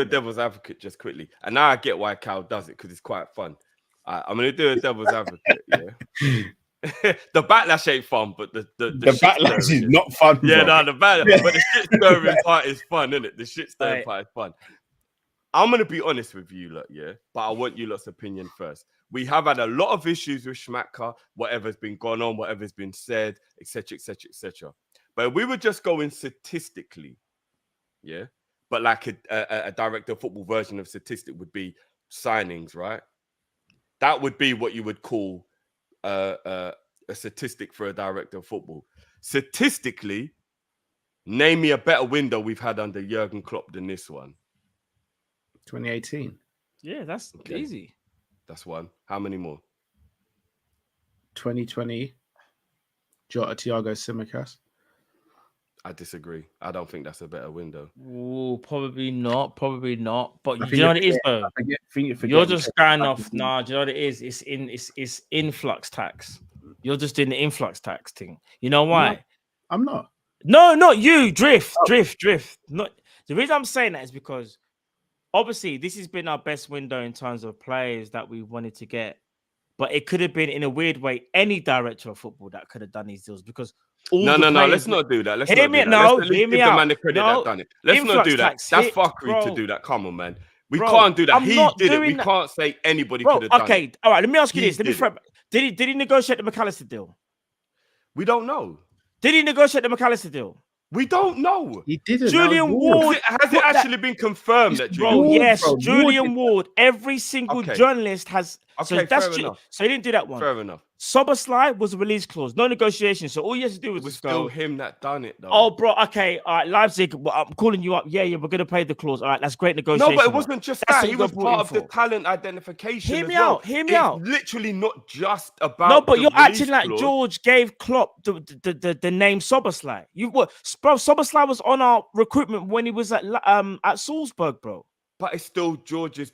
it. devil's advocate just quickly, and now I get why Cal does it because it's quite fun. I'm gonna do a devil's advocate. Yeah. The backlash ain't fun, but the backlash is not fun. Yeah, no, the backlash, but the shit stirring part is fun, isn't it? The shit stirring part is fun. I'm gonna be honest with you, lot, yeah, but I want you lot's opinion first. We have had a lot of issues with Schmacker, whatever's been going on, whatever's been said, etc., etc., etc. But if we were just going statistically, yeah, but like a director of football version of statistic would be signings, right? That would be what you would call a statistic for a director of football. Statistically, name me a better window we've had under Jurgen Klopp than this one. 2018. Yeah, that's easy. That's one. How many more? 2020. Jota, Thiago, Tsimikas. I disagree. I don't think that's a better window. Ooh, probably not. Probably not. But I you know what it is, though. You're just going off. Nah, do you know what it is? It's influx tax. You're just doing the influx tax thing. You know why? No, I'm not. No, not you. Drift. Not the reason I'm saying that is because obviously this has been our best window in terms of players that we wanted to get. But it could have been, in a weird way, any director of football that could have done these deals because No. Let's not do that. Let's hear not me, do that. no, Let's at least hear me give the out. man the credit No, that done it. Let's not influx do that. tax That's hit, fuckery to bro. do that. Come on, man. We Bro, can't do that. I'm He not did it. We doing that. can't say anybody Bro, could have done okay, it. all right. Let me ask you He this. Let me. did it. Did he negotiate the McAllister deal? We don't know. Did he negotiate the McAllister deal? We don't know. He didn't. Julian Ward. Has it actually been confirmed that Julian Bro, Ward, yes, bro, Julian Ward. Every single Okay. journalist has. So Okay, that's fair enough. So he didn't do that one. Fair enough. Soberslide was a release clause, no negotiation. So all you have to do It was was just still go. him that done it, though. Oh, bro. Okay, all right. Leipzig. Well, I'm calling you up. Yeah, we're gonna pay the clause. All right, that's great negotiation. No, but it wasn't just That's that. what He you was got brought part in of the for. talent identification Hear as me well. out. Hear me It's out. literally not just about. No, but the you're acting release like clause. George gave Klopp the name Soberslide. You what, bro? Soberslide was on our recruitment when he was at Salzburg, bro. But it's still George's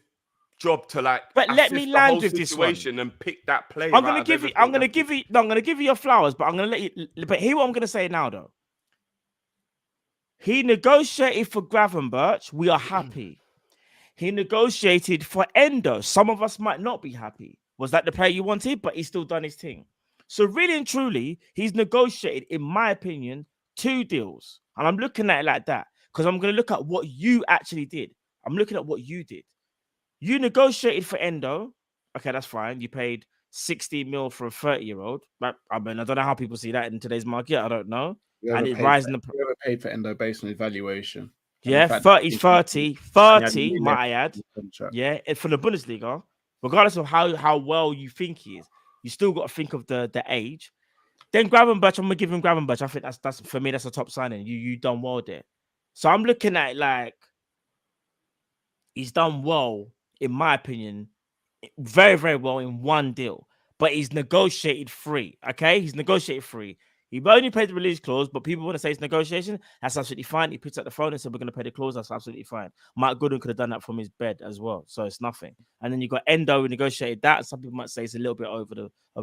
job to But let assist me the land whole with this one. situation and pick that player. I'm gonna give you. I'm gonna give you. No, I'm gonna give you your flowers, but I'm gonna let you. But hear what I'm gonna say now, though. He negotiated for Gravenberch. We are happy. He negotiated for Endo. Some of us might not be happy. Was that the player you wanted? But he's still done his thing. So really and truly, he's negotiated, in my opinion, 2 deals. And I'm looking at it like that because I'm going to look at what you actually did. I'm looking at what you did. You negotiated for Endo. Okay, that's fine. You paid 60 mil for a 30-year-old. I mean, I don't know how people see that in today's market. I don't know. And it's rising. Whoever paid for Endo based on his valuation. Yeah, 30, might I add. Yeah, for the Bundesliga, regardless of how well you think he is, you still got to think of the age. Then Gravenberch, I'm gonna give him Gravenberch. I think that's for me, that's a top signing. You done well there. So I'm looking at it like he's done well, in my opinion, very, very well in one deal. But he's negotiated free. Okay, he's negotiated free. He only paid the release clause, but people want to say it's negotiation. That's absolutely fine. He puts up the phone and said, we're going to pay the clause. That's absolutely fine. Mike Gooden could have done that from his bed as well. So it's nothing. And then you got Endo who negotiated that. Some people might say it's a little bit over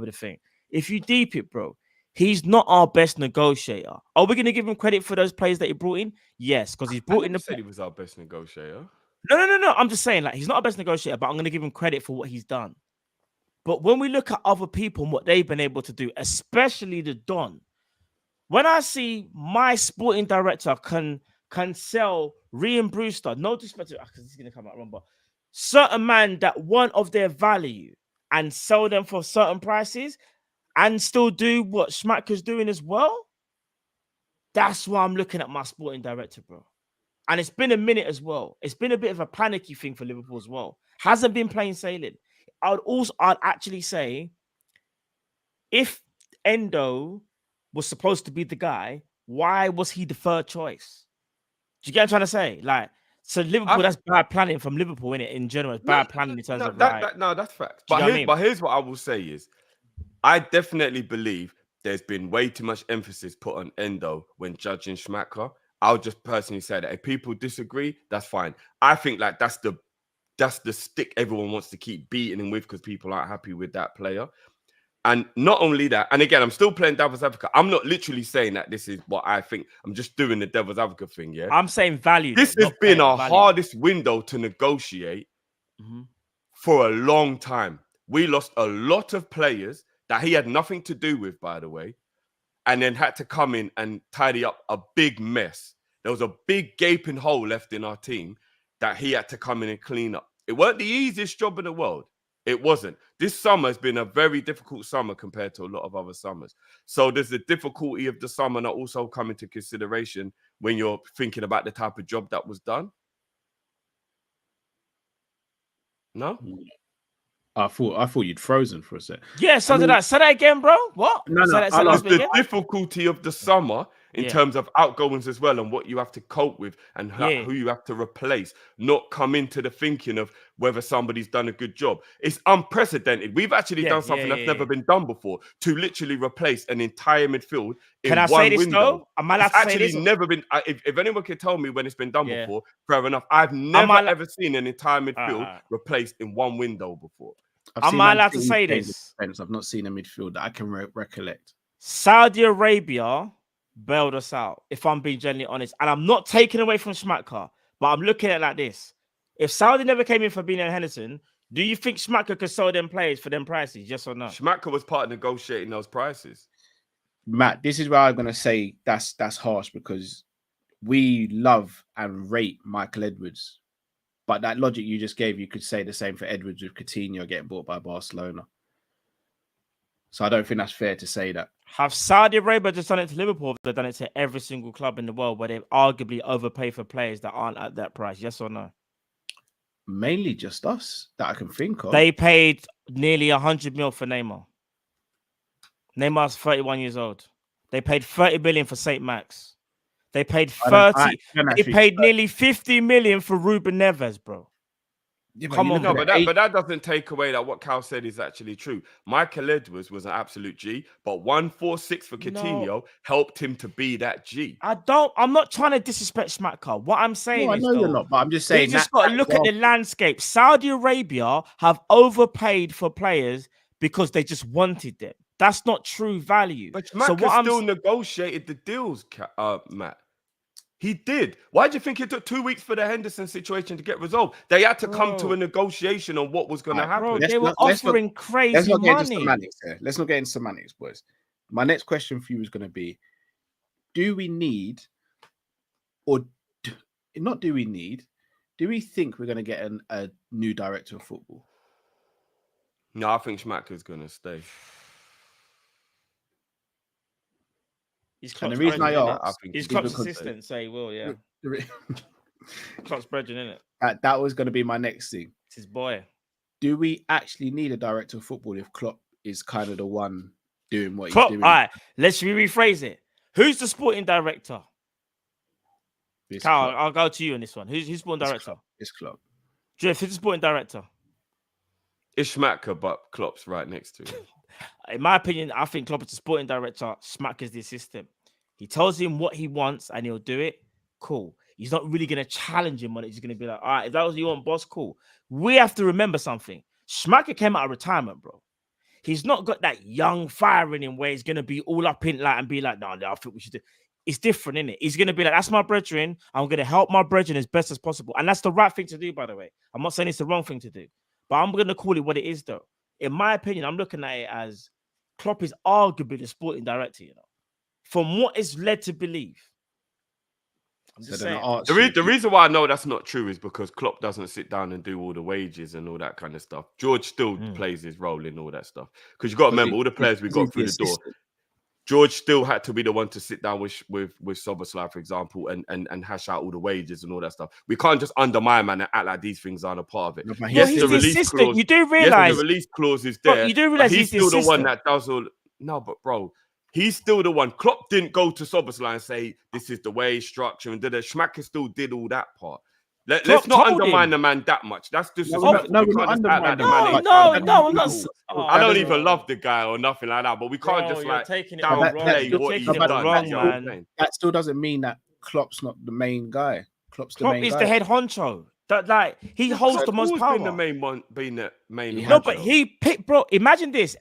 the thing. If you deep it, bro, he's not our best negotiator. Are we going to give him credit for those players that he brought in? Yes, because he's brought in the. Said he was our best negotiator. No. I'm just saying, like, he's not our best negotiator, but I'm going to give him credit for what he's done. But when we look at other people and what they've been able to do, especially the Don, when I see my sporting director can sell Ryan Brewster, no disrespect to, because he's going to come out wrong, but certain man that want of their value and sell them for certain prices and still do what Schmatker's doing as well, that's why I'm looking at my sporting director, bro. And it's been a minute as well. It's been a bit of a panicky thing for Liverpool as well. Hasn't been plain sailing. I'd actually say if Endo was supposed to be the guy, why was he the third choice? Do you get what I'm trying to say? Like, so Liverpool, that's bad planning from Liverpool, innit? In general, it's bad planning in terms of that's fact. But here's what I will say is, I definitely believe there's been way too much emphasis put on Endo when judging Schmacker. I'll just personally say that if people disagree, that's fine. I think like that's the stick everyone wants to keep beating him with because people aren't happy with that player. And not only that, and again, I'm still playing devil's advocate. I'm not literally saying that this is what I think. I'm just doing the devil's advocate thing, yeah? I'm saying value. This has been our hardest window to negotiate for a long time. We lost a lot of players that he had nothing to do with, by the way, and then had to come in and tidy up a big mess. There was a big gaping hole left in our team that he had to come in and clean up. It weren't the easiest job in the world. It wasn't. This summer has been a very difficult summer compared to a lot of other summers. So there's the difficulty of the summer not also come into consideration when you're thinking about the type of job that was done. No? I thought you'd frozen for a sec. Yeah, so did I. Say that again, bro. What? No, Say no, that, I say lost that The again? difficulty of the summer in Yeah. terms of outgoings as well, and what you have to cope with, and Yeah. who you have to replace, not come into the thinking of whether somebody's done a good job. It's unprecedented. We've actually done something that's never been done before, to literally replace an entire midfield in Can I one say this window. though? Am I allowed It's to say actually this? never been. If anyone can tell me when it's been done Yeah. before, fair enough. I've never I ever seen an entire midfield Alright. replaced in one window before. I've Am I Man allowed to City say change this? defense. I've not seen a midfield that I can recollect. Saudi Arabia bailed us out, if I'm being genuinely honest. And I'm not taking away from Schmatka, but I'm looking at it like this. If Saudi never came in for Fabinho and Henderson, do you think Schmatka could sell them players for them prices? Yes or no? Schmatka was part of negotiating those prices. Matt, this is where I'm gonna say that's harsh because we love and rate Michael Edwards. But that logic you just gave, you could say the same for Edwards with Coutinho getting bought by Barcelona. So I don't think that's fair to say that. Have Saudi Arabia just done it to Liverpool? Or they've done it to every single club in the world where they've arguably overpaid for players that aren't at that price? Yes or no? Mainly just us that I can think of. They paid nearly 100 mil for Neymar. Neymar's 31 years old. They paid 30 million for St. Max. They paid 30. They paid nearly 50 million for Ruben Neves, bro. Yeah, Come on, No, but that doesn't take away that what Cal said is actually true. Michael Edwards was an absolute G, but 146 for Coutinho helped him to be that G. I'm not trying to disrespect Schmatka. What I'm saying I is, know you're not, but I'm just saying you just got to look at the landscape. Saudi Arabia have overpaid for players because they just wanted them. That's not true value. But Schmatka still negotiated the deals, Matt. He did. Why do you think it took 2 weeks for the Henderson situation to get resolved? They had to come to a negotiation on what was going to happen. They were offering crazy let's not get money. into semantics here. Let's not get into semantics, boys. My next question for you is going to be, do we think we're going to get a new director of football? No, I think Schmatka's going to stay. And the reason I ask, he's Klopp's assistant, so he will, yeah. Klopp's brethren, isn't it? That was going to be my next thing. It's his boy. Do we actually need a director of football if Klopp is kind of the one doing what Klopp, he's doing? all right, let's rephrase it. Who's the sporting director? Carl, I'll go to you on this one. Who's sporting director? It's Klopp. Jeff, who's the sporting director? It's Schmatka, but Klopp's right next to him. In my opinion, I think Klopp is the sporting director. Schmatka's the assistant. He tells him what he wants and he'll do it. Cool. He's not really going to challenge him on it. He's going to be like, all right, if that was what you want, boss, cool. We have to remember something. Schmatka came out of retirement, bro. He's not got that young fire in him where he's going to be all up in like and be like, no, I think we should do. It's different, isn't it? He's going to be like, that's my brethren. I'm going to help my brethren as best as possible. And that's the right thing to do, by the way. I'm not saying it's the wrong thing to do. But I'm going to call it what it is, though. In my opinion, I'm looking at it as Klopp is arguably the sporting director, you know, from what is led to believe. I'm just saying. The reason why I know that's not true is because Klopp doesn't sit down and do all the wages and all that kind of stuff. George still plays his role in all that stuff. Because you've got to remember, all the players we got through the door, George still had to be the one to sit down with Soboslai, for example, and hash out all the wages and all that stuff. We can't just undermine man and act like these things aren't a part of it. No, yes, the release clause. You do realize the release clause is there. Bro, you do realize he's still the one that does all. No, but bro, he's still the one. Klopp didn't go to Soboslai and say this is the way structure and did it. Schmatka still did all that part. Let's not undermine the man that much. That's just no, we're not undermining no, I'm not. I don't even love the guy or nothing like that. But we can't just like downplay what he's done. Man. That still doesn't mean that Klopp's not the main guy. Klopp is the head honcho. That like he holds the most power. Been the main. No, but he picked, bro. Imagine this: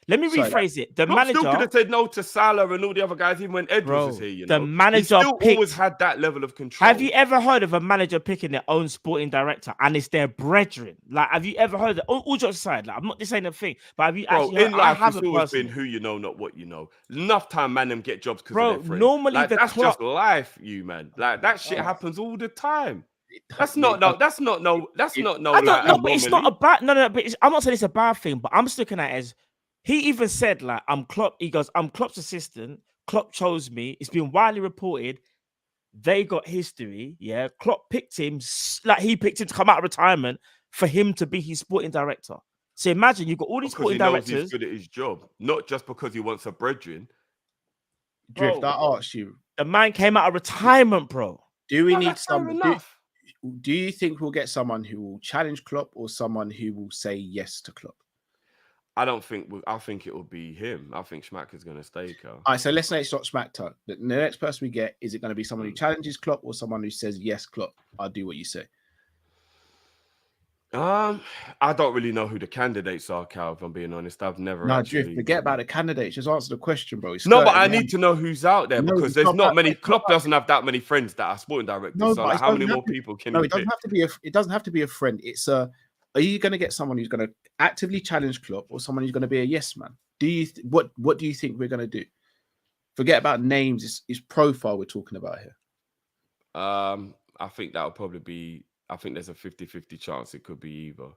Let me rephrase it. The manager still could have said no to Salah and all the other guys, even when Edwards was here. You know, the manager always had that level of control. Have you ever heard of a manager picking their own sporting director and it's their brethren? Like, have you ever heard that? All jokes aside, like, I'm not just saying a thing, but have you actually heard? In life, it's always been who you know, not what you know. Enough time, man, them get jobs because of their friends. Normally like, that's just life, you man. Like that shit happens all the time. That's not no. But it's not a bad. No. But I'm not saying it's a bad thing. But I'm just looking at it as. He even said, like, I'm Klopp. He goes, I'm Klopp's assistant. Klopp chose me. It's been widely reported. They got history. Yeah. Klopp picked him, like he picked him to come out of retirement for him to be his sporting director. So imagine you've got all these Because he sporting knows he's directors. good at his job, not just because he wants a brethren. Drift, Bro, I asked you, the man came out of retirement, bro. do we No, need that's fair some? enough. Do you think we'll get someone who will challenge Klopp or someone who will say yes to Klopp? I don't think. I think it will be him. I think Schmacker's going to stay, Cal. All right, so let's say it's not Smackter. The next person we get, is it going to be someone who challenges Klopp or someone who says yes, Klopp? I'll do what you say. I don't really know who the candidates are, Cal. If I'm being honest, I've never. No, actually... Drift, forget about the candidates. Just answer the question, bro. It's No, but I skirting need to know who's out there No, because it's there's not not that- many. it's not Klopp that- doesn't have that many friends that are sporting directors. No, so but like, it how doesn't many have more to- people can No, you it doesn't pick? have to be it doesn't have to be a friend. It's are you going to get someone who's going to actively challenge Klopp or someone who's going to be a yes man? Do you what do you think we're going to do? Forget about names. It's profile we're talking about here. I think that would probably be. I think there's a 50-50 chance it could be either.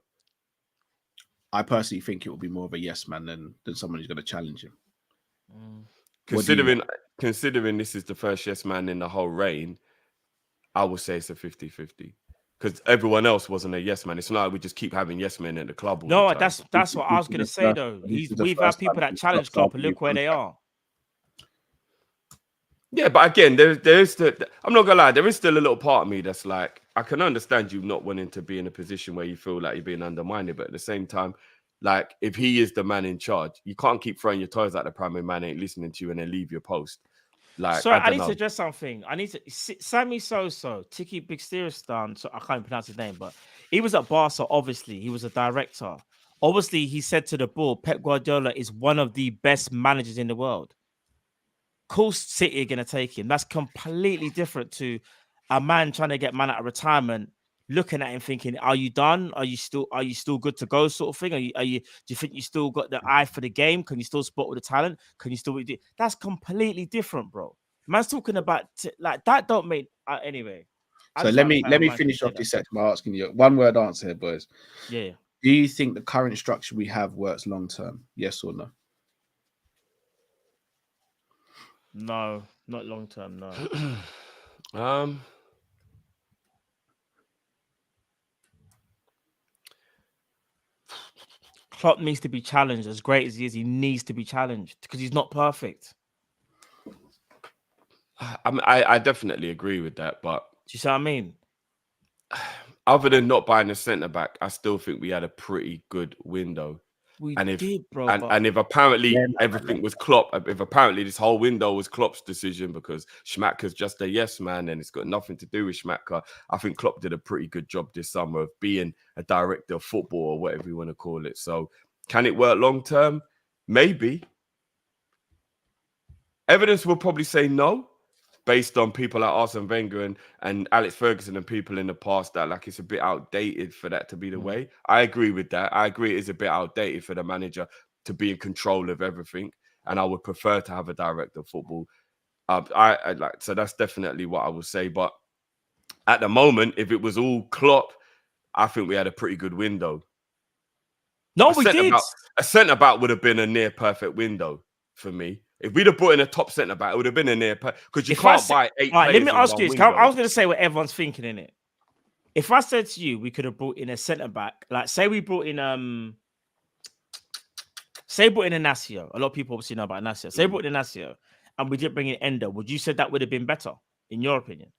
I personally think it will be more of a yes man than someone who's going to challenge him. Considering this is the first yes man in the whole reign, I would say it's a 50-50. Because everyone else wasn't a yes man. It's not like we just keep having yes men at the club. All No, the time. that's what I was going to say, though. We've had people that challenge Klopp and look where they are. Yeah, but again, there is still. I'm not gonna lie. There is still a little part of me that's like, I can understand you not wanting to be in a position where you feel like you're being undermined, but at the same time, like if he is the man in charge, you can't keep throwing your toys at the primary man ain't listening to you and then leave your post. Like, Sorry, I don't need know. to address something. I need to. Sammy Soso, Tiki Bigsteristan. So I can't pronounce his name, but he was at Barca. Obviously, he was a director. Obviously, he said to the board, Pep Guardiola is one of the best managers in the world. Of course, City are going to take him. That's completely different to a man trying to get man out of retirement, looking at him thinking, "Are you done? Are you still good to go?" Sort of thing. Do you think you still got the eye for the game? Can you still spot with the talent? Can you still do? That's completely different, bro. Man's talking about like that. Don't make anyway. So let me finish off this section by asking you one word answer here, boys. Yeah. Do you think the current structure we have works long term? Yes or no? No, not long term. No. Klopp needs to be challenged. As great as he is, he needs to be challenged because he's not perfect. I definitely agree with that, but Do you see what I mean? other than not buying a centre back, I still think we had a pretty good window. We And if did, bro. and if apparently everything was Klopp, if apparently this whole window was Klopp's decision because Schmacker's just a yes man and it's got nothing to do with Schmacker, I think Klopp did a pretty good job this summer of being a director of football or whatever you want to call it. So can it work long term? Maybe. Evidence will probably say no, based on people like Arsene Wenger and Alex Ferguson and people in the past that like it's a bit outdated for that to be the way. I agree with that. I agree it is a bit outdated for the manager to be in control of everything. And I would prefer to have a director of football. I like, so that's definitely what I would say. But at the moment, if it was all Klopp, I think we had a pretty good window. No, we did. A centre-back would have been a near perfect window for me. If we'd have brought in a top centre back, it would have been a near because you can't buy 8 All right, let me players ask in you one this. I window. was going to say what everyone's thinking in it. If I said to you, we could have brought in a centre back, like say we brought in Inacio. A lot of people obviously know about Inacio. Say we brought in Inacio, and we didn't bring in Ender. Would you say that would have been better, in your opinion?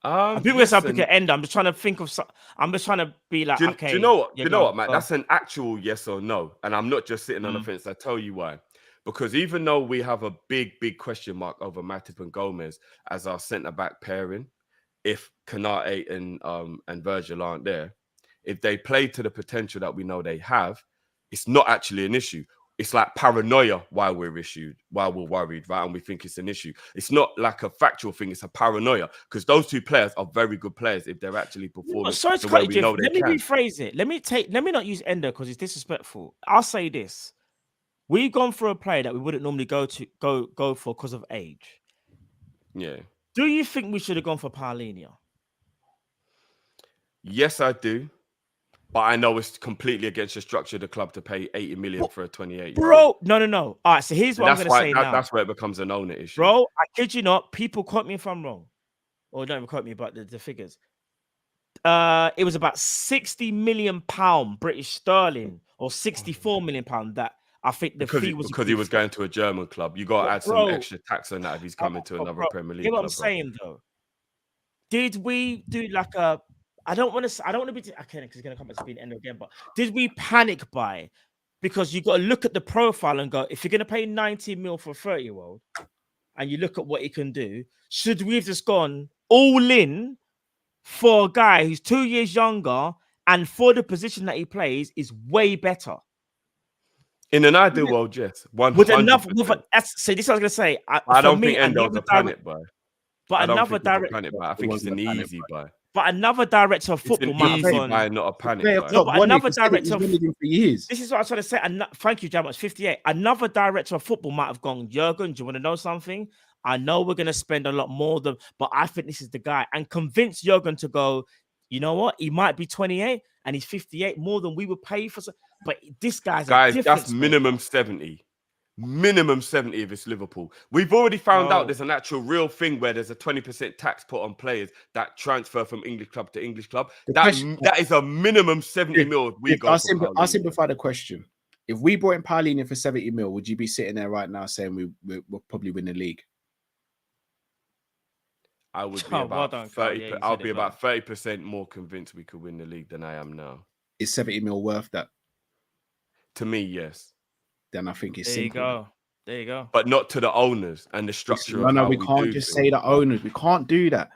People get pick at Ender. I'm just trying to think of. I'm just trying to be like, okay. Do you know what? Yeah, Do you know what, Matt? That's an actual yes or no, and I'm not just sitting on the fence. I tell you why. Because even though we have a big question mark over Matip and Gomez as our centre-back pairing, if Konate and Virgil aren't there, if they play to the potential that we know they have, it's not actually an issue. It's like paranoia why we're worried, right? And we think it's an issue. It's not like a factual thing, it's a paranoia. Because those two players are very good players if they're actually performing the way we know they can. Let me rephrase it. Let me not use Ender because it's disrespectful. I'll say this. We've gone for a player that we wouldn't normally go for because of age. Yeah. Do you think we should have gone for Paulinho? Yes, I do. But I know it's completely against the structure of the club to pay 80 million for a 28-year-old. Bro, no. All right, so here's what I'm going to say now. That's where it becomes an owner issue. Bro, I kid you not. People quote me if I'm wrong. Or don't even quote me, but the figures. it was about 60 million pound British sterling or 64 million pound that I think the fee was because he was going to a German club. You got to add some Bro, extra tax on that if he's coming to another Premier League hear what club. I'm saying though. Did we do like a? I don't want to be. Okay, because it's gonna come back to being end again. But did we panic buy? Because you got to look at the profile and go, if you're gonna pay 90 mil for a 30-year-old, and you look at what he can do, should we have just gone all in for a guy who's 2 years younger and for the position that he plays is way better? In an ideal world, yes, 100%. With enough, so this is what I was gonna say. I don't think Endo's a panic buy. But another director, I think it's an easy buy. But another director of football might have gone. Buy, not a panic buy. No, but another director of for years. This is what I was trying to say. And thank you, Jam. It's 58. Another director of football might have gone. Jurgen, do you want to know something? I know we're going to spend a lot more than, but I think this is the guy. And convince Jurgen to go. You know what? He might be 28 and he's 58, more than we would pay for. But this guy's that's minimum 70. Minimum 70 if it's Liverpool. We've already found out there's an actual real thing where there's a 20% tax put on players that transfer from English club to English club. That is a minimum 70 mil. I'll simplify the question. If we brought in Paulinho for 70 mil, would you be sitting there right now saying we'll probably win the league? I would be about 30. I'll be about 30% more convinced we could win the league than I am now. Is 70 mil worth that? To me, yes. Then I think it's simple. There you go. But not to the owners and the structure. No, we can't just say the owners. We can't do that.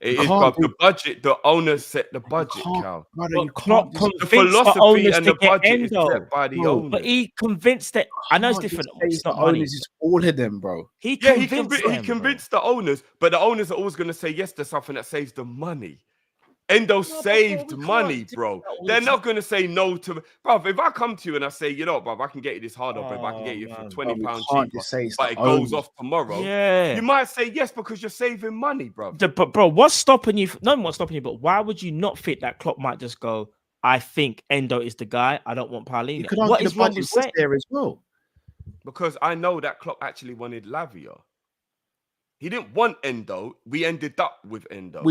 It is the budget. The owners set the budget, Cal. The philosophy and the budget is set by the owners. But he convinced that. I know it's different. It's the owners. It's all of them, bro. He convinced the owners, but the owners are always going to say yes to something that saves them money. Endo saved money, bro. They're not going to say no to me. Bro, if I come to you and I say, you know, bro, I can get you this hard up, I can get you for £20 cheaper, but it goes off tomorrow. Yeah. You might say yes because you're saving money, bro. But, bro, what's stopping you? No one's stopping you, but why would you not fit that? Klopp might just go, I think Endo is the guy. I don't want Paulinho. What is wrong with saying there as well? Because I know that Klopp actually wanted Lavia. He didn't want Endo. We ended up with Endo.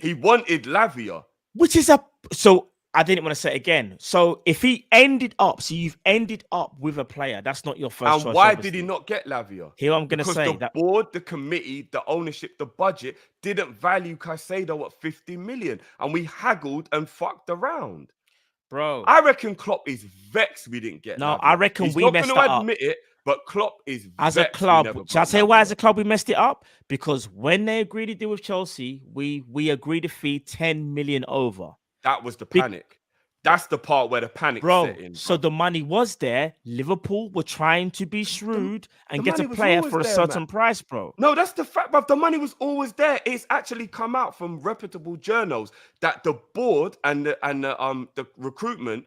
He wanted Lavia. Which is so I didn't want to say it again. So if he ended up, so you've ended up with a player, that's not your first choice. And why did he not get Lavia? Here I'm going to say the board, the committee, the ownership, the budget didn't value Caicedo at 50 million. And we haggled and fucked around. Bro. I reckon Klopp is vexed we didn't get Lavia. I reckon we messed it up. He's not going to admit it. But Klopp is as a club. Shall I say why as a club we messed it up? Because when they agreed to deal with Chelsea, we agreed to fee 10 million over. That was the panic. That's the part where the panic set in. Bro. So the money was there. Liverpool were trying to be shrewd and get a player for a certain price, bro. No, that's the fact, but the money was always there. It's actually come out from reputable journals that the board and the recruitment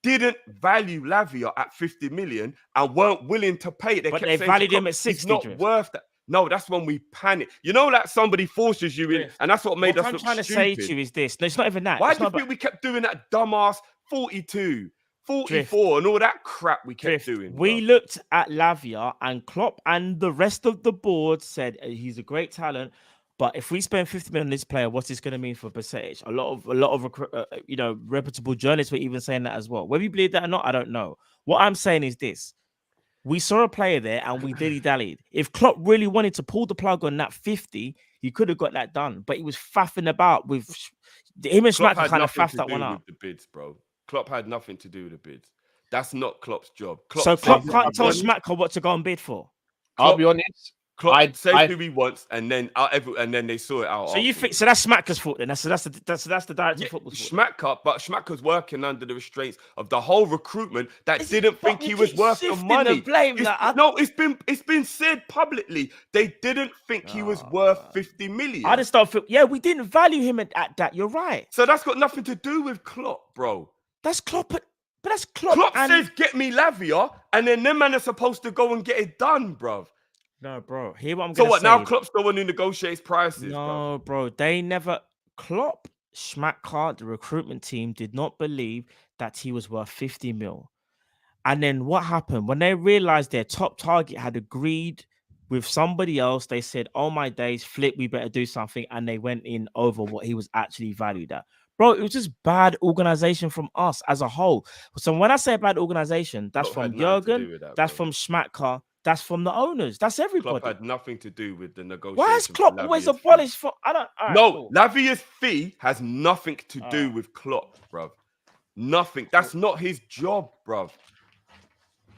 didn't value Lavia at 50 million and weren't willing to pay. But they valued him at 60. It's not worth that. No, that's when we panic. You know, like somebody forces you in, and that's what made us look stupid. What I'm trying to say to you is this. No, it's not even that. Why do you think we kept doing that dumbass 42, 44, and all that crap we kept doing? We looked at Lavia, and Klopp and the rest of the board said he's a great talent. But if we spend 50 million on this player, what's this going to mean for a percentage? A lot of reputable journalists were even saying that as well. Whether you believe that or not, I don't know. What I'm saying is this: we saw a player there and we dilly-dallied. If Klopp really wanted to pull the plug on that 50, he could have got that done. But he was faffing about with him and Schmack kind of faffed that one up. The bids, bro. Klopp had nothing to do with the bids. That's not Klopp's job. Klopp can't tell Schmack what to go and bid for. I'll be honest. Klopp said who he wants, and then they saw it out. So you think that's Schmacker's fault then? That's the director of football's fault. But Schmacker's working under the restraints of the whole recruitment that didn't think he was worth the money. It's been said publicly. They didn't think he was worth 50 million. I just don't feel. Yeah, we didn't value him at that. You're right. So that's got nothing to do with Klopp, bro. That's Klopp. But that's Klopp. Klopp says, "Get me Lavia," and then them men are supposed to go and get it done, bro. No, bro. Hear what I'm going to say. So what, now Klopp's the one who negotiates prices? No, bro. They never... Klopp, Schmack, the recruitment team did not believe that he was worth 50 mil. And then what happened? When they realized their top target had agreed with somebody else, they said, oh my days, Flip, we better do something. And they went in over what he was actually valued at. Bro, it was just bad organization from us as a whole. So when I say bad organization, that's Klopp from had nothing to do Jurgen, with that, that's bro. from Schmatka, that's from the owners, that's Klopp everybody. had nothing to do with the negotiation. Why has for Klopp always Lavia's fee. abolished for? I don't. All right, No, cool. Lavia's fee has nothing to do Alright. with Klopp, bruv. Nothing. That's not his job, bruv.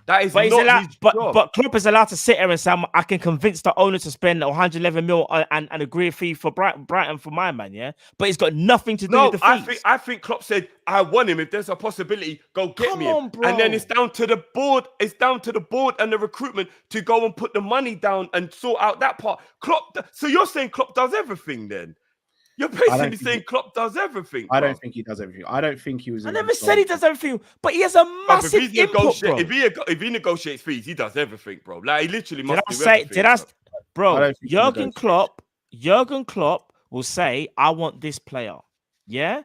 That is But he's not allowed, his job. but Klopp is allowed to sit here and say, I can convince the owner to spend 111 mil and agree a fee for Brighton for my man, yeah. But it's got nothing to do No, with the fees. I think Klopp said, I want him. If there's a possibility, go get Come me him. on, bro. And then it's down to the board. It's down to the board and the recruitment to go and put the money down and sort out that part. Klopp. So you're saying Klopp does everything then? You're basically saying Klopp does everything. I bro. don't think he does everything. I don't think he was. I never said he does everything, but he has a massive input, bro. If he negotiates fees, he does everything, bro. Like he literally must do everything. Bro, Jurgen Klopp will say, I want this player. Yeah?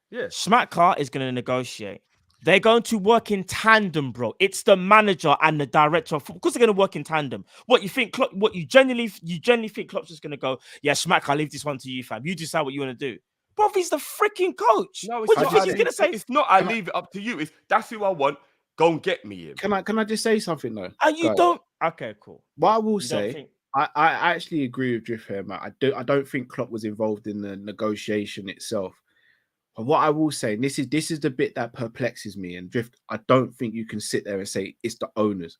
Yeah. Schmatka is going to negotiate. They're going to work in tandem, bro. It's the manager and the director of football. Of course, they're going to work in tandem. What you think? What you genuinely think Klopp's just going to go? Yeah, Schmatka, I'll leave this one to you, fam. You decide what you want to do, bro. He's the freaking coach. No, what do you think he's going to say? It's not. I leave it up to you. It's that's who I want. Go and get me him. Can I just say something though? And you don't. Okay, cool. What I will say, I actually agree with Drift here, Matt. I don't think Klopp was involved in the negotiation itself. But what I will say, and this is the bit that perplexes me, and Drift, I don't think you can sit there and say it's the owners.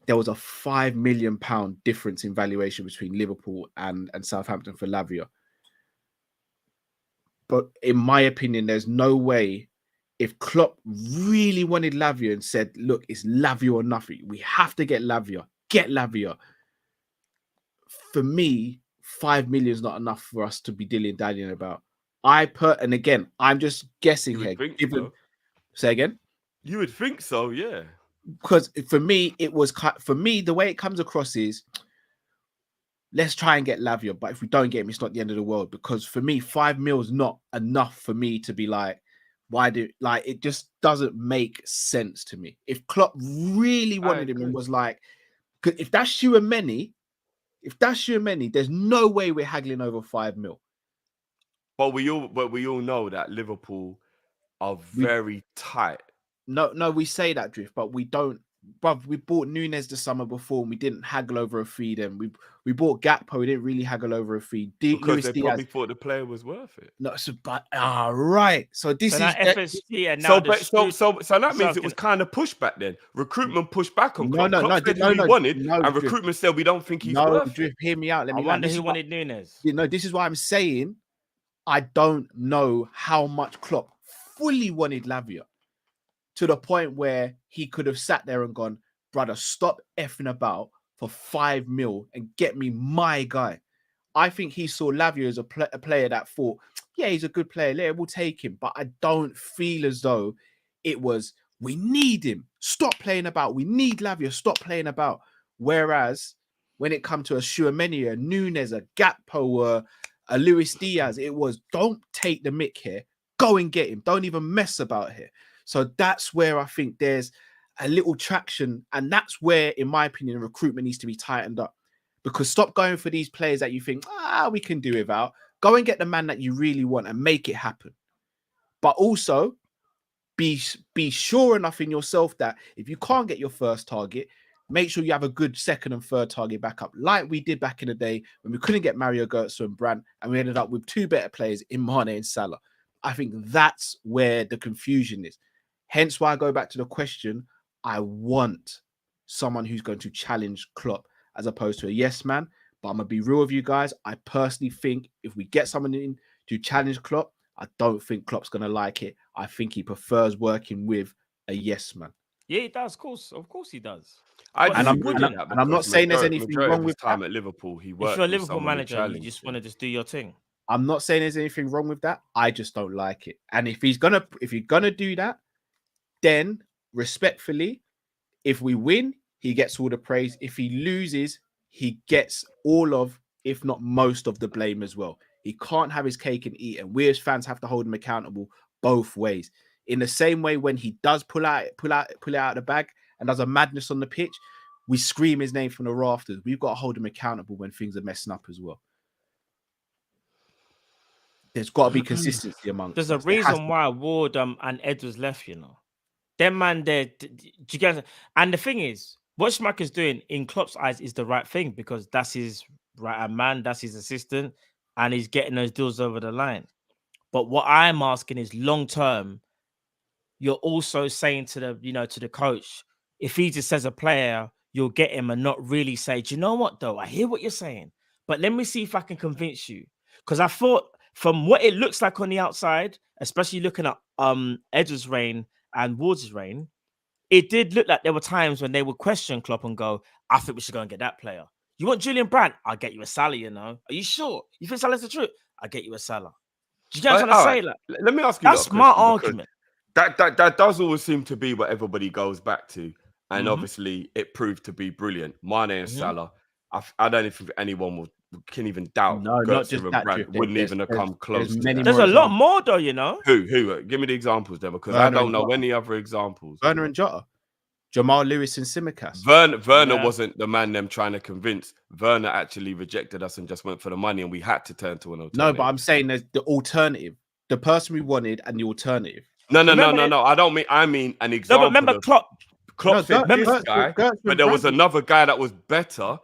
There was a £5 million difference in valuation between Liverpool and Southampton for Lavia. But in my opinion, there's no way, if Klopp really wanted Lavia and said, look, it's Lavia or nothing, we have to get Lavia. For me, 5 million is not enough for us to be dilly-dallying about. And again, I'm just guessing here. Say again? You would think so, yeah. Because for me, the way it comes across is, let's try and get Lavia, but if we don't get him, it's not the end of the world. Because for me, 5 mil is not enough for me to be like, it just doesn't make sense to me. If Klopp really wanted him and was like, because if that's Tchouaméni, there's no way we're haggling over 5 mil. But we all know that Liverpool are very tight. No, we say that, Drift, but we don't. Bruv, we bought Nunes the summer before and we didn't haggle over a fee then. We bought Gakpo, we didn't really haggle over a fee. Because they probably thought the player was worth it. No, right. So this is FSG and now so that means it was kind of pushback then. Recruitment pushed back on Klopp. Klopp said he wanted, and recruitment said we don't think he's worth it. Drift, hear me out. I wonder who wanted Nunes. This is why I'm saying I don't know how much Klopp fully wanted Lavia, to the point where he could have sat there and gone, brother, stop effing about for 5 mil and get me my guy. I think he saw Lavia as a player that thought, yeah, he's a good player. Yeah, we'll take him. But I don't feel as though it was, we need him. Stop playing about. We need Lavia. Stop playing about. Whereas when it comes to a Tchouaméni, a Nunes, a Gakpo, a Luis Diaz, it was, don't take the mick here. Go and get him. Don't even mess about here. So that's where I think there's a little traction. And that's where, in my opinion, recruitment needs to be tightened up. Because stop going for these players that you think, we can do without. Go and get the man that you really want and make it happen. But also, be sure enough in yourself that if you can't get your first target, make sure you have a good second and third target backup, like we did back in the day when we couldn't get Mario Götze and Brandt, and we ended up with two better players in Mane and Salah. I think that's where the confusion is. Hence why I go back to the question, I want someone who's going to challenge Klopp as opposed to a yes man. But I'm going to be real with you guys. I personally think if we get someone in to challenge Klopp, I don't think Klopp's going to like it. I think he prefers working with a yes man. Yeah, he does. Of course he does. I'm not saying there's anything wrong with time that. at Liverpool. He worked. If you're a Liverpool manager, you just want to just do your thing. I'm not saying there's anything wrong with that. I just don't like it. And if you're gonna do that, then respectfully, if we win, he gets all the praise. If he loses, he gets all of, if not most of the blame as well. He can't have his cake and eat it. And we as fans have to hold him accountable both ways. In the same way, when he does pull it out of the bag and does a madness on the pitch, we scream his name from the rafters. We've got to hold him accountable when things are messing up as well. there's got to be consistency amongst. There's a us. There has reason why Ward and Edwards left, you know. Them man there, do you get? And the thing is, what Schmacker's doing in Klopp's eyes is the right thing because that's his right hand man, that's his assistant, and he's getting those deals over the line. But what I'm asking is long term, you're also saying to the coach, if he just says a player, you'll get him and not really say, do you know what though? I hear what you're saying, but let me see if I can convince you. Because I thought from what it looks like on the outside, especially looking at Edwards' reign and Ward's reign, it did look like there were times when they would question Klopp and go, I think we should go and get that player. You want Julian Brandt? I'll get you a Salah, you know. Are you sure? You think Salah's the truth? I'll get you a Salah. Do you get what I'm trying to say? Like, let me ask you that's my argument. That does always seem to be what everybody goes back to. And obviously it proved to be brilliant. Mane and Salah, I don't think anyone can even doubt. No, not just that. Brandt wouldn't even have come close. There's a lot more though, you know. Who? Give me the examples then, because I don't know any other examples. Werner and Jota, Jamal Lewis and Tsimikas. Werner wasn't the man them trying to convince. Werner actually rejected us and just went for the money, and we had to turn to an alternative. No, but I'm saying there's the alternative, the person we wanted, and the alternative. No. I don't mean. I mean an example. No, but remember Klopp said this guy, but there was Bradley. another guy that was better,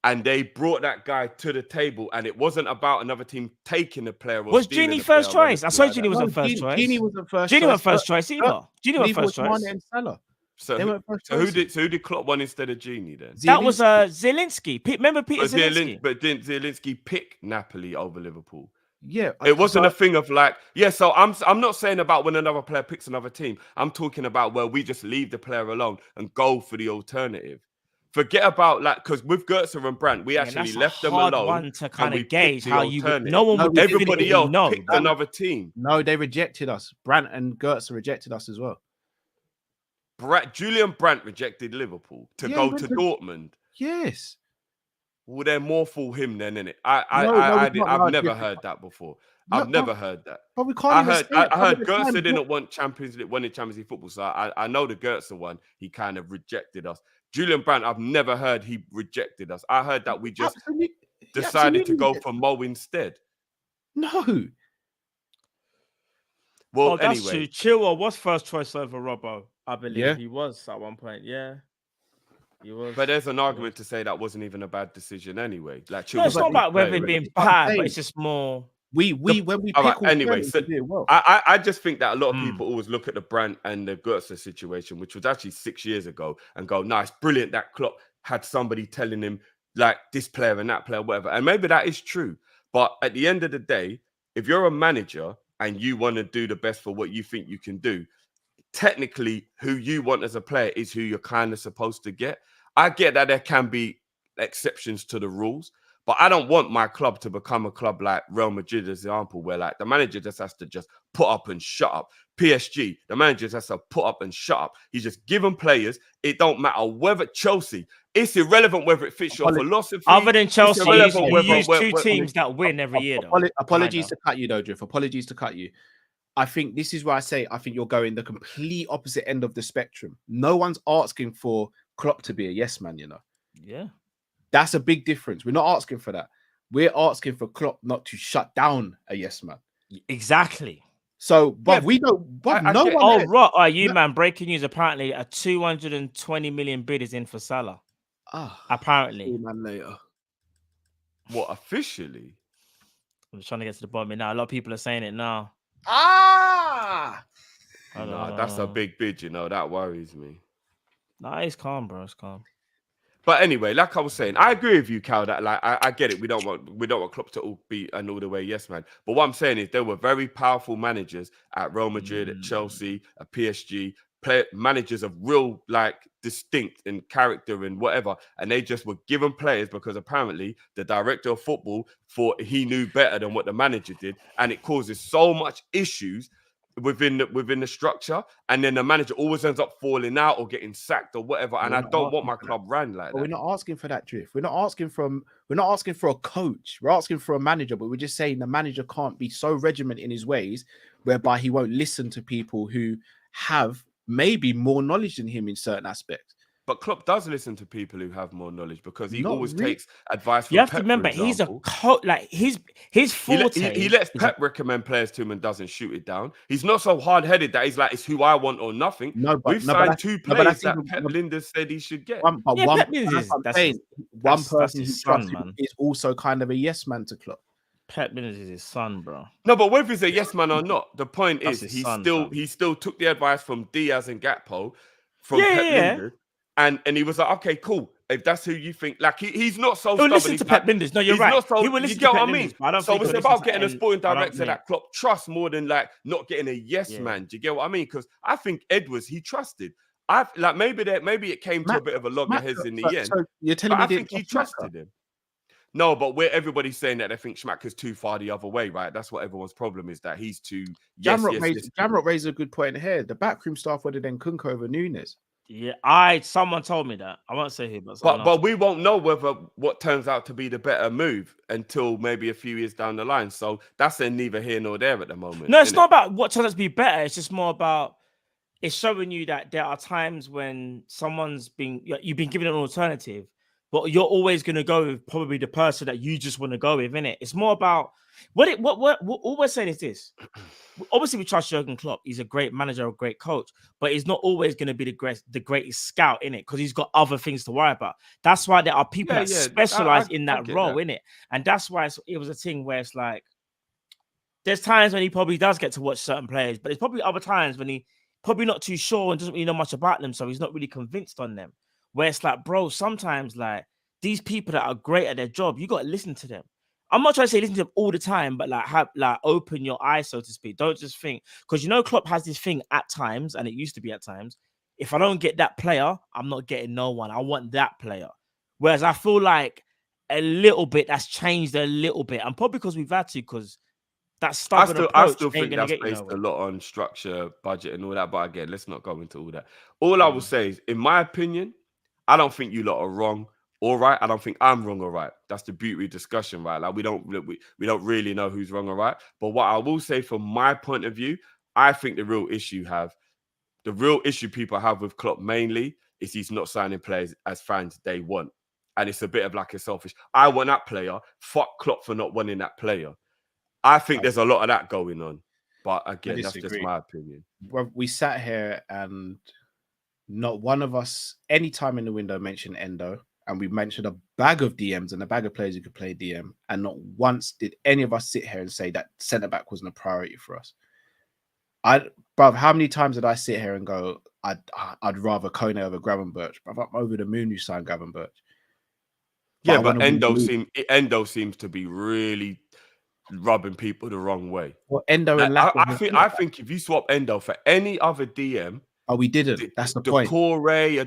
and they brought that guy to the table, and it wasn't about another team taking the player. Was Genie first choice? I saw Genie wasn't first choice. Genie wasn't first. Genie wasn't first choice either. Genie wasn't first choice. Mane and Salah. So who did Klopp want instead of Genie then? That was Zielinski. Remember Peter Zielinski? But didn't Zielinski pick Napoli over Liverpool? Yeah, it wasn't a thing of like, yeah. So I'm not saying about when another player picks another team. I'm talking about where we just leave the player alone and go for the alternative. Forget about like, because with Götze and Brandt, we actually left them alone. One to kind of gauge how you would. No one would. Everybody else picked another team. No, they rejected us. Brandt and Götze rejected us as well. Julian Brandt rejected Liverpool to go to Dortmund. Yes. Well, they're more for him then, innit? I've never heard that before. I've never heard that. But we can't. I heard Götze didn't want winning Champions League football, so I know the Götze one. He kind of rejected us. Julian Brandt, I've never heard he rejected us. I heard that we just decided to go for Mo instead. No. Well, that's anyway, true. Chilwell was first choice over Robbo. I believe Yeah. he was at one point. Yeah, he was. but there's an argument to say that wasn't even a bad decision anyway. Like, No, it's not about whether it being bad, but it's just more. When we pick right, anyway, so well. I just think that a lot of people always look at the Brandt and the Götze situation, which was actually 6 years ago, and go, "Nice, brilliant." That Klopp had somebody telling him like this player and that player, whatever, and maybe that is true. But at the end of the day, if you're a manager and you want to do the best for what you think you can do, technically, who you want as a player is who you're kind of supposed to get. I get that there can be exceptions to the rules, but I don't want my club to become a club like Real Madrid, as example, where like the manager just has to just put up and shut up. PSG, the manager just has to put up and shut up. He's just giving players. It don't matter whether Chelsea. It's irrelevant whether it fits your philosophy. Other than Chelsea, you use two teams that win every year. Apologies to cut you, though, Drift. Apologies to cut you. I think this is why I say I think you're going the complete opposite end of the spectrum. No one's asking for Klopp to be a yes man, you know. Yeah. That's a big difference. We're not asking for that. We're asking for Klopp not to shut down a yes man. Exactly. So, but we don't. But no one. Oh, right. Are you, man? Breaking news. Apparently, a 220 million bid is in for Salah. Apparently. Man later. What, officially? I'm just trying to get to the bottom of it now. A lot of people are saying it now. No, that's a big bid, you know. That worries me. Nah, it's calm, bro. It's calm. But anyway, like I was saying, I agree with you, Cal. That like I get it. We don't want Klopp to all be an all the way yes man. But what I'm saying is there were very powerful managers at Real Madrid, at Chelsea, at PSG, managers of real like distinct in character and whatever, and they just were given players because apparently the director of football thought he knew better than what the manager did, and it causes so much issues within the structure, and then the manager always ends up falling out or getting sacked or whatever. And I don't want my club ran like that. We're not asking for that, Drift. We're not asking for a coach. We're asking for a manager, but we're just saying the manager can't be so regimented in his ways whereby he won't listen to people who have maybe more knowledge than him in certain aspects. But Klopp does listen to people who have more knowledge because he Not always really. takes advice from You have to Pep, remember, for he's a example. coach. Like his He forte. lets is a- Pep recommend players to him and doesn't shoot it down. He's not so hard-headed that he's like, it's who I want or nothing. We've signed two players that Pep Linders said he should get. One, but Yeah, one, Pep Linders that's is- what I'm that's saying. his- One that's person his who son, trusts him man. is also kind of a yes man to Klopp. Pep Linders is his son, bro. No, but whether he's a yes man or not, the point That's is his son, fam. he still took the advice from Diaz and Gakpo from Yeah, Pep yeah, yeah. Linders, and he was like, okay, cool. If that's who you think, like he's not so He'll stubborn. listen He's to like, Pep Linders. No, you're he's right. not so, He will you listen get to what Pep I mean? Linders, but I don't So think it's he'll about listen to getting a any- sporting I don't- director that Klopp trusts more than like not getting a yes Yeah. man. Do you get what I mean? Because I think Edwards he trusted. Maybe it came to a bit of a loggerheads in the end. So you're telling But me I think he trusted him. No, but where everybody's saying that they think Schmacker's too far the other way, right? That's what everyone's problem is, that he's too Jamrock raised a good point here. The backroom staff would have then Kunko over Nunes. Yeah, someone told me that. I won't say who, but But we won't know whether what turns out to be the better move until maybe a few years down the line. So that's neither here nor there at the moment. No, it's not about what turns out to be better. It's just more about it's showing you that there are times when you've been given an alternative, but you're always going to go with probably the person that you just want to go with, innit? It's more about what all we're saying is this. Obviously, we trust Jurgen Klopp. He's a great manager, a great coach, but he's not always going to be the greatest scout in it because he's got other things to worry about. That's why there are people that specialize in that role, in it, and that's why it was a thing where it's like there's times when he probably does get to watch certain players, but there's probably other times when he probably not too sure and doesn't really know much about them, so he's not really convinced on them. Where it's like, bro, sometimes like these people that are great at their job, you got to listen to them. I'm not trying to say listen to them all the time, but open your eyes, so to speak. Don't just think, because Klopp has this thing at times, and it used to be at times. If I don't get that player, I'm not getting no one. I want that player. Whereas I feel like a little bit that's changed a little bit, and probably because we've had to, because that stubborn approach I still ain't think gonna that's get you based nowhere. a lot on structure, budget, and all that. But again, let's not go into all that. All I will say is, in my opinion, I don't think you lot are wrong or right. I don't think I'm wrong or right. That's the beauty of discussion, right? Like we don't really know who's wrong or right. But what I will say from my point of view, I think the real issue people have with Klopp mainly is he's not signing players as fans they want. And it's a bit of like a selfish, I want that player, fuck Klopp for not wanting that player. I think there's a lot of that going on. But again, that's just my opinion. Well, we sat here and not one of us, any time in the window, mentioned Endo. And we mentioned a bag of DMs and a bag of players who could play DM. And not once did any of us sit here and say that centre-back wasn't a priority for us. Bruv, how many times did I sit here and go, I'd rather Kone over Gravenberch? Bruv, I'm over the moon you signed Gravenberch. Yeah, but Endo seems to be really rubbing people the wrong way. Well, Endo and I think if you swap Endo for any other DM, we didn't. That's the point. Corey,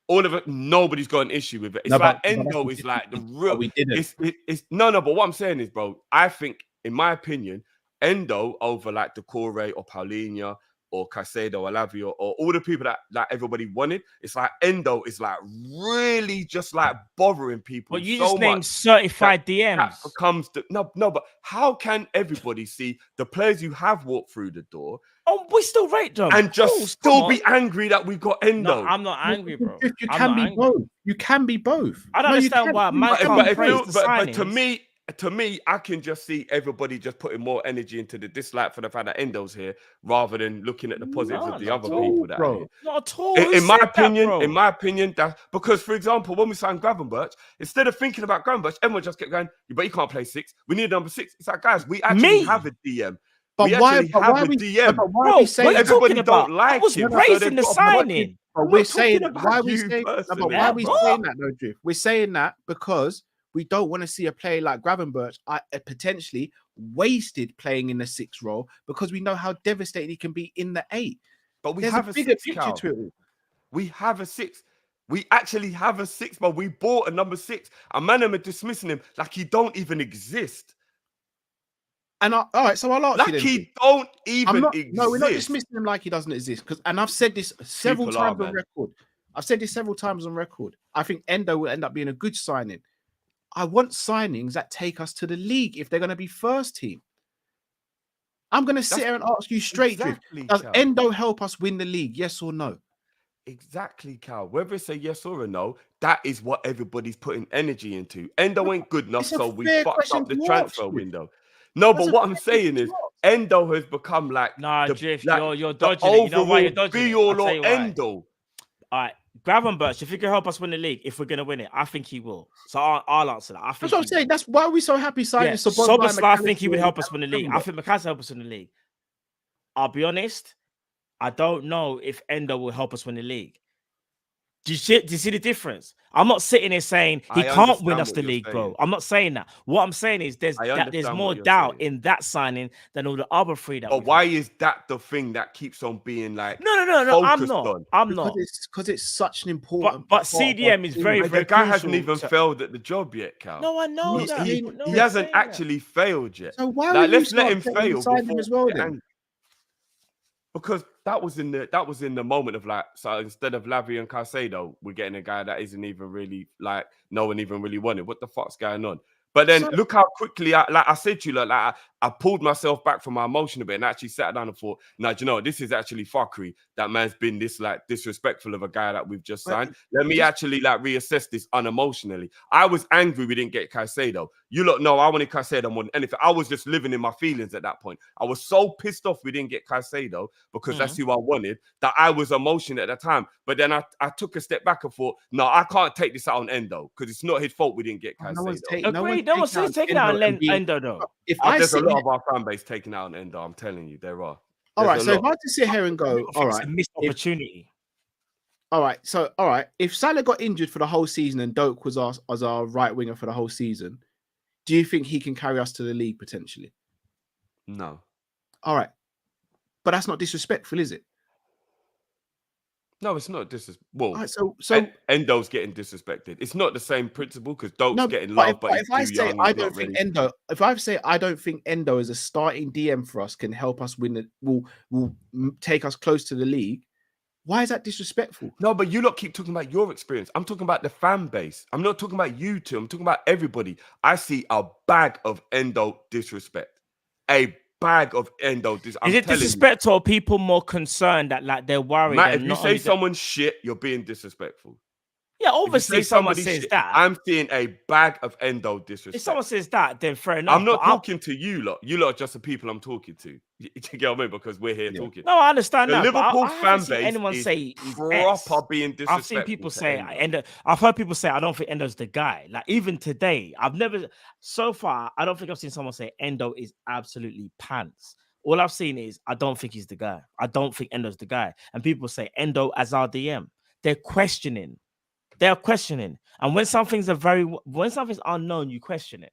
all of it, nobody's got an issue with it. It's Endo is like the real. We didn't. It's no. But what I'm saying is, bro, I think, in my opinion, Endo over like the Corey or Paulinho or Caicedo or Lavio or all the people that everybody wanted. It's like Endo is like really just like bothering people. But you so just named much certified DMs. That becomes no. But how can everybody see the players who have walked through the door? Oh, we still rate them And just still be angry that we've got Endo. No, I'm not angry, bro. You can be both. You can be both. I don't understand why. But to me, I can just see everybody just putting more energy into the dislike for the fact that Endo's here rather than looking at the positives of the other people that are here. Not at all. In my opinion, that's because, for example, when we signed Gravenberch, instead of thinking about Gravenberch, everyone just kept going, but he can't play 6. We need number 6. It's like, guys, we actually have a DM. But why are we saying everybody don't like him? I was praising the signing. But we're saying why are we saying that, though, Drift? We're saying that because we don't want to see a player like Gravenberch potentially wasted playing in the 6 role because we know how devastating he can be in the 8. But we There's have a bigger picture to it all. We have a 6. We actually have a 6, but we bought a number 6. And man, I'm dismissing him like he don't even exist. And all right, so I'll ask you then. He don't even exist. No, we're not dismissing him like he doesn't exist. And I've said this several times on record. I think Endo will end up being a good signing. I want signings that take us to the league if they're going to be first team. I'm going to sit here and ask you straight, Drift. Does Endo help us win the league? Yes or no? Exactly, Cal. Whether it's a yes or a no, that is what everybody's putting energy into. Endo ain't good enough, It's a so we fair fucked question up the to ask transfer you. window. No, That's but a what I'm fair question saying is, to ask. Endo has become like Nah, the Drift, like you're the dodging it. You know why you're overall dodging be it? I'll all tell or you why. end all. All right, Gravenberch, if he can help us win the league, if we're gonna win it, I think he will. So I'll answer that. I think That's what I'm he saying. will. That's why are we so happy signing Yeah, Szoboszlai, Szoboszlai, I think he would McAllister, help us win the league. I Gravenberch? think McAllister help us win the league. I'll be honest, I don't know if Endo will help us win the league. Do you see the difference? I'm not sitting here saying he I can't win understand us what the you're league, bro. saying. I'm not saying that. What I'm saying is there's I understand more what you're doubt saying. in that signing than all the other three that But we've why had. is that the thing that keeps on being like No. I'm focused not. on? I'm Because not. it's such an important But part of our CDM is team. very, Mate, very the guy crucial. hasn't even failed at the job yet, Cal. No, I know Not that. He, saying- No he one's hasn't saying that. actually failed yet. So why Like, would you let's let start him saying we fail signed him before as well we get then? angry. Because that was in the moment of like, so instead of Lavia and Caicedo, we're getting a guy that isn't even really like no one even really wanted. What the fuck's going on? But then So- look how quickly I said to you, like I pulled myself back from my emotion a bit and actually sat down and thought, no, do you know what? This is actually fuckery. That man's been this like disrespectful of a guy that we've just But signed. Let me actually like reassess this unemotionally. I was angry we didn't get Caicedo. You lot know I wanted Caicedo more than anything. I was just living in my feelings at that point. I was so pissed off we didn't get Caicedo because that's who I wanted, that I was emotional at the time. But then I took a step back and thought, no, I can't take this out on Endo because it's not his fault we didn't get No one's Caicedo. Agreed. No one's taking out Endo though. If I There's a sit lot here, of our fan base taking out on Endo. I'm telling you, there are. all right, There's a so if lot. I had to sit here and go, all It's right, a missed if, opportunity. all right, so all right, if Salah got injured for the whole season and Doak was our right winger for the whole season, do you think he can carry us to the league potentially? No. All right, but that's not disrespectful, is it? No, it's not disrespectful. All right, so Endo's getting disrespected. It's not the same principle because Doak's no, getting but love, but if I he's too say young. I He's don't not think ready. Endo, if I say I don't think Endo as a starting DM for us can help us win the will take us close to the league, why is that disrespectful? No, but you lot keep talking about your experience. I'm talking about the fan base. I'm not talking about you two. I'm talking about everybody. I see a bag of Endo disrespect. A bag of Endo disrespect. Is it disrespect or people more concerned that like they're worried? Matt, and if you not say only someone's shit, you're being disrespectful. yeah, If you obviously say if someone somebody's says shit, that. I'm seeing a bag of Endo disrespect. If someone says that, then fair enough. I'm not but talking to you lot. You lot are just the people I'm talking to. You get what I mean? Because we're here talking. No, I understand The that. Liverpool but I haven't fan seen base anyone is say he's proper X. being disrespectful. I've seen people to say Endo. Endo. I've heard people say I don't think Endo's the guy. Like even today, I've never so far. I don't think I've seen someone say Endo is absolutely pants. All I've seen is I don't think he's the guy. I don't think Endo's the guy. And people say Endo as our DM. They're questioning. They're questioning. And when something's unknown, you question it.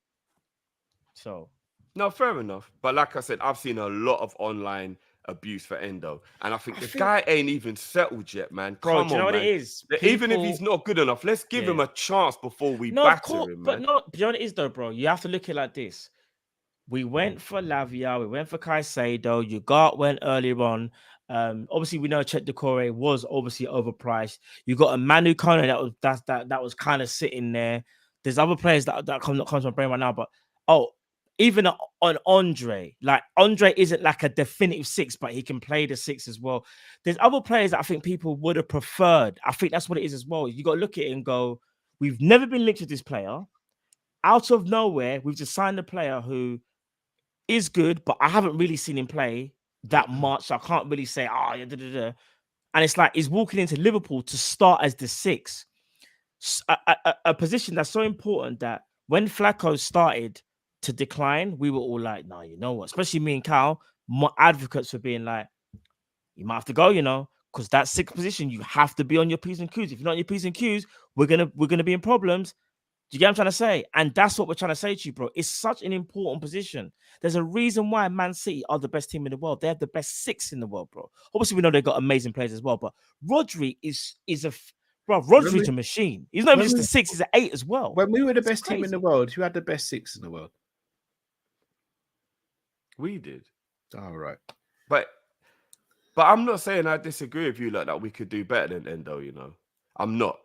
So No, fair enough. But like I said, I've seen a lot of online abuse for Endo. And I think guy ain't even settled yet, man. Bro, Come do you know on, what man. it is? Even if he's not good enough, let's give him a chance before we No, of batter course, him, but man. no, do you know what it is though, bro? You have to look at it like this. We went for Lavia, we went for Caicedo, Ugart went earlier on. Obviously, we know Chet Decore was obviously overpriced. You got a Manu Kone that was kind of sitting there. There's other players that come to my brain right now, but even on Andre, like Andre isn't like a definitive 6, but he can play the 6 as well. There's other players that I think people would have preferred. I think that's what it is as well. You got to look at it and go, we've never been linked with this player. Out of nowhere, we've just signed a player who is good, but I haven't really seen him play that much. So I can't really say, And it's like he's walking into Liverpool to start as the 6. A position that's so important that when Flacco started to decline, we were all like, no, you know what? Especially me and Cal, my advocates for being like, you might have to go, because that 6th position, you have to be on your P's and Q's. If you're not on your P's and Q's, we're gonna be in problems. Do you get what I'm trying to say? And that's what we're trying to say to you, bro. It's such an important position. There's a reason why Man City are the best team in the world. They have the best 6 in the world, bro. Obviously, we know they've got amazing players as well, but Rodri is Rodri's a machine. He's not even just a 6, he's an 8 as well. When we were the best team in the world, who had the best 6 in the world? We did. All right. But I'm not saying I disagree with you like that we could do better than Endo, I'm not.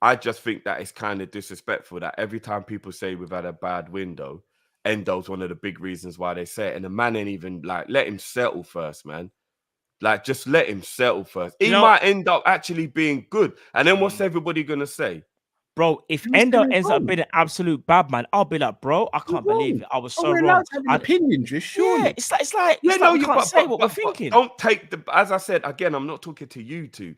I just think that it's kind of disrespectful that every time people say we've had a bad window, Endo's one of the big reasons why they say it. And the man ain't even like, let him settle first, man. Like, just let him settle first. He You know- might end up actually being good. And then what's everybody going to say? Bro, if He was Endo doing ends up wrong. being an absolute bad man, I'll be like, bro, I can't believe it. I was so we're wrong. allowed to have an opinion, just surely. Yeah, it's like Yeah, it's no, like we you can't but, say but, what but, we're thinking. don't take the, as I said, again, I'm not talking to you two.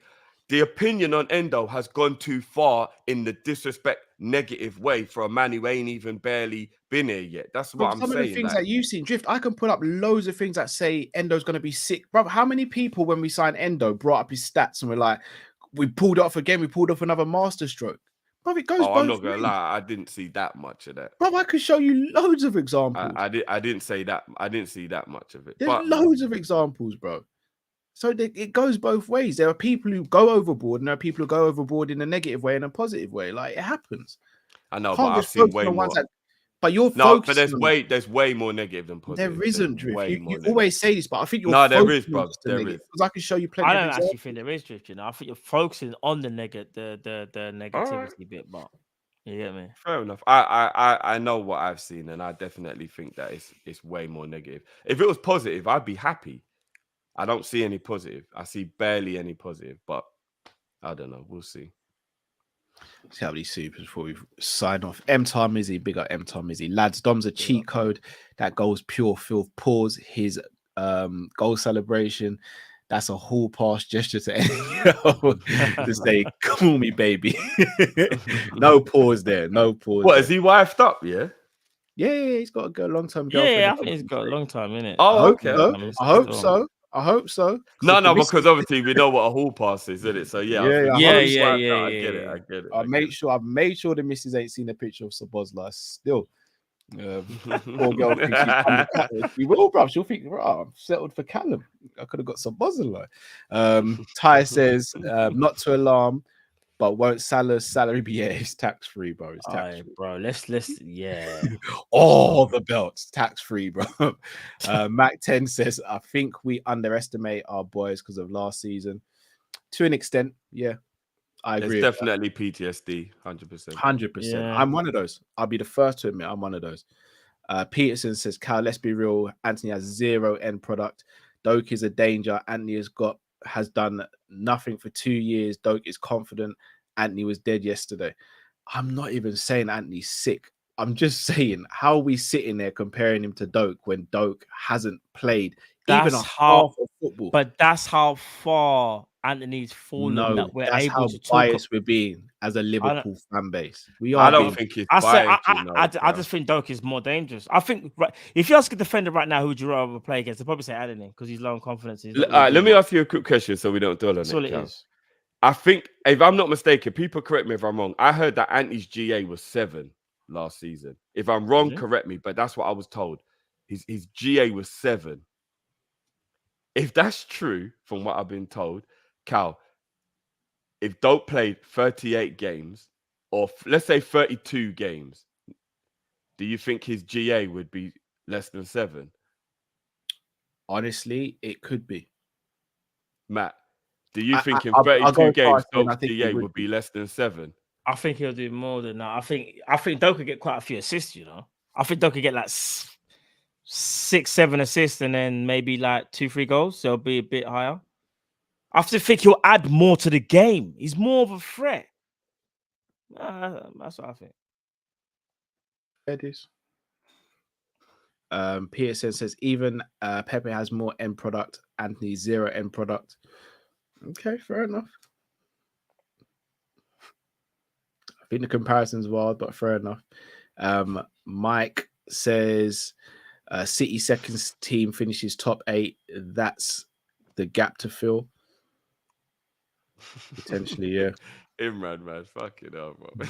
The opinion on Endo has gone too far in the disrespect, negative way for a man who ain't even barely been here yet. That's what Bro, I'm some saying. of the things like, that you've seen, Drift, I can put up loads of things that say Endo's going to be sick. Bro, how many people, when we signed Endo, brought up his stats and we're like, we pulled it off again, we pulled off another master stroke. Bro, it goes oh, both I'm not going ways. to lie. I didn't see that much of that. Bro, I could show you loads of examples. I didn't say that. I didn't see that much of it. There's But loads of examples, bro. So it goes both ways. There are people who go overboard and there are people who go overboard in a negative way and a positive way. Like, it happens. I know, Can't but I've just seen focus way on more. ones that, but you're No, but focusing on there's way more negative than positive. there isn't, Drift. Way You more negative. always say this, but I think you're No, there is, focusing bro. on just the There negative, is. because I can show you plenty I of don't examples. actually think there is drift, you know. I think you're focusing on the negativity bit, but you get me? Fair enough. I know what I've seen, and I definitely think that it's way more negative. If it was positive, I'd be happy. I don't see any positive. I see barely any positive, but I don't know. We'll see. See how many supers before we sign off. M-Tar Mizzy, big up M-Tar Mizzy. Lads, Dom's a cheat code. That goes pure filth. Pause his goal celebration. That's a hall pass gesture to to say, call me baby. No pause there. No pause. What, there. is he wifed up? Yeah. Yeah, he's got a good long-term girlfriend. Yeah, I think he's got a long time in it. Oh, I hope okay. so. Okay. I hope so. I hope so. No, if the because obviously we know what a hall pass is, isn't it? So yeah, Yeah, I yeah, think he's yeah, wifed yeah, up. I yeah, get it. yeah. I get it. I've made sure the missus ain't seen a picture of Sabozla still. Poor girl thinks she's under Callum. She will, bruv. She'll think, oh, I'm settled for Callum. I could have got some Bozla. Ty says, not to alarm, but won't Salah's salary be? Yeah, it's tax free, bro. It's tax free. Bro, let's yeah. All the belts tax free, bro. Mac 10 says, I think we underestimate our boys because of last season. To an extent, yeah. I agree. There's definitely PTSD, 100%. 100%. Yeah. I'm one of those. I'll be the first to admit I'm one of those. Peterson says, Cal, let's be real. Anthony has zero end product. Doak is a danger. Anthony has done nothing for 2 years. Doak is confident. Anthony was dead yesterday. I'm not even saying Anthony's sick. I'm just saying, how are we sitting there comparing him to Doak when Doak hasn't played even a half of football? But that's how far Anthony's fallen. No, that we're that's able how to talk. biased we're being as a Liverpool fan base. We are. I don't being- think it's I biased, you know, I just think Doak is more dangerous. I think if you ask a defender right now who would you rather play against, they'll probably say Anthony because he's low in confidence. He's not really let me good. ask you a quick question so we don't dwell on That's all it Cal. is. I think, if I'm not mistaken, people correct me if I'm wrong. I heard that Anthony's GA was 7 last season. If I'm wrong, correct me, but that's what I was told. His GA was 7. If that's true, from what I've been told, Cal, if Doak played 38 games, or let's say 32 games, do you think his GA would be less than 7? Honestly, it could be. Matt, do you think in I'll 32 go games, past it, and I Doak's think GA it would would be less than 7? I think he'll do more than that. I think Doak could get quite a few assists, you know. I think Doak could get like 6, 7 assists and then maybe like 2, 3 goals. So it'll be a bit higher. I think he'll add more to the game. He's more of a threat. That's what I think. It is. Peterson says even Pepe has more end product. Anthony 0 end product. Okay, fair enough. I think the comparison's wild, but fair enough. Mike says City second team finishes top 8. That's the gap to fill. Potentially, yeah. Imran, man, fucking hell, bro.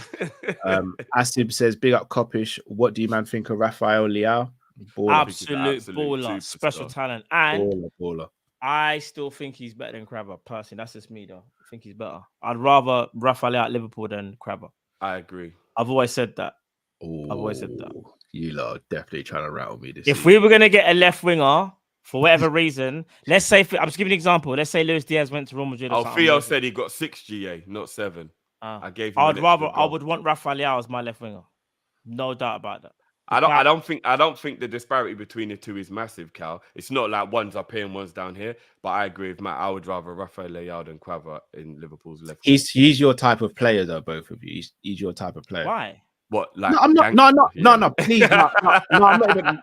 Asib says, big up Kopish. What do you man think of Rafael Leao? Baller. Absolute baller, superstar. special talent. And Baller. I still think he's better than Crabber. Personally, that's just me, though. I think he's better. I'd rather Rafael at Liverpool than Crabber. I agree. I've always said that. Ooh, I've always said that. You lot are definitely trying to rattle me this If season. we were going to get a left winger, for whatever reason, let's say, I'm just giving an example. Let's say Luis Diaz went to Real Madrid. Or something. Theo said he got 6 GA, not 7. I gave him I would want Rafael as my left winger. No doubt about that. I don't think the disparity between the two is massive, Cal. It's not like one's up here and one's down here. But I agree with Matt. I would rather Rafael Leao than Quava in Liverpool's left. He's your type of player, though. Both of you. He's your type of player. Why? What? Like? No, I'm not. No. Please, no. I'm not even.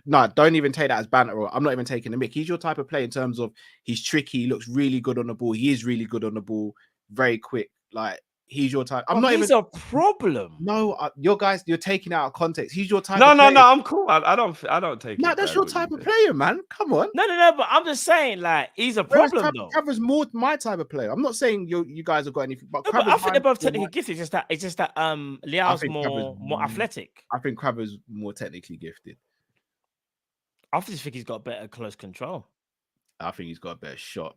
No. Don't even take that as banter. Or I'm not even taking the mick. He's your type of player in terms of he's tricky. He looks really good on the ball. He is really good on the ball. Very quick. Like he's your type. I'm not even. He's a problem. No, your guys, you're taking it out of context. He's your type. No. Of player. I'm cool. I don't take. No, it that's bad your what type you of say. player, man. Come on. No. But I'm just saying, like, he's a problem though. Crava's more my type of player. I'm not saying you guys have got anything, but, No, but I think they're both technically technically gifted. It's just that Leao's more athletic. I think Crava's more technically gifted. I just think he's got better close control. I think he's got a better shot.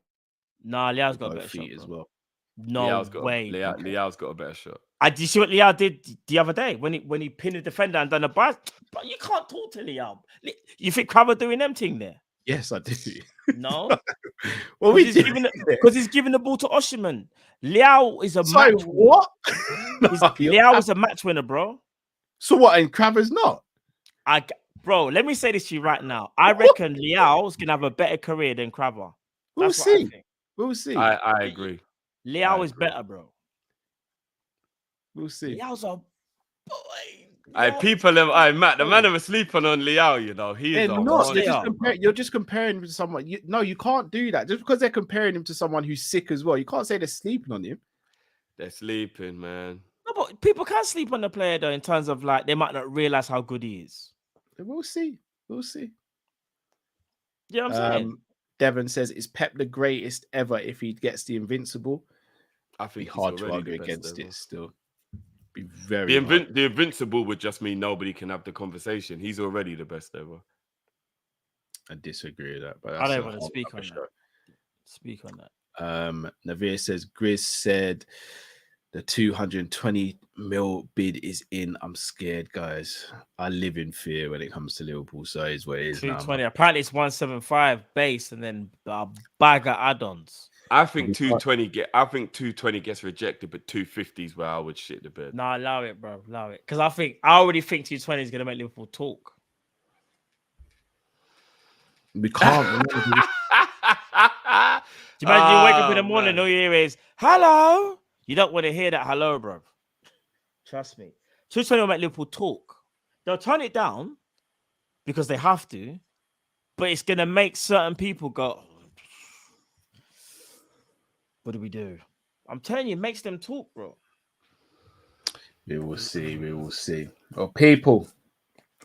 Nah, Leao's got a Both better shot feet as bro. well. No way. Leao's got a better shot. Did you see what Leao did the other day when he pinned the defender and done a buzz? But you can't talk to Leao. You think Crava doing them thing there? Yes, I do. No. Well, Because he's giving the ball to Osimhen. Leao is a Sorry, match what? Leao is a match winner, bro. So what? And Crava's not. Bro, let me say this to you right now. I reckon Leao's gonna have a better career than Crava. We'll see. We'll see. I agree. Leao is better, bro. We'll see. Leao's a boy. Matt, the man of sleeping on Leao, you know. He is you're just comparing him to someone. You can't do that. Just because they're comparing him to someone who's sick as well. You can't say they're sleeping on him. They're sleeping, man. No, but people can't sleep on the player though, in terms of like they might not realize how good he is. We'll see. We'll see. Yeah, I'm saying. Devon says, "Is Pep the greatest ever if he gets the Invincible?" I think it's hard to argue against it still. Be very the Invincible would just mean nobody can have the conversation. He's already the best ever. I disagree with that, but I don't want to speak on that. Speak on that. Navir says Grizz said the 220 mil bid is in. I'm scared, guys. I live in fear when it comes to Liverpool, so it's what it is. 220. Apparently it's 175 base and then a bag of add-ons. I think 220 gets rejected, but 250 is where I would shit the bed. Nah, allow it, bro. Allow it. Because I already think 220 is gonna make Liverpool talk. We can't. Do you imagine you wake up in the morning and all you hear is hello? You don't want to hear that hello, bro. Trust me. 220 will make Liverpool talk. They'll turn it down because they have to, but it's gonna make certain people go, what do we do? I'm telling you, it makes them talk, bro. We will see. We will see. Well, people,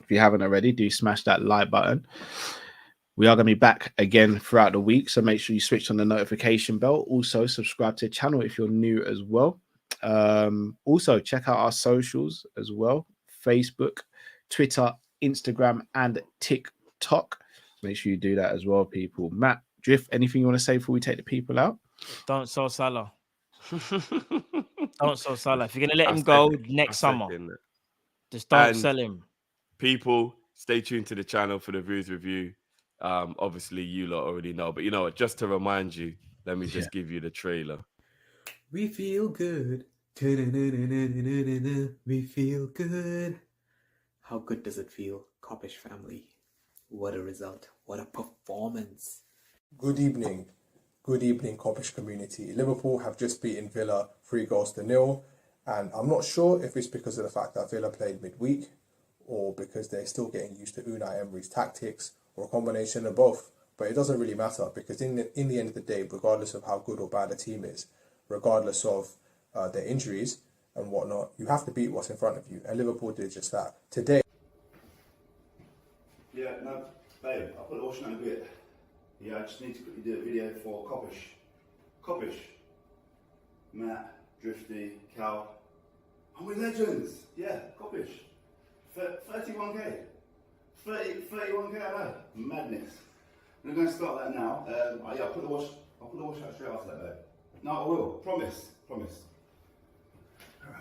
if you haven't already, do smash that like button. We are going to be back again throughout the week, so make sure you switch on the notification bell. Also, subscribe to the channel if you're new as well. Also, check out our socials as well. Facebook, Twitter, Instagram, and TikTok. Make sure you do that as well, people. Matt, Drift, anything you want to say before we take the people out? Don't sell Salah. Don't sell Salah. If you're going to let him go next summer, just don't sell him. People, stay tuned to the channel for the Views Review. Obviously, you lot already know, but you know what? Just to remind you, let me just give you the trailer. We feel good. We feel good. How good does it feel? Kopish family. What a result. What a performance. Good evening, Kopish community. Liverpool have just beaten Villa 3-0, and I'm not sure if it's because of the fact that Villa played midweek or because they're still getting used to Unai Emery's tactics or a combination of both. But it doesn't really matter because in the end of the day, regardless of how good or bad a team is, regardless of their injuries and whatnot, you have to beat what's in front of you. And Liverpool did just that. Today... Yeah, no, babe, I put Ocean on a bit. Yeah, I just need to quickly do a video for Kopish. Kopish. Matt, Drifty, Cal. Oh, we're legends. Yeah, Kopish. 31k. 31k, I know. Madness. I'm going to start that now. I'll put the wash out straight after that, babe. No, I will. Promise. Alright,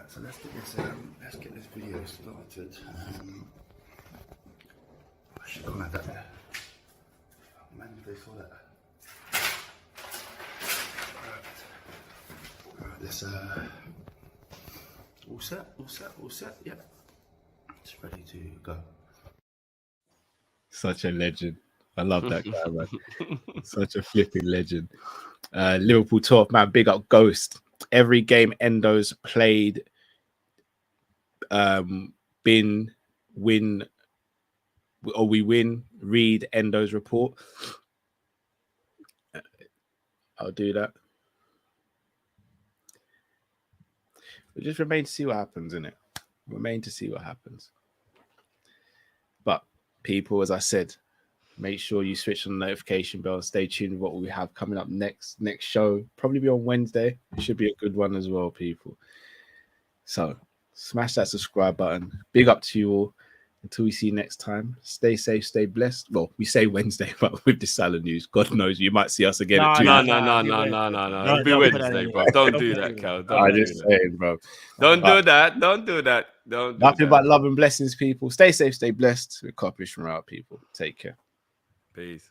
so let's get this video started. I should come out that there. Man, they saw that. Alright, let's all set, yep. It's ready to go. Such a legend. I love that guy, man. Such a flipping legend. Liverpool 12, man. Big up Ghost. Every game Endo's played, been, win, or we win. Read Endo's report. I'll do that. We just remain to see what happens, innit? Remain to see what happens. But people, as I said, make sure you switch on the notification bell and stay tuned with what we have coming up next show. Probably be on Wednesday. It should be a good one as well, people. So smash that subscribe button. Big up to you all. Until we see you next time, stay safe, stay blessed. Well, we say Wednesday, but with this Salah news, God knows you might see us again. No, at 2. No. Don't It'll be put that Wednesday, in bro. there. Don't Don't do put that, that Cal. in Don't I'm do just that. saying, bro. Don't But do that. Don't do that. Don't do nothing that. but love and blessings, people. Stay safe, stay blessed. We're Kopish from out, people. Take care. Peace.